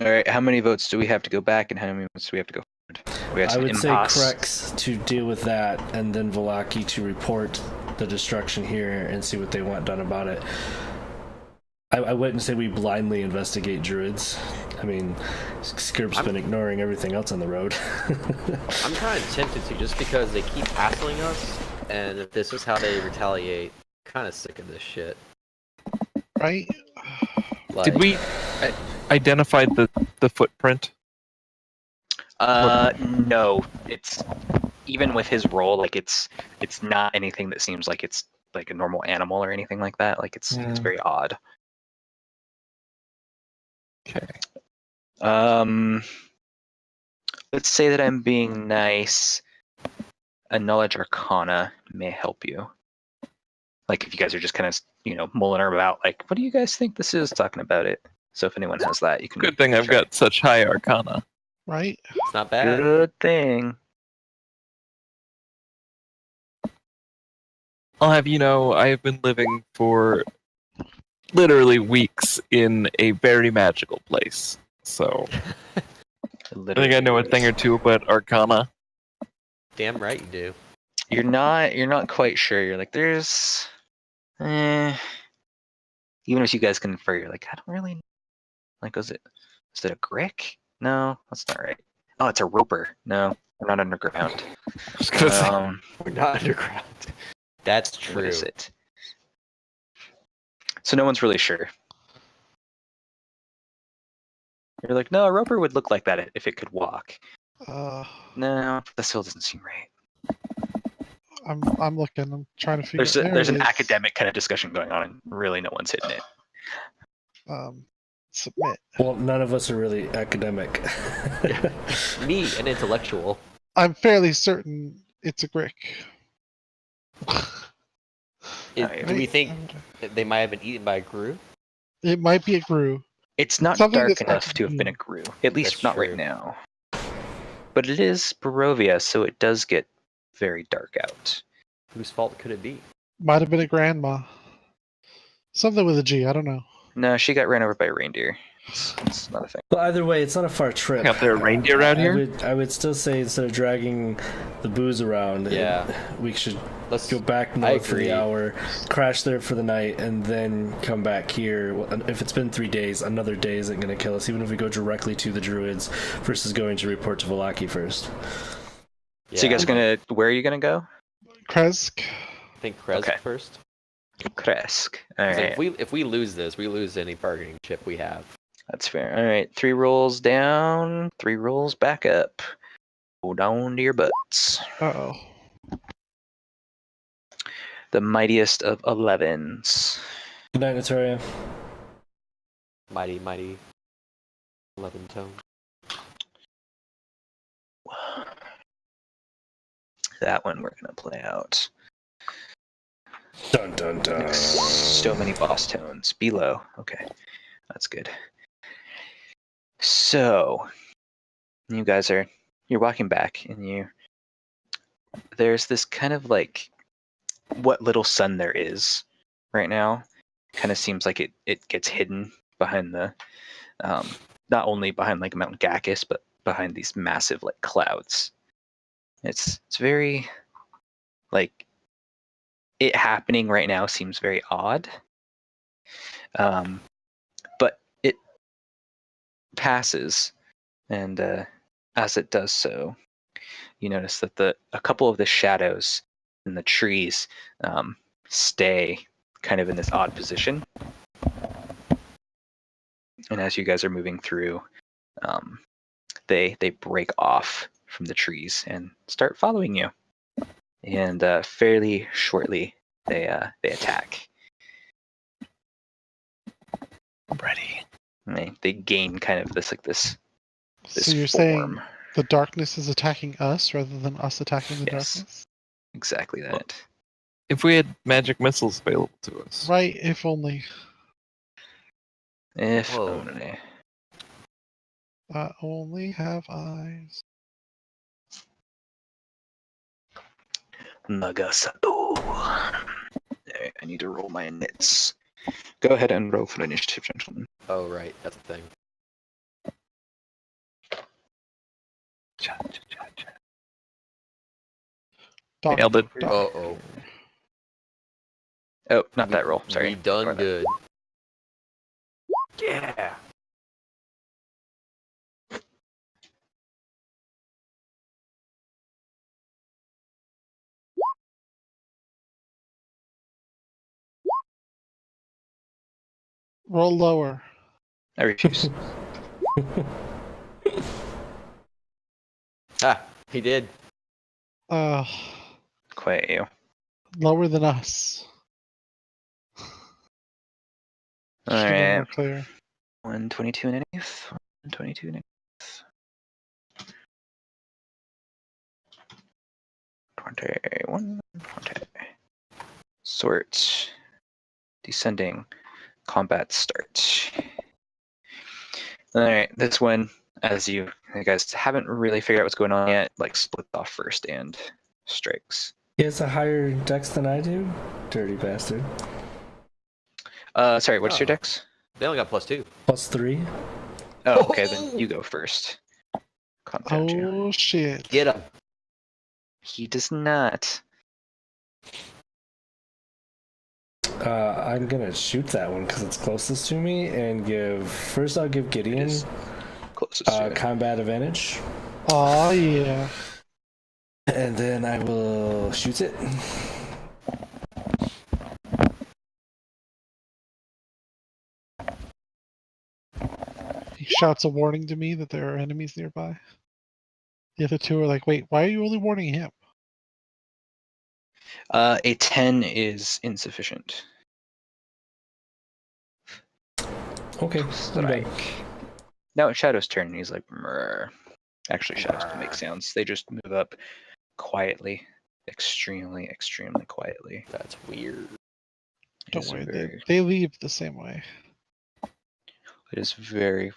All right, how many votes do we have to go back, and how many votes do we have to go forward? We have I some would say impasse. Krex to deal with that, and then Vallaki to report the destruction here and see what they want done about it. I wouldn't say we blindly investigate druids. I mean, Skirp's been ignoring everything else on the road. I'm kind of tempted to, just because they keep hassling us, and if this is how they retaliate, I'm kind of sick of this shit. Right? Like, Did we identify the footprint? No, it's even with his role, like it's not anything that seems like it's like a normal animal or anything like that. Like it's very odd. Okay. Let's say that I'm being nice. A knowledge arcana may help you. Like if you guys are just kind of, mulling about, like, what do you guys think this is? Talking about it. So if anyone has that, you can. Good thing I've try. got such high arcana. Right? it's not bad. Good thing. I'll have you know, I have been living for literally weeks in a very magical place. So I think I know a thing or two about arcana. Damn right you do. You're not quite sure. You're like, there's even if you guys confer, you're like, I don't really know. Like, is it a Grick? No, that's not right. Oh, it's a Roper. No, we're not underground. I was gonna say, We're not underground. That's true. What is it? So no one's really sure. You're like, no, a Roper would look like that if it could walk. No, that still doesn't seem right. I'm looking. I'm trying to figure. There's it an is. academic kind of discussion going on, and really no one's hitting it. Submit. Well, none of us are really academic. Me, an intellectual. I'm fairly certain it's a Grick. Do we think that they might have been eaten by a Gru? It might be a Gru. It's not Something dark that's enough to have been a academic. Gru, at least That's not true. right now. But it is Barovia, so it does get very dark out. Whose fault could it be? Might have been a grandma. Something with a G. I don't know. No, she got ran over by a reindeer. It's not a thing. Well, either way, it's not a far trip. Got there a reindeer out here? I would still say instead of dragging the booze around, Yeah. we should Let's go back north for agree. the hour, crash there for the night, and then come back here. If it's been 3 days, another day isn't going to kill us, even if we go directly to the Druids versus going to report to Vallaki first. So you guys where are you gonna go? Kresk. I think Krez Okay. first. Kresk. All 'Cause right, if we lose this, we lose any bargaining chip we have. that's fair. All right, 3 rolls down, 3 rolls back up. Go down to your butts. Uh-oh. The mightiest of 11s. Good night, Nataria. Mighty 11 tone. That one we're gonna play out. Dun dun dun. So many boss tones. Below. Okay. That's good. So you guys you're walking back and there's this kind of like what little sun there is right now kind of seems like it gets hidden behind the not only behind like Mount Gacus, but behind these massive like clouds. It's very like it happening right now seems very odd. But it passes, and as it does so, you notice that a couple of the shadows in the trees stay kind of in this odd position. And as you guys are moving through, they break off from the trees and start following you. And fairly shortly, they attack. I'm ready. And they gain kind of this So you're form. saying the darkness is attacking us rather than us attacking the Yes. darkness? Exactly that. If we had magic missiles available to us. Right, if only. If Whoa. only. I only have eyes. Nagasato. Alright, I need to roll my nits. Go ahead and roll for initiative, gentlemen. Oh, right. That's the thing. Cha, cha, cha, cha. Doctor, Nailed it. doctor. Uh-oh. Oh, not that roll. Sorry. We done Ignore that. good. Yeah. Roll lower. I refuse. Ah, he did. Quiet you. Lower than us. Should have been Alright. more clear. 122 in anyth. 122 in anyth. 21. 20. Sort. Descending. Combat start. Alright, this one, as you guys haven't really figured out what's going on yet, like splits off first and strikes. He has a higher dex than I do? Dirty bastard. Sorry, what's your Oh. dex? They only got +2. +3. Oh, okay, then you go first. Confound you. Oh shit. Get him. He does not. I'm gonna shoot that one because it's closest to me and first I'll give Gideon is closest to it. combat advantage. Oh yeah. And then I will shoot it. He shouts a warning to me that there are enemies nearby. The other two are like, wait, why are you only warning him? A 10 is insufficient. Okay, I'm done. Strike. Now it's Shadow's turn, and he's like, "Mrr." Actually, Shadows don't make sounds. They just move up quietly, extremely quietly. That's weird. It Don't is worry, very- they leave the same way. It is very,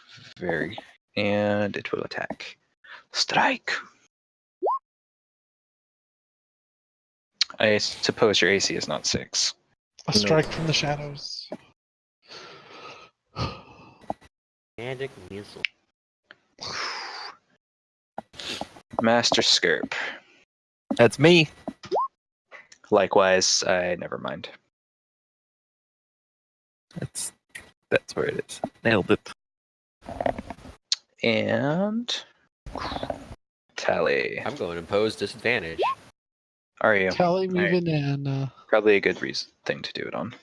and it will attack. Strike. I suppose your AC is not 6. A strike from the shadows. Magic missile. Master Skirp. That's me. Likewise, never mind. That's where it is. Nailed it. And Tally. I'm going to impose disadvantage. Are you? Tally, Alright. moving in. Probably a good thing to do it on.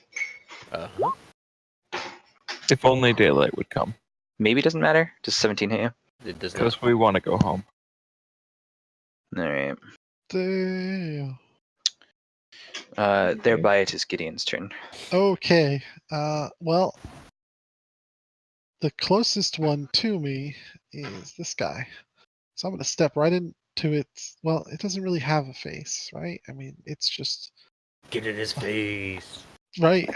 Uh-huh. If only daylight would come, Maybe it doesn't matter. Does 17 hit you? It does not. because we want to go home. Alright. Damn. Thereby it is Gideon's turn. Okay. Well, the closest one to me is this guy. So I'm going to step right into its. Well, it doesn't really have a face, right? I mean, it's just. Get in his face. Right.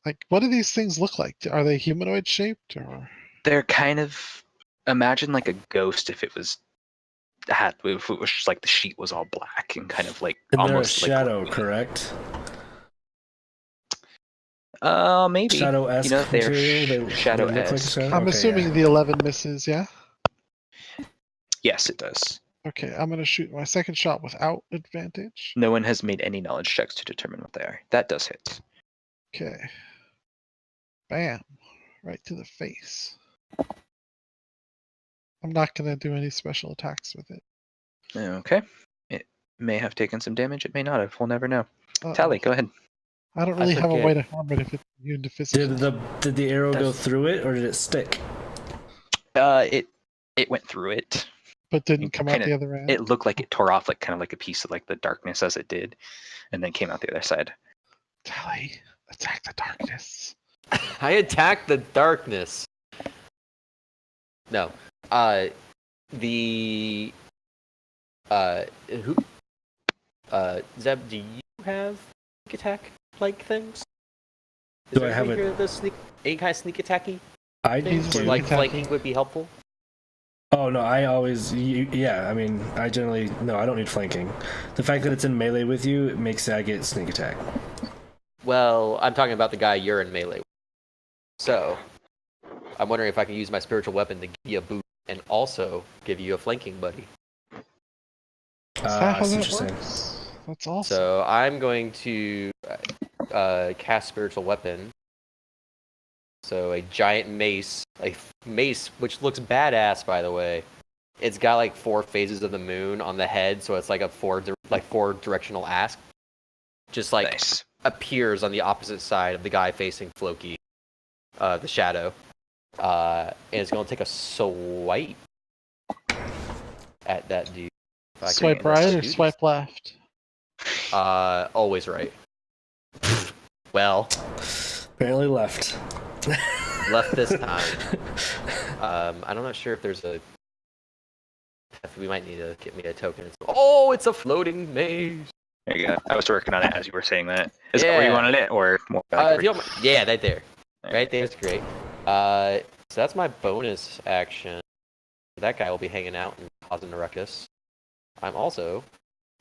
Like, what do these things look like? Are they humanoid shaped or? They're kind of, imagine like a ghost if it was just like the sheet was all black and kind of like And they're a almost shadow, like, correct? maybe. Shadow-esque You know, they're material? shadow they look like a esque. shadow? I'm Okay, assuming yeah. the 11 misses, yeah? Yes, it does. Okay, I'm going to shoot my second shot without advantage. No one has made any knowledge checks to determine what they are. That does hit. Okay. Bam. Right to the face. I'm not going to do any special attacks with it. Okay. It may have taken some damage. It may not have. We'll never know. Uh-oh. Tally, go ahead. I don't really I have a forget. way to harm it if it's immune to physical. Did the arrow go That's- through it or did it stick? It went through it. But didn't come out kinda- the other end. It looked like it tore off like kind of like a piece of like the darkness as it did, and then came out the other side. Tally, attack the darkness. I attacked the darkness. No. The who Zeb, do you have sneak attack like things? Is Do there I have any a- here the sneak any kind of sneak attacky I things He's where sneak like attacking. flanking would be helpful? Oh no, I always yeah. I mean, I generally no. I don't need flanking. The fact that it's in melee with you it makes I get sneak attack. Well, I'm talking about the guy you're in melee with. So, I'm wondering if I can use my spiritual weapon to give you a boost and also give you a flanking buddy. Is that how I see that what you're saying. works? That's awesome. So I'm going to cast spiritual weapon. So a giant mace, which looks badass, by the way. It's got like 4 phases of the moon on the head, so it's like a four directional axe. Just like Nice. appears on the opposite side of the guy facing Floki, the shadow, and it's going to take a swipe at that dude. If I can Swipe press right the or dude. swipe left? Always right. Well, Apparently left. left this time. I'm not sure if there's a. We might need to get me a token. Oh, it's a floating maze. There you go. I was working on it as you were saying that. Is that where you Yeah. wanted it, or more? If you don't mind- yeah, right there. Right there's great. So that's my bonus action. That guy will be hanging out and causing a ruckus. I'm also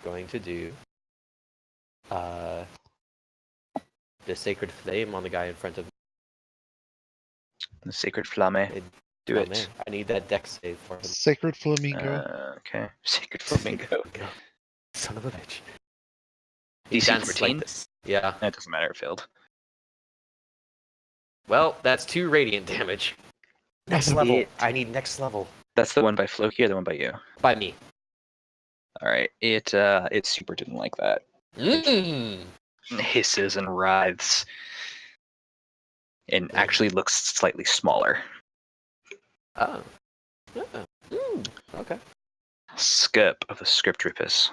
going to do the sacred flame on the guy in front of me. The sacred flame. Do Oh, it. man, I need that dex save for him. Sacred flamingo. Okay. Sacred flamingo. Son of a bitch. DC Danced 14? like this. Yeah. That doesn't matter. It failed. Well, that's 2 radiant damage. Next level. It- I need next level. That's the one by Floki or the one by you? By me. All right. It super didn't like that. Mm. Hisses and writhes, and actually looks slightly smaller. Oh. Okay. Skip of the Script Rupus.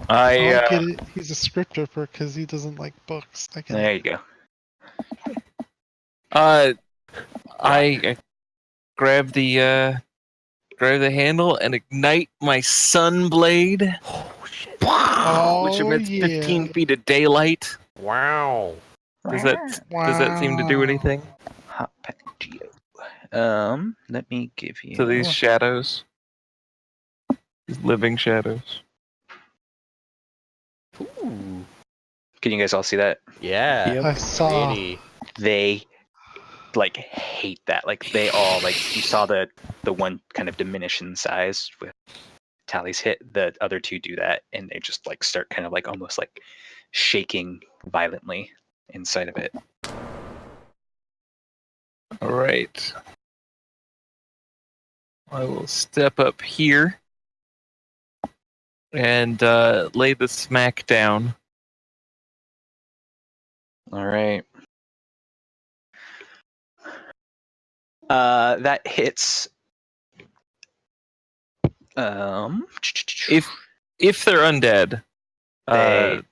I I get it. He's a script ripper because he doesn't like books. I get There it. you go. I grab the handle and ignite my sunblade, Oh shit! which Oh, emits 15 yeah. feet of daylight. Wow. Does that seem to do Wow. anything Hot pack Geo. Let me give you. to these shadows? These living shadows. Ooh. Can you guys all see that? Yeah. Yep. I saw. Pretty. They like hate that. Like they all like you saw the one kind of diminish in size with Tally's hit. The other two do that, and they just like start kind of like almost like shaking violently inside of it. All right. I will step up here and lay the smack down. All right. That hits. If they're undead, the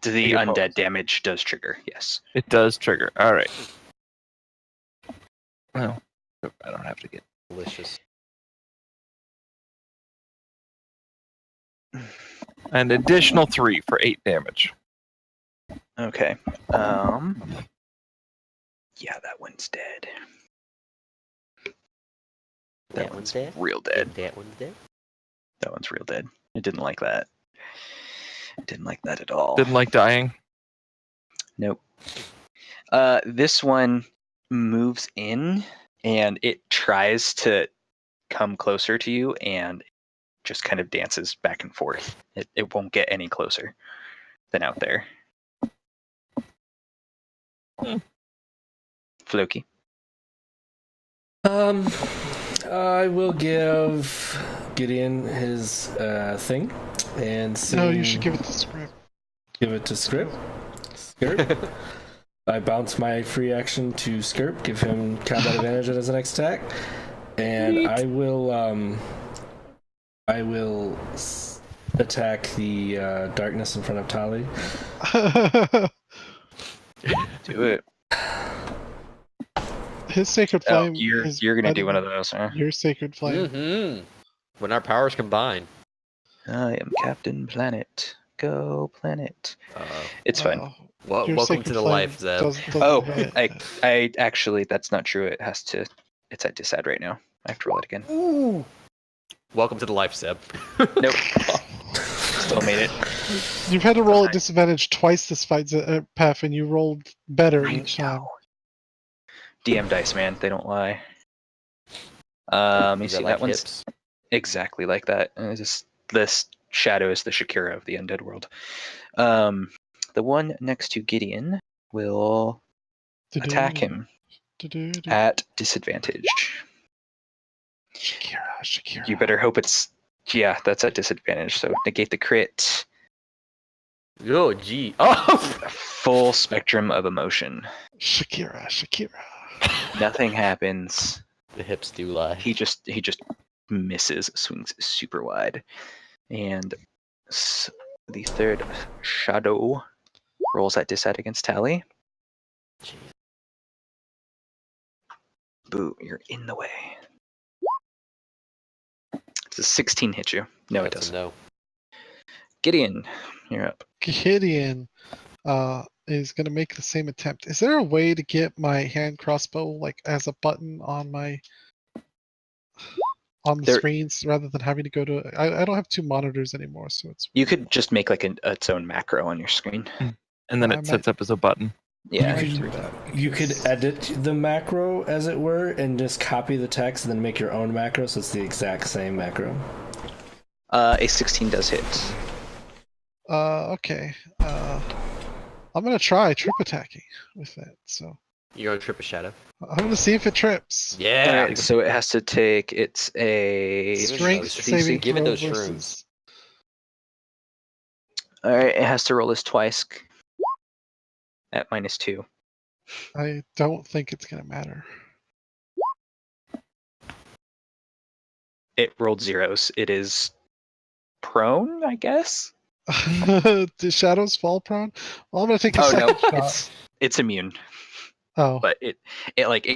you undead opposed? damage does trigger. Yes. it does trigger. All right. Well, I don't have to get. Delicious. An additional 3 for 8 damage. Okay. Yeah, that one's dead. That one's dead. real dead. That one's dead. That one's real dead. It didn't like that. It didn't like that at all. Didn't like dying. Nope. This one moves in and it tries to come closer to you and just kind of dances back and forth. It won't get any closer than out there. Floki. I will give Gideon his thing and see. No, you should give it to script. Give it to Script. Skirp. I bounce my free action to Skirp, give him combat advantage on his next attack, and I will attack the darkness in front of Tali. Do it. His sacred Oh, flame. is you're gonna do better one of than those, huh? Your sacred flame. Mm-hmm. When our powers combine. I am Captain Planet. Go Planet. Uh-oh. It's fine. Well, Your welcome sacred to the flame life, Zeb. doesn't Oh, hit. I actually that's not true. It's at disad right now. I have to roll it again. Ooh. Welcome to the life, Zeb. Nope. Still made it. You've had to roll at disadvantage twice this fight, Pef, and you rolled better I each time. know. DM dice, man. They don't lie. Let me Is see. that like That one's hips? exactly like that. This shadow is the Shakira of the undead world. The one next to Gideon will attack him at disadvantage. Shakira. You better hope it's that's at disadvantage. So negate the crit. Oh, gee. Oh! Full spectrum of emotion. Shakira. Nothing happens. The hips do lie. He just misses, swings super wide, and the third shadow rolls at disad against Tally. Jeez. Boo! You're in the way. Does a 16 hit you? No, it That's a doesn't. no. Gideon, you're up. Gideon is going to make the same attempt. Is there a way to get my hand crossbow like as a button on the screens rather than having to go to? I don't have 2 monitors anymore, so it's. You could just make like its own macro on your screen. And then I it sets up as a button. Yeah. You could edit the macro, as it were, and just copy the text and then make your own macro, so it's the exact same macro. A 16 does hit. Okay. I'm gonna try trip attacking with it. So You're on Trip of Shadow. I'm gonna see if it trips. Yeah. Alright, so it has to take. It's a Strength those- saving give it throw those shrooms. versus. Alright, it has to roll this twice. At -2. I don't think it's gonna matter. It rolled zeros. It is prone, I guess. Do shadows fall prone? Well, I'm gonna take a Oh second no, shot. it's immune, Oh, but it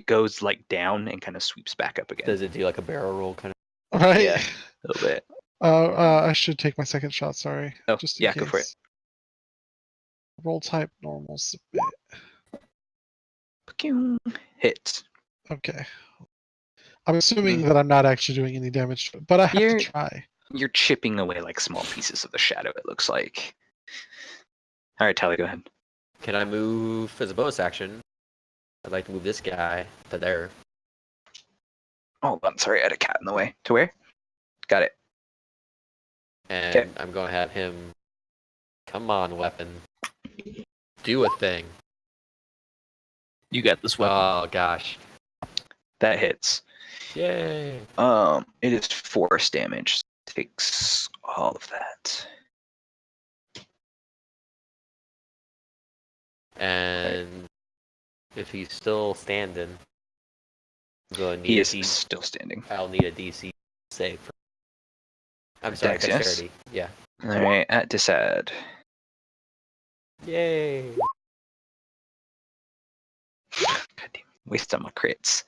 goes like down and kind of sweeps back up again. Does it do like a barrel roll kind right. Yeah, a little bit. I should take my second shot. Sorry. Oh, Just in yeah, case. go for it. Roll type normal submit. Pew. Hit. Okay. I'm assuming that I'm not actually doing any damage, to it, but I have You're- to try. You're chipping away like small pieces of the shadow. It looks like. All right, Tally, go ahead. of? Can I move as a bonus action? I'd like to move this guy to there. Oh, I'm sorry, I had a cat in the way. To where? Got it. And Okay. I'm going to have him. Come on, weapon. Do a thing. You got this weapon. Oh, gosh. That hits. Yay. It is force damage. Takes all of that. And if he's still standing, I'm going to He need is a DC. still standing. I'll need a DC save. I'm sorry, Dex, yes? dexterity. Yeah. All right, at Disad. Yay. God damn, waste on my crits.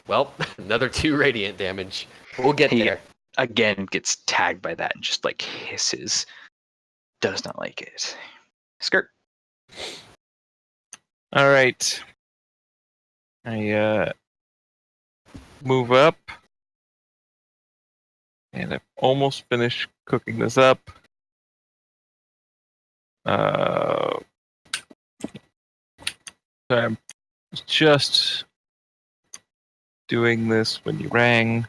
Well, another 2 radiant damage. We'll get He- there. Again, gets tagged by that and just like hisses. Does not like it. Skirt. All right. I move up, and I've almost finished cooking this up. So I'm just doing this when you rang.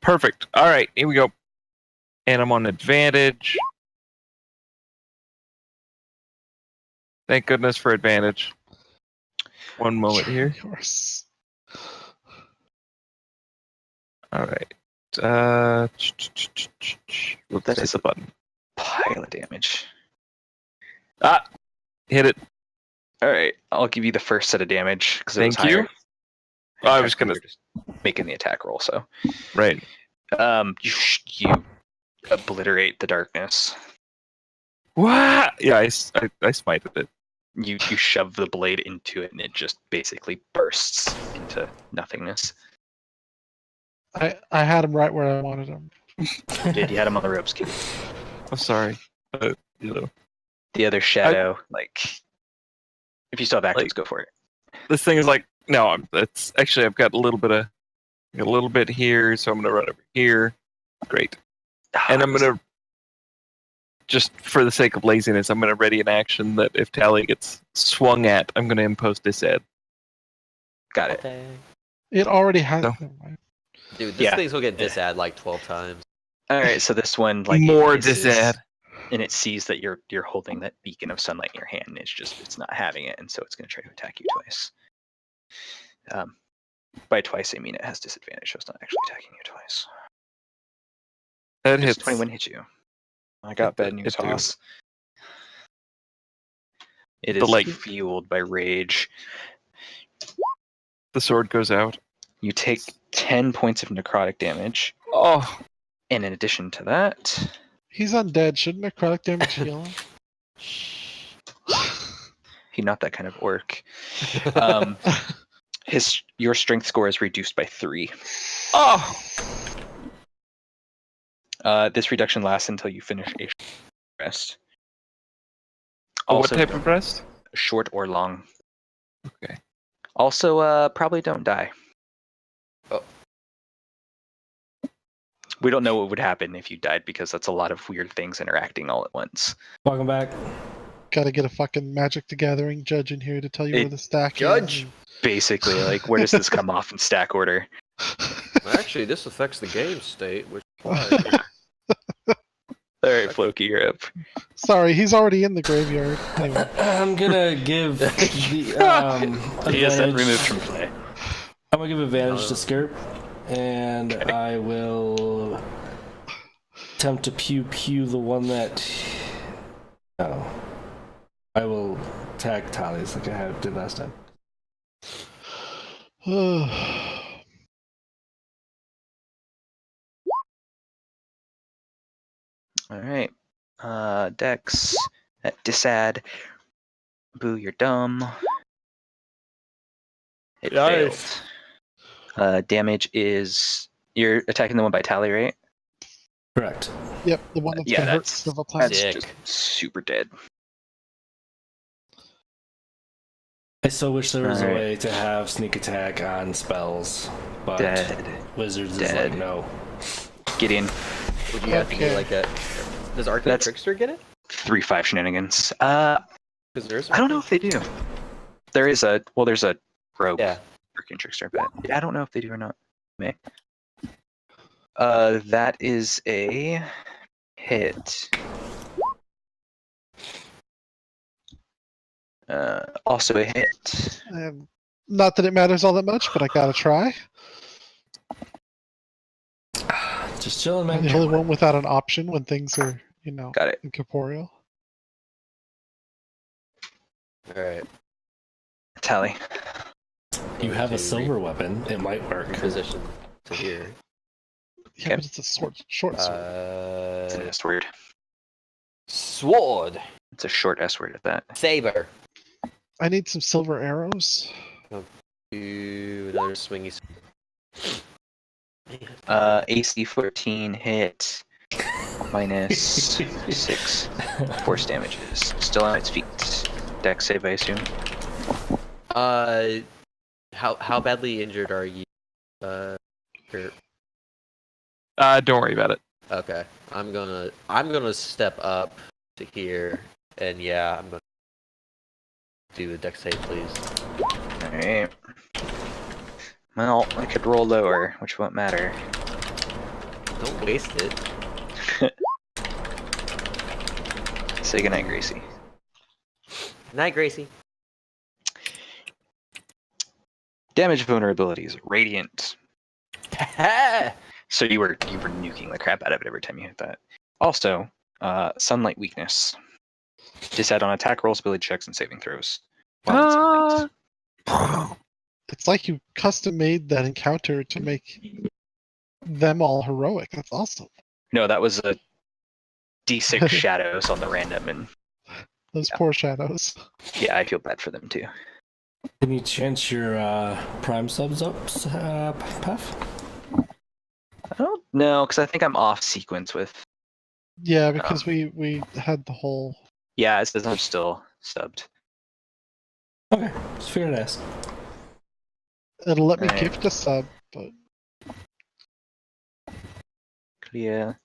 Perfect. All right, here we go. And I'm on advantage. Thank goodness for advantage. One moment here. Of course. All right. Whoops, That hit is the button. Pile of damage. Hit it. All right, I'll give you the first set of damage because it was Thank you. higher. Oh, I was gonna. You're just making the attack roll, so Right. you obliterate the darkness. What? Yeah, I smited it. You shove the blade into it, and it just basically bursts into nothingness. I had him right where I wanted him. You had him on the ropes, kid. I'm sorry. You know, The other shadow, if you still have actions, go for it. this thing is like no. That's actually I've got a little bit here, so I'm gonna run over here. Great. And I'm gonna just for the sake of laziness, I'm gonna ready an action that if Tally gets swung at, I'm gonna impose dised. Got it. Okay. It already has. No. Never mind. Dude, this Yeah. thing's will get disad like 12 times. All right, so this one More it hisses, disad. and it sees that you're holding that beacon of sunlight in your hand, and it's not having it, and so it's going to try to attack you twice. By twice, I mean it has disadvantage, so it's not actually attacking you twice. That Does hits. 21 hit you? I got bad news, It do. Hoss. It The is leg. fueled by rage. The sword goes out. You take 10 points of necrotic damage, Oh, and in addition to that, He's undead. Shouldn't necrotic damage heal him? he's not that kind of orc. Your strength score is reduced by 3. oh. This reduction lasts until you finish a rest. What Also, type of rest? short or long. Okay. Also, probably don't die. Oh. We don't know what would happen if you died because that's a lot of weird things interacting all at once. Welcome back. Gotta get a fucking Magic the Gathering judge in here to tell you It- where the stack Judge? is. Basically, like, where does this come off in stack order? Actually, this affects the game state, which All right, Floki, you're up. Sorry, he's already in the graveyard. Anyway, I'm gonna give the He is then advantage- removed from play. I'm gonna give advantage to Skirp, and I will attempt to pew the one that. No, I will tag Tallies like I did last time. All right. Dex at Disad. Boo, you're dumb. It Nice. failed. Damage is you're attacking the one by tally, right? Correct. Yep, the one that's Yeah, been hurt that's several times. Sick. just super dead. I still wish there was a Alright. way to have sneak attack on spells, but Dead. Wizards is Dead. like no. Gideon. Would you have to Okay. do like a? Does Arcane That's- Trickster get it? 3/5 shenanigans. Because there's. I don't know if they do. There's a rogue Yeah. freaking trickster, but I don't know if they do or not. May. That is a hit. Also a hit. Not that it matters all that much, but I gotta try. Just chilling, I'm man. the only one without an option when things are, Got it. incorporeal. All right. Tally. You have a silver weapon. It might work. Position to here. Yeah, but it's a short sword. It's an S word. Sword. It's a short S word at that. Saber. I need some silver arrows. Do another swingy. AC 14 hit. Minus 6 force damages. Still on its feet. Dex save, I assume. How badly injured are you? Kurt? Don't worry about it. Okay, I'm gonna step up to here, and yeah, I'm gonna do the dex save, please. Alright. Well, I could roll lower, which won't matter. Don't waste it. Say goodnight, Gracie. Night, Gracie. Damage vulnerability is radiant. So you were nuking the crap out of it every time you hit that. Also, sunlight weakness. Decide on attack rolls, ability checks, and saving throws. While in sunlight. It's like you custom made that encounter to make them all heroic. That's awesome. No, that was a D6 shadows on the random, and Those poor shadows. yeah, I feel bad for them too. Can you chance your prime subs up, Puff? I don't know, because I think I'm off sequence with. Yeah, because we had the whole. Yeah, it says I'm still subbed. Okay, just figured I'd ask. It'll let me Right. gift a sub, but Clear.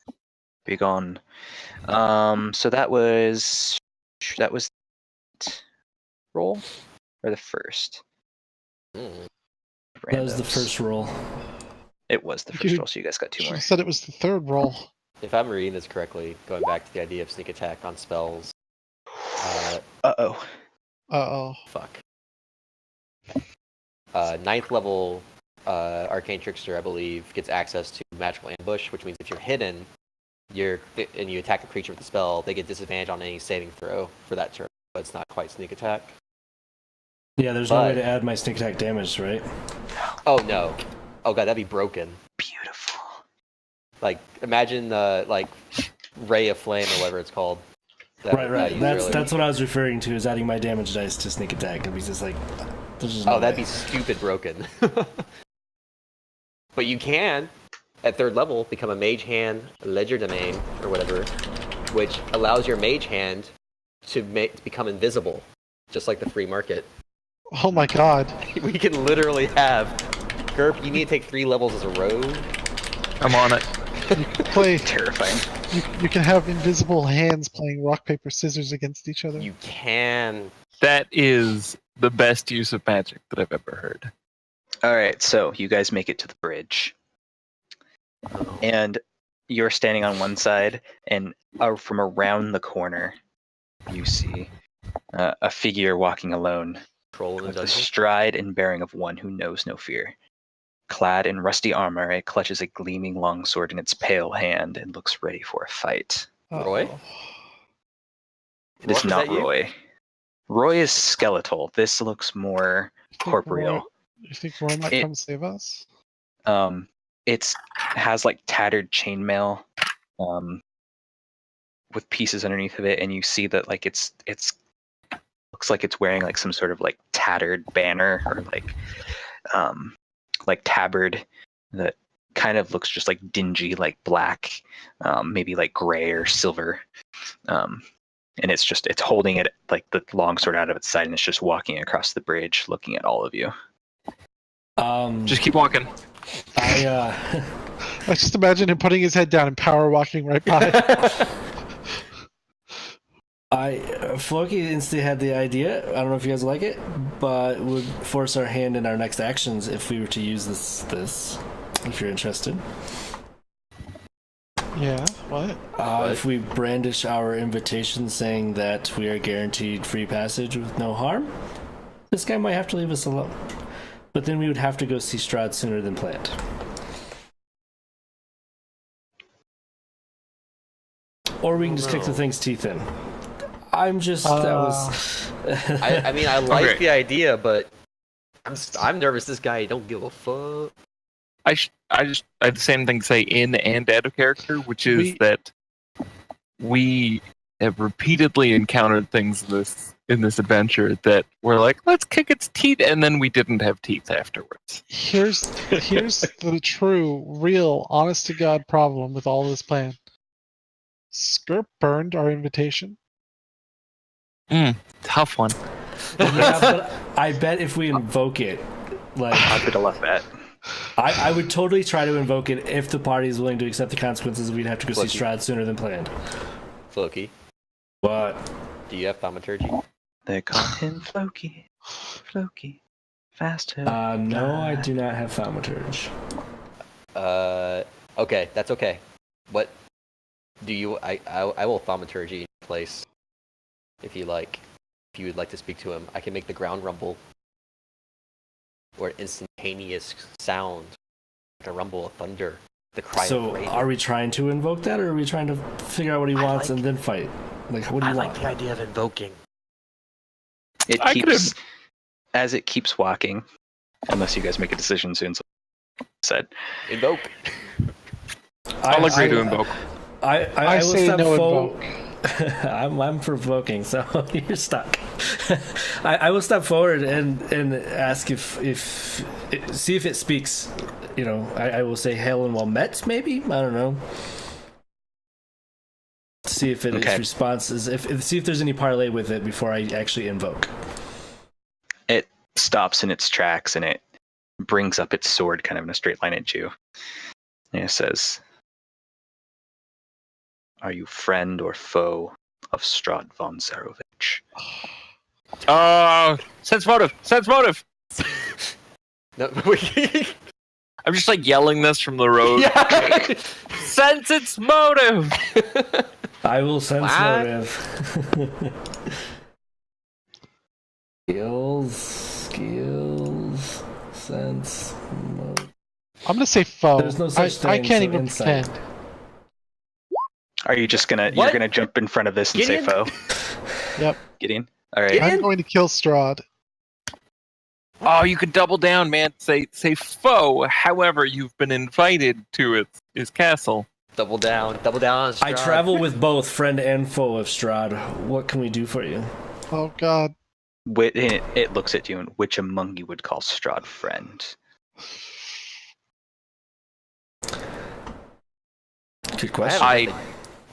Big on. So that was roll or the first. Mm. That was the Randos. first roll. It was the first Dude, roll, so you guys got two should more. have said it was the third roll. If I'm reading this correctly, going back to the idea of sneak attack on spells. Uh-oh. Uh-oh. Fuck. 9th level Arcane Trickster, I believe, gets access to Magical Ambush, which means if you're hidden, and you attack a creature with the spell, they get disadvantage on any saving throw for that turn. But it's not quite sneak attack. Yeah, there's no way But- to add my sneak attack damage, right? Oh no. Oh god, that'd be broken. Beautiful. Like imagine like Ray of Flame or whatever it's called. Right. That's what I was referring to, is adding my damage dice to sneak attack. It'd be just like, there's just no Oh, that'd way. be stupid broken. But you can, at 3rd level, become a Mage Hand Legerdemain or whatever, which allows your Mage Hand to become invisible, just like the free market. Oh my god. We can literally have. Gerp, you need to take 3 levels as a rogue. I'm on it. You can play. Terrifying. You can have invisible hands playing rock paper scissors against each other. You can. That is the best use of magic that I've ever heard. All right, so you guys make it to the bridge, and you're standing on one side, and from around the corner, you see a figure walking alone, Troll in the with the dungeon. stride and bearing of one who knows no fear. Clad in rusty armor, it clutches a gleaming longsword in its pale hand and looks ready for a fight. Roy? Uh-oh. It is Roy, is not that you? Roy. Roy is skeletal. This looks more You think corporeal. Roy- You think Roy might It- come save us? It's has like tattered chainmail. with pieces underneath of it, and you see that like it's looks like it's wearing like some sort of like tattered banner or like tabard that kind of looks just like dingy, like black, maybe like gray or silver. And it's holding it like the longsword out of its side, and it's just walking across the bridge, looking at all of you. Just keep walking. I just imagine him putting his head down and power walking right by. Floki instantly had the idea. I don't know if you guys like it, but it would force our hand in our next actions if we were to use this. If you're interested. Yeah, what? If we brandish our invitation saying that we are guaranteed free passage with no harm, this guy might have to leave us alone. But then we would have to go see Strahd sooner than planned. Or we can just kick the thing's teeth in. I'm just that was. I mean, I like the idea, but I'm nervous. This guy don't give a fuck. I have the same thing to say in and out of character, which is that we have repeatedly encountered things in this adventure that we're like, let's kick its teeth, and then we didn't have teeth afterwards. Here's the true, real, honest to God problem with all this plan. Skirp burned our invitation. Tough one. Yeah, but I bet if we invoke it, like I could have left that. I would totally try to invoke it if the party is willing to accept the consequences. We'd have to go see Floki. Strahd sooner than planned. Floki, What? do you have thaumaturgy? They call him Floki. Floki. Faster. No, I do not have thaumaturge. Okay, that's okay. What do you? I will thaumaturgy in place. If you like, if you would like to speak to him, I can make the ground rumble. Or an instantaneous sound, like a rumble of thunder, the cry of So, raven. are we trying to invoke that, or are we trying to figure out what he wants and then fight? Like, what do you want? the idea of invoking. As it keeps walking, unless you guys make a decision soon. So said, Invoke. I'll agree to invoke. I will say step no forward. I'm provoking, so you're stuck. I will step forward and ask if see if it speaks. You know, I will say hail and well met, maybe. I don't know. See if its response is see if there's any parlay with it before I actually invoke. It stops in its tracks and it brings up its sword kind of in a straight line at you. And it says, "Are you friend or foe of Strahd von Zarovich?" Sense motive! Sense motive! No, I'm just like yelling this from the road. yeah. Sense its motive! I will sense What? motive. Skills, sense motive. I'm gonna say foe. There's no such thing, I can't so even insight. pretend. Are you just gonna What? you're gonna jump in front of this and Get say in. foe? Yep. Get in. All right. Get I'm in. going to kill Strahd. Oh, you could double down, man. Say foe. However, you've been invited to his castle. Double down on Strahd. I travel with both friend and foe of Strahd. What can we do for you? Oh God. It looks at you, and which among you would call Strahd friend? Good question.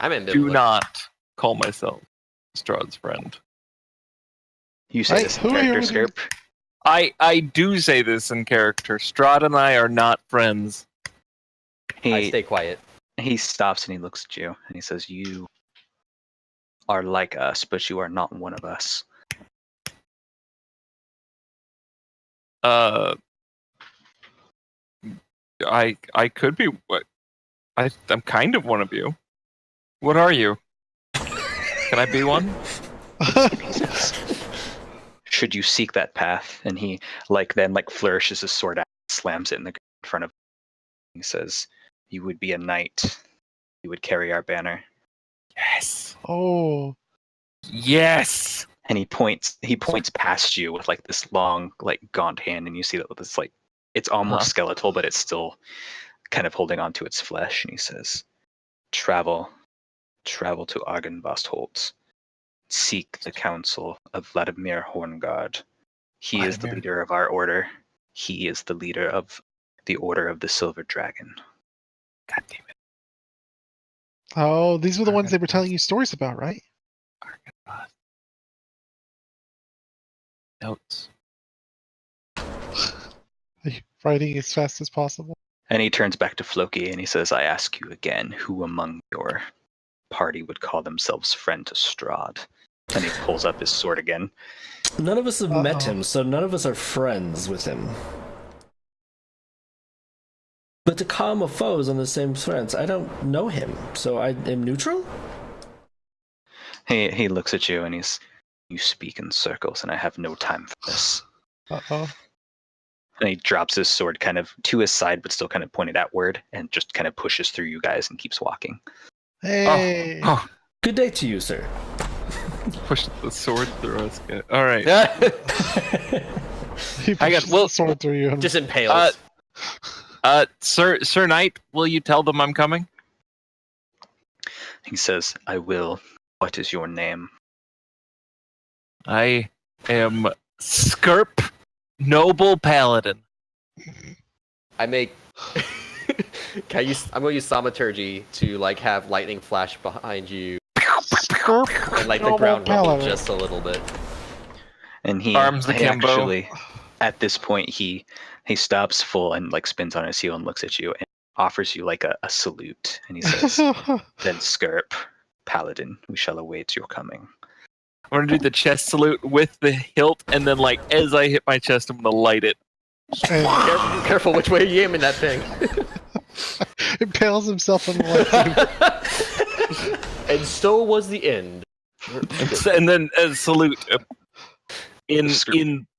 I'm ambivalent. Do not call myself Strahd's friend. You say Hey, this in who are you character, with? Skirp. I do say this in character. Strahd and I are not friends. I stay quiet. He stops and he looks at you and he says, "You are like us, but you are not one of us." I could be. I'm kind of one of you. What are you? Can I be one? Should you seek that path? And he then flourishes his sword out, slams it in the ground in front of him. He says, "You would be a knight. You would carry our banner." Yes. Oh. Yes. And he points past you with this long gaunt hand, and you see that it's it's almost skeletal, but it's still kind of holding on to its flesh. And he says, "Travel travel to Argynvostholt. Seek the counsel of Vladimir Horngard. He is the Vladimir. leader of our order. He is the leader of the Order of the Silver Dragon. God damn it. Oh, these were the ones they were telling you stories about, right? Notes. Are you writing as fast as possible? And he turns back to Floki and he says, I ask you again, who among your party would call themselves friend to Strahd? And he pulls up his sword again. None of us have met Uh-oh. him, so none of us are friends with him. But to call him a foe is on the same friends. I don't know him, so I am neutral? He looks at you and you speak in circles and I have no time for this. Uh-oh. And he drops his sword kind of to his side, but still kind of pointed outward and just kind of pushes through you guys and keeps walking. Hey! Oh, Good day to you, sir. pushed the sword through us. Good. All right. He I got- pushes well- the sword through you. Just impales. Sir Knight, will you tell them I'm coming? He says, I will. What is your name? I am Skirp, noble paladin. I make. I'm gonna use thaumaturgy to like have lightning flash behind you and like the Noble ground rumble paladin. just a little bit. And he Arms he akimbo. actually, at this point, he stops full and like spins on his heel and looks at you and offers you like a salute. And he says, then Skirp, paladin, we shall await your coming. I'm gonna do the chest salute with the hilt, and then like as I hit my chest, I'm gonna light it. And Careful which way you aiming that thing. impales himself on the lightsaber. And so was the end. And then as salute in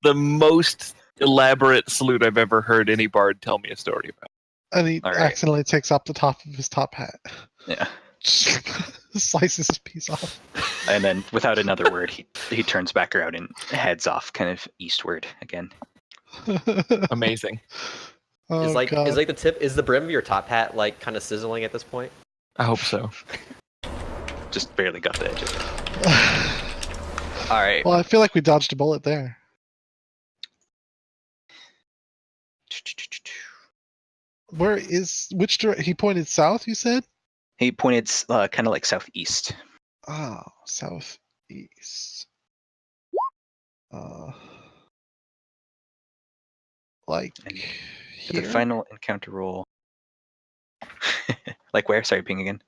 the most elaborate salute I've ever heard any bard tell me a story about. And he All right. accidentally takes off the top of his top hat. Yeah. Slices his piece off. And then without another word, he turns back around and heads off kind of eastward again. Amazing. Oh, Is like God. is like the tip is the brim of your top hat like kind of sizzling at this point? I hope so. Just barely got the edge of it. All right. Well, I feel like we dodged a bullet there. Where is which direction? He pointed south, you said? He pointed kind of like southeast. Oh, southeast. Like And here? The final encounter roll. Like where? Sorry, ping again.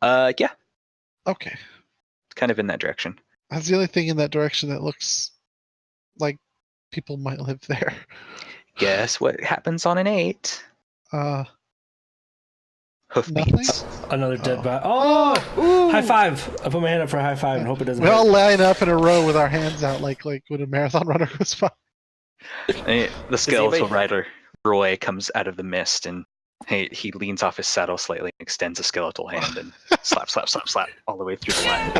Yeah, Okay. it's kind of in that direction. That's the only thing in that direction that looks like people might live there. Guess what happens on an 8? Hoofbeats. Another dead Oh. body. Oh! Ooh! High five! I put my hand up for a high five and hope it doesn't We all hurt. line up in a row with our hands out like when a marathon runner goes by. And the skeletal anybody- rider Roy comes out of the mist and he leans off his saddle slightly and extends a skeletal hand and slap, slap, slap, slap all the way through the line.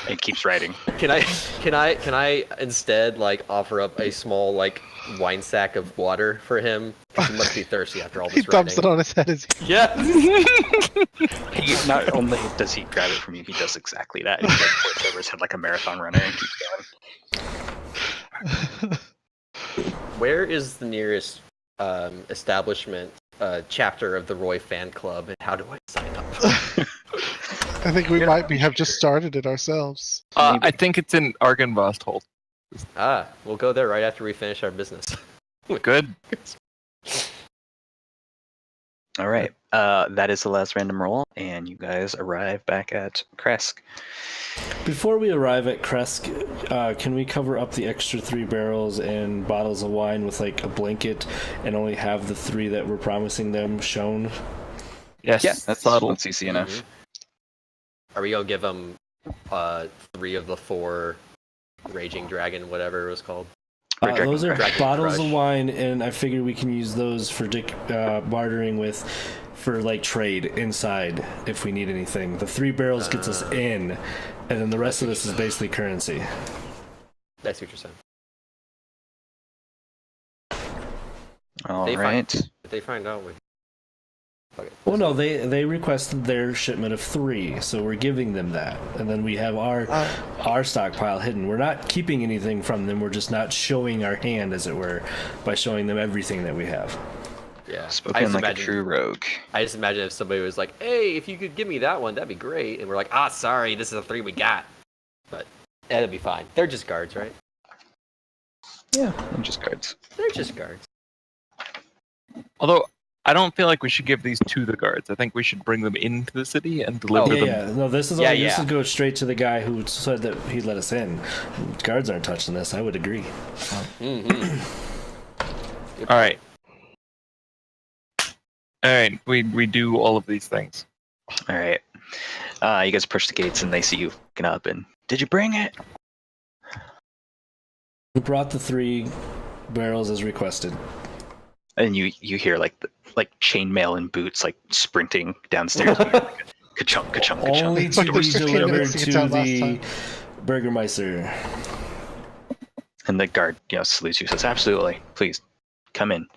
And keeps riding. Can I instead like offer up a small like wine sack of water for him? 'Cause he must be thirsty after all He this dumps riding. it on his head as he Yeah. He, not only does he grab it from you, he does exactly that. He like flips over his head like a marathon runner and keeps going. Where is the nearest establishment chapter of the Roy fan club, and how do I sign up? I think we might have just started it ourselves. I think it's in Argynvostholt. We'll go there right after we finish our business. Good. All right. That is the last random roll, and you guys arrive back at Kresk. Before we arrive at Kresk, can we cover up the extra 3 barrels and bottles of wine with like a blanket and only have the 3 that we're promising them shown? Yes, Yeah, that's subtle. that's easy enough. Mhm. Are we gonna give them 3 of the 4 raging dragon, whatever it was called? Or Dragon Those are Crush. bottles Crush. of wine, and I figure we can use those for bartering with, for like trade inside if we need anything. The 3 barrels gets us in, and then the rest of this is basically currency. That's what you're saying. All They right. If they find out, Okay. Well, no, they requested their shipment of 3, so we're giving them that, and then we have our stockpile hidden. We're not keeping anything from them. We're just not showing our hand, as it were, by showing them everything that we have. Yeah. Spoken like a true rogue. I just imagine if somebody was like, "Hey, if you could give me that one, that'd be great," and we're like, sorry, this is the 3 we got. But that'd be fine. They're just guards, right? Yeah, and just guards. They're just guards. Although I don't feel like we should give these to the guards. I think we should bring them into the city and deliver them. Yeah. No, this is this is go straight to the guy who said that he'd let us in. Guards aren't touching this. I would agree. Mm-hmm. All right. All right. We do all of these things. All right. You guys approach the gates and they see you looking up. And did you bring it? We brought the 3 barrels as requested. And you hear like chainmail and boots like sprinting downstairs. Like ka-chunk, ka-chunk, ka-chunk. Only It's to like be there's 15 delivered minutes to to get down last the time. Burgermeister. And the guard, salutes you. Says, "Absolutely, please come in."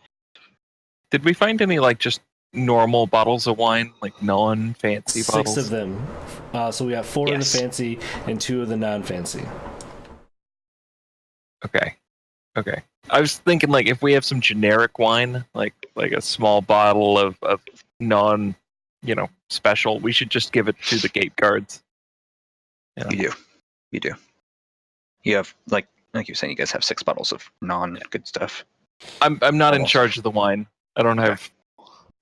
Did we find any like just normal bottles of wine, like non-fancy 6 bottles? of them. So we have 4 Yes. of the fancy and 2 of the non-fancy. Okay. I was thinking like if we have some generic wine, like a small bottle of non, special, we should just give it to the gate guards. You do. You have like you're saying, you guys have 6 bottles of non-good stuff. I'm not in Almost. charge of the wine. I don't have.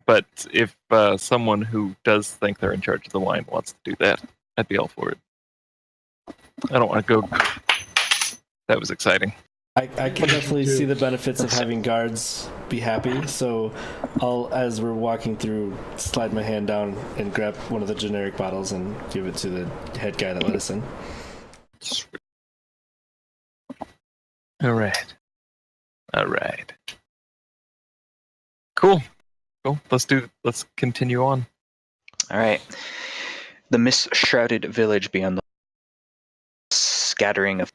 But if someone who does think they're in charge of the wine wants to do that, I'd be all for it. I don't want to go. That was exciting. I can definitely see the benefits of having guards be happy, so I'll, as we're walking through, slide my hand down and grab one of the generic bottles and give it to the head guy that let us in. All right. Cool. Let's continue on. All right. The mist-shrouded village beyond the scattering of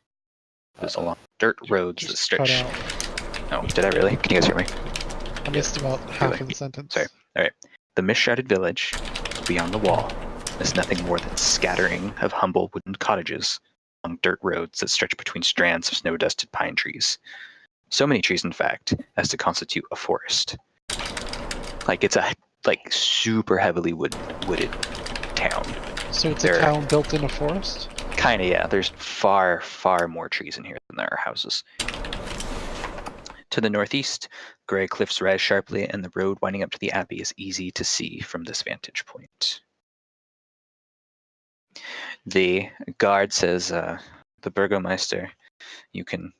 along dirt roads that Just cut stretch. out. Oh, did I really? Can you guys hear me? I missed about half of the sentence. Sorry. All right. The mist-shrouded village beyond the wall is nothing more than scattering of humble wooden cottages along dirt roads that stretch between strands of snow-dusted pine trees. So many trees, in fact, as to constitute a forest. Like it's a super heavily wooded town. So it's a town built in a forest? Kinda, yeah. There's far, far more trees in here than there are houses. To the northeast, gray cliffs rise sharply, and the road winding up to the Abbey is easy to see from this vantage point. The guard says, the Burgomeister, you can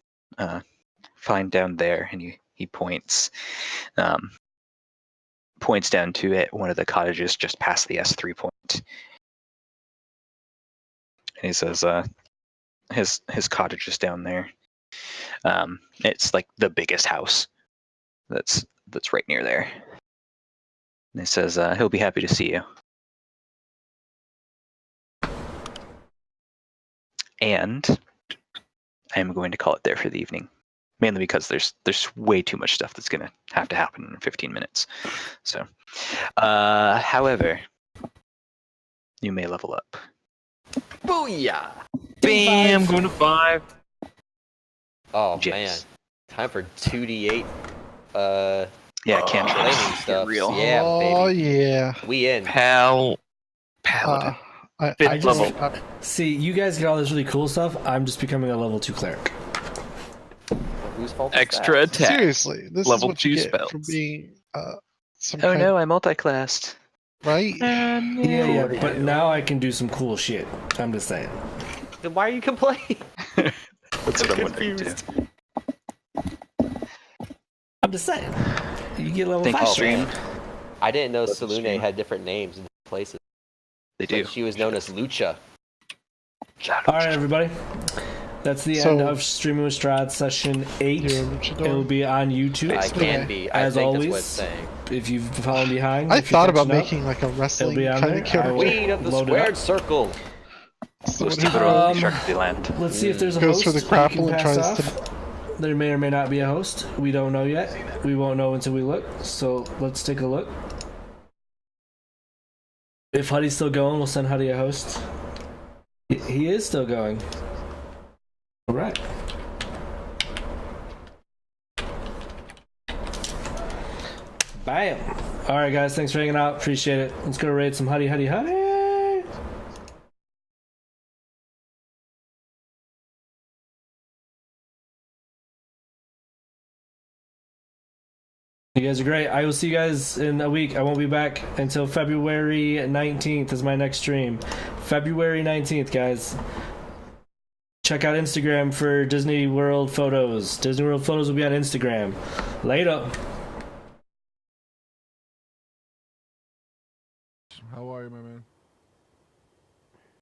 find down there, and he points down to it, one of the cottages just past the S3 point. And he says, his cottage is down there. It's like the biggest house that's right near there. And he says, he'll be happy to see you. And I am going to call it there for the evening. Mainly because there's way too much stuff that's going to have to happen in 15 minutes. So, however, you may level up. Booyah! Bam! Going to 5. Oh Yes. man, time for 2d8. Yeah, can't flaming stuff. real. Yeah, Oh, baby. yeah. We in. Paladin. I Fifth just, level. See, you guys get all this really cool stuff. I'm just becoming a level 2 cleric. Whose fault is Extra that? attack. seriously, this Level is what you 2 get from spells. being some Oh kind no, I multi-classed. right? Yeah, but now I can do some cool shit. I'm just saying. Then why are you complaining? That's what I'm wondering too. I'm just saying. You get level Thank 5. you, stream. I didn't know That's the Salune stream. had different names in different places. They do. Like, she was known as Lucha. All right, everybody. That's the So- end of Streaming with Strahd Session 8. You're a luchador? It'll be on YouTube. I can be. I As think always, that's what it's saying. If you've fallen behind. I if you're thought about catching up, making like a wrestling be on kind there. of I character. will- Queen of the Load it squared up. circle. So Goes what to if- literally Shark Land. Let's see if there's a Goes host. for the we grapple can and pass tries off. There may or may not be a host. We don't know yet. We won't know until we look. So let's take a look. If Huddy's still going, we'll send Huddy a host. He is still going. All right. Bam. All right, guys. Thanks for hanging out. Appreciate it. Let's go raid some Huddy. You guys are great. I will see you guys in a week. I won't be back until February 19th is my next stream. February 19th, guys. Check out Instagram for Disney World photos. Disney World photos will be on Instagram. Later. How are you, my man?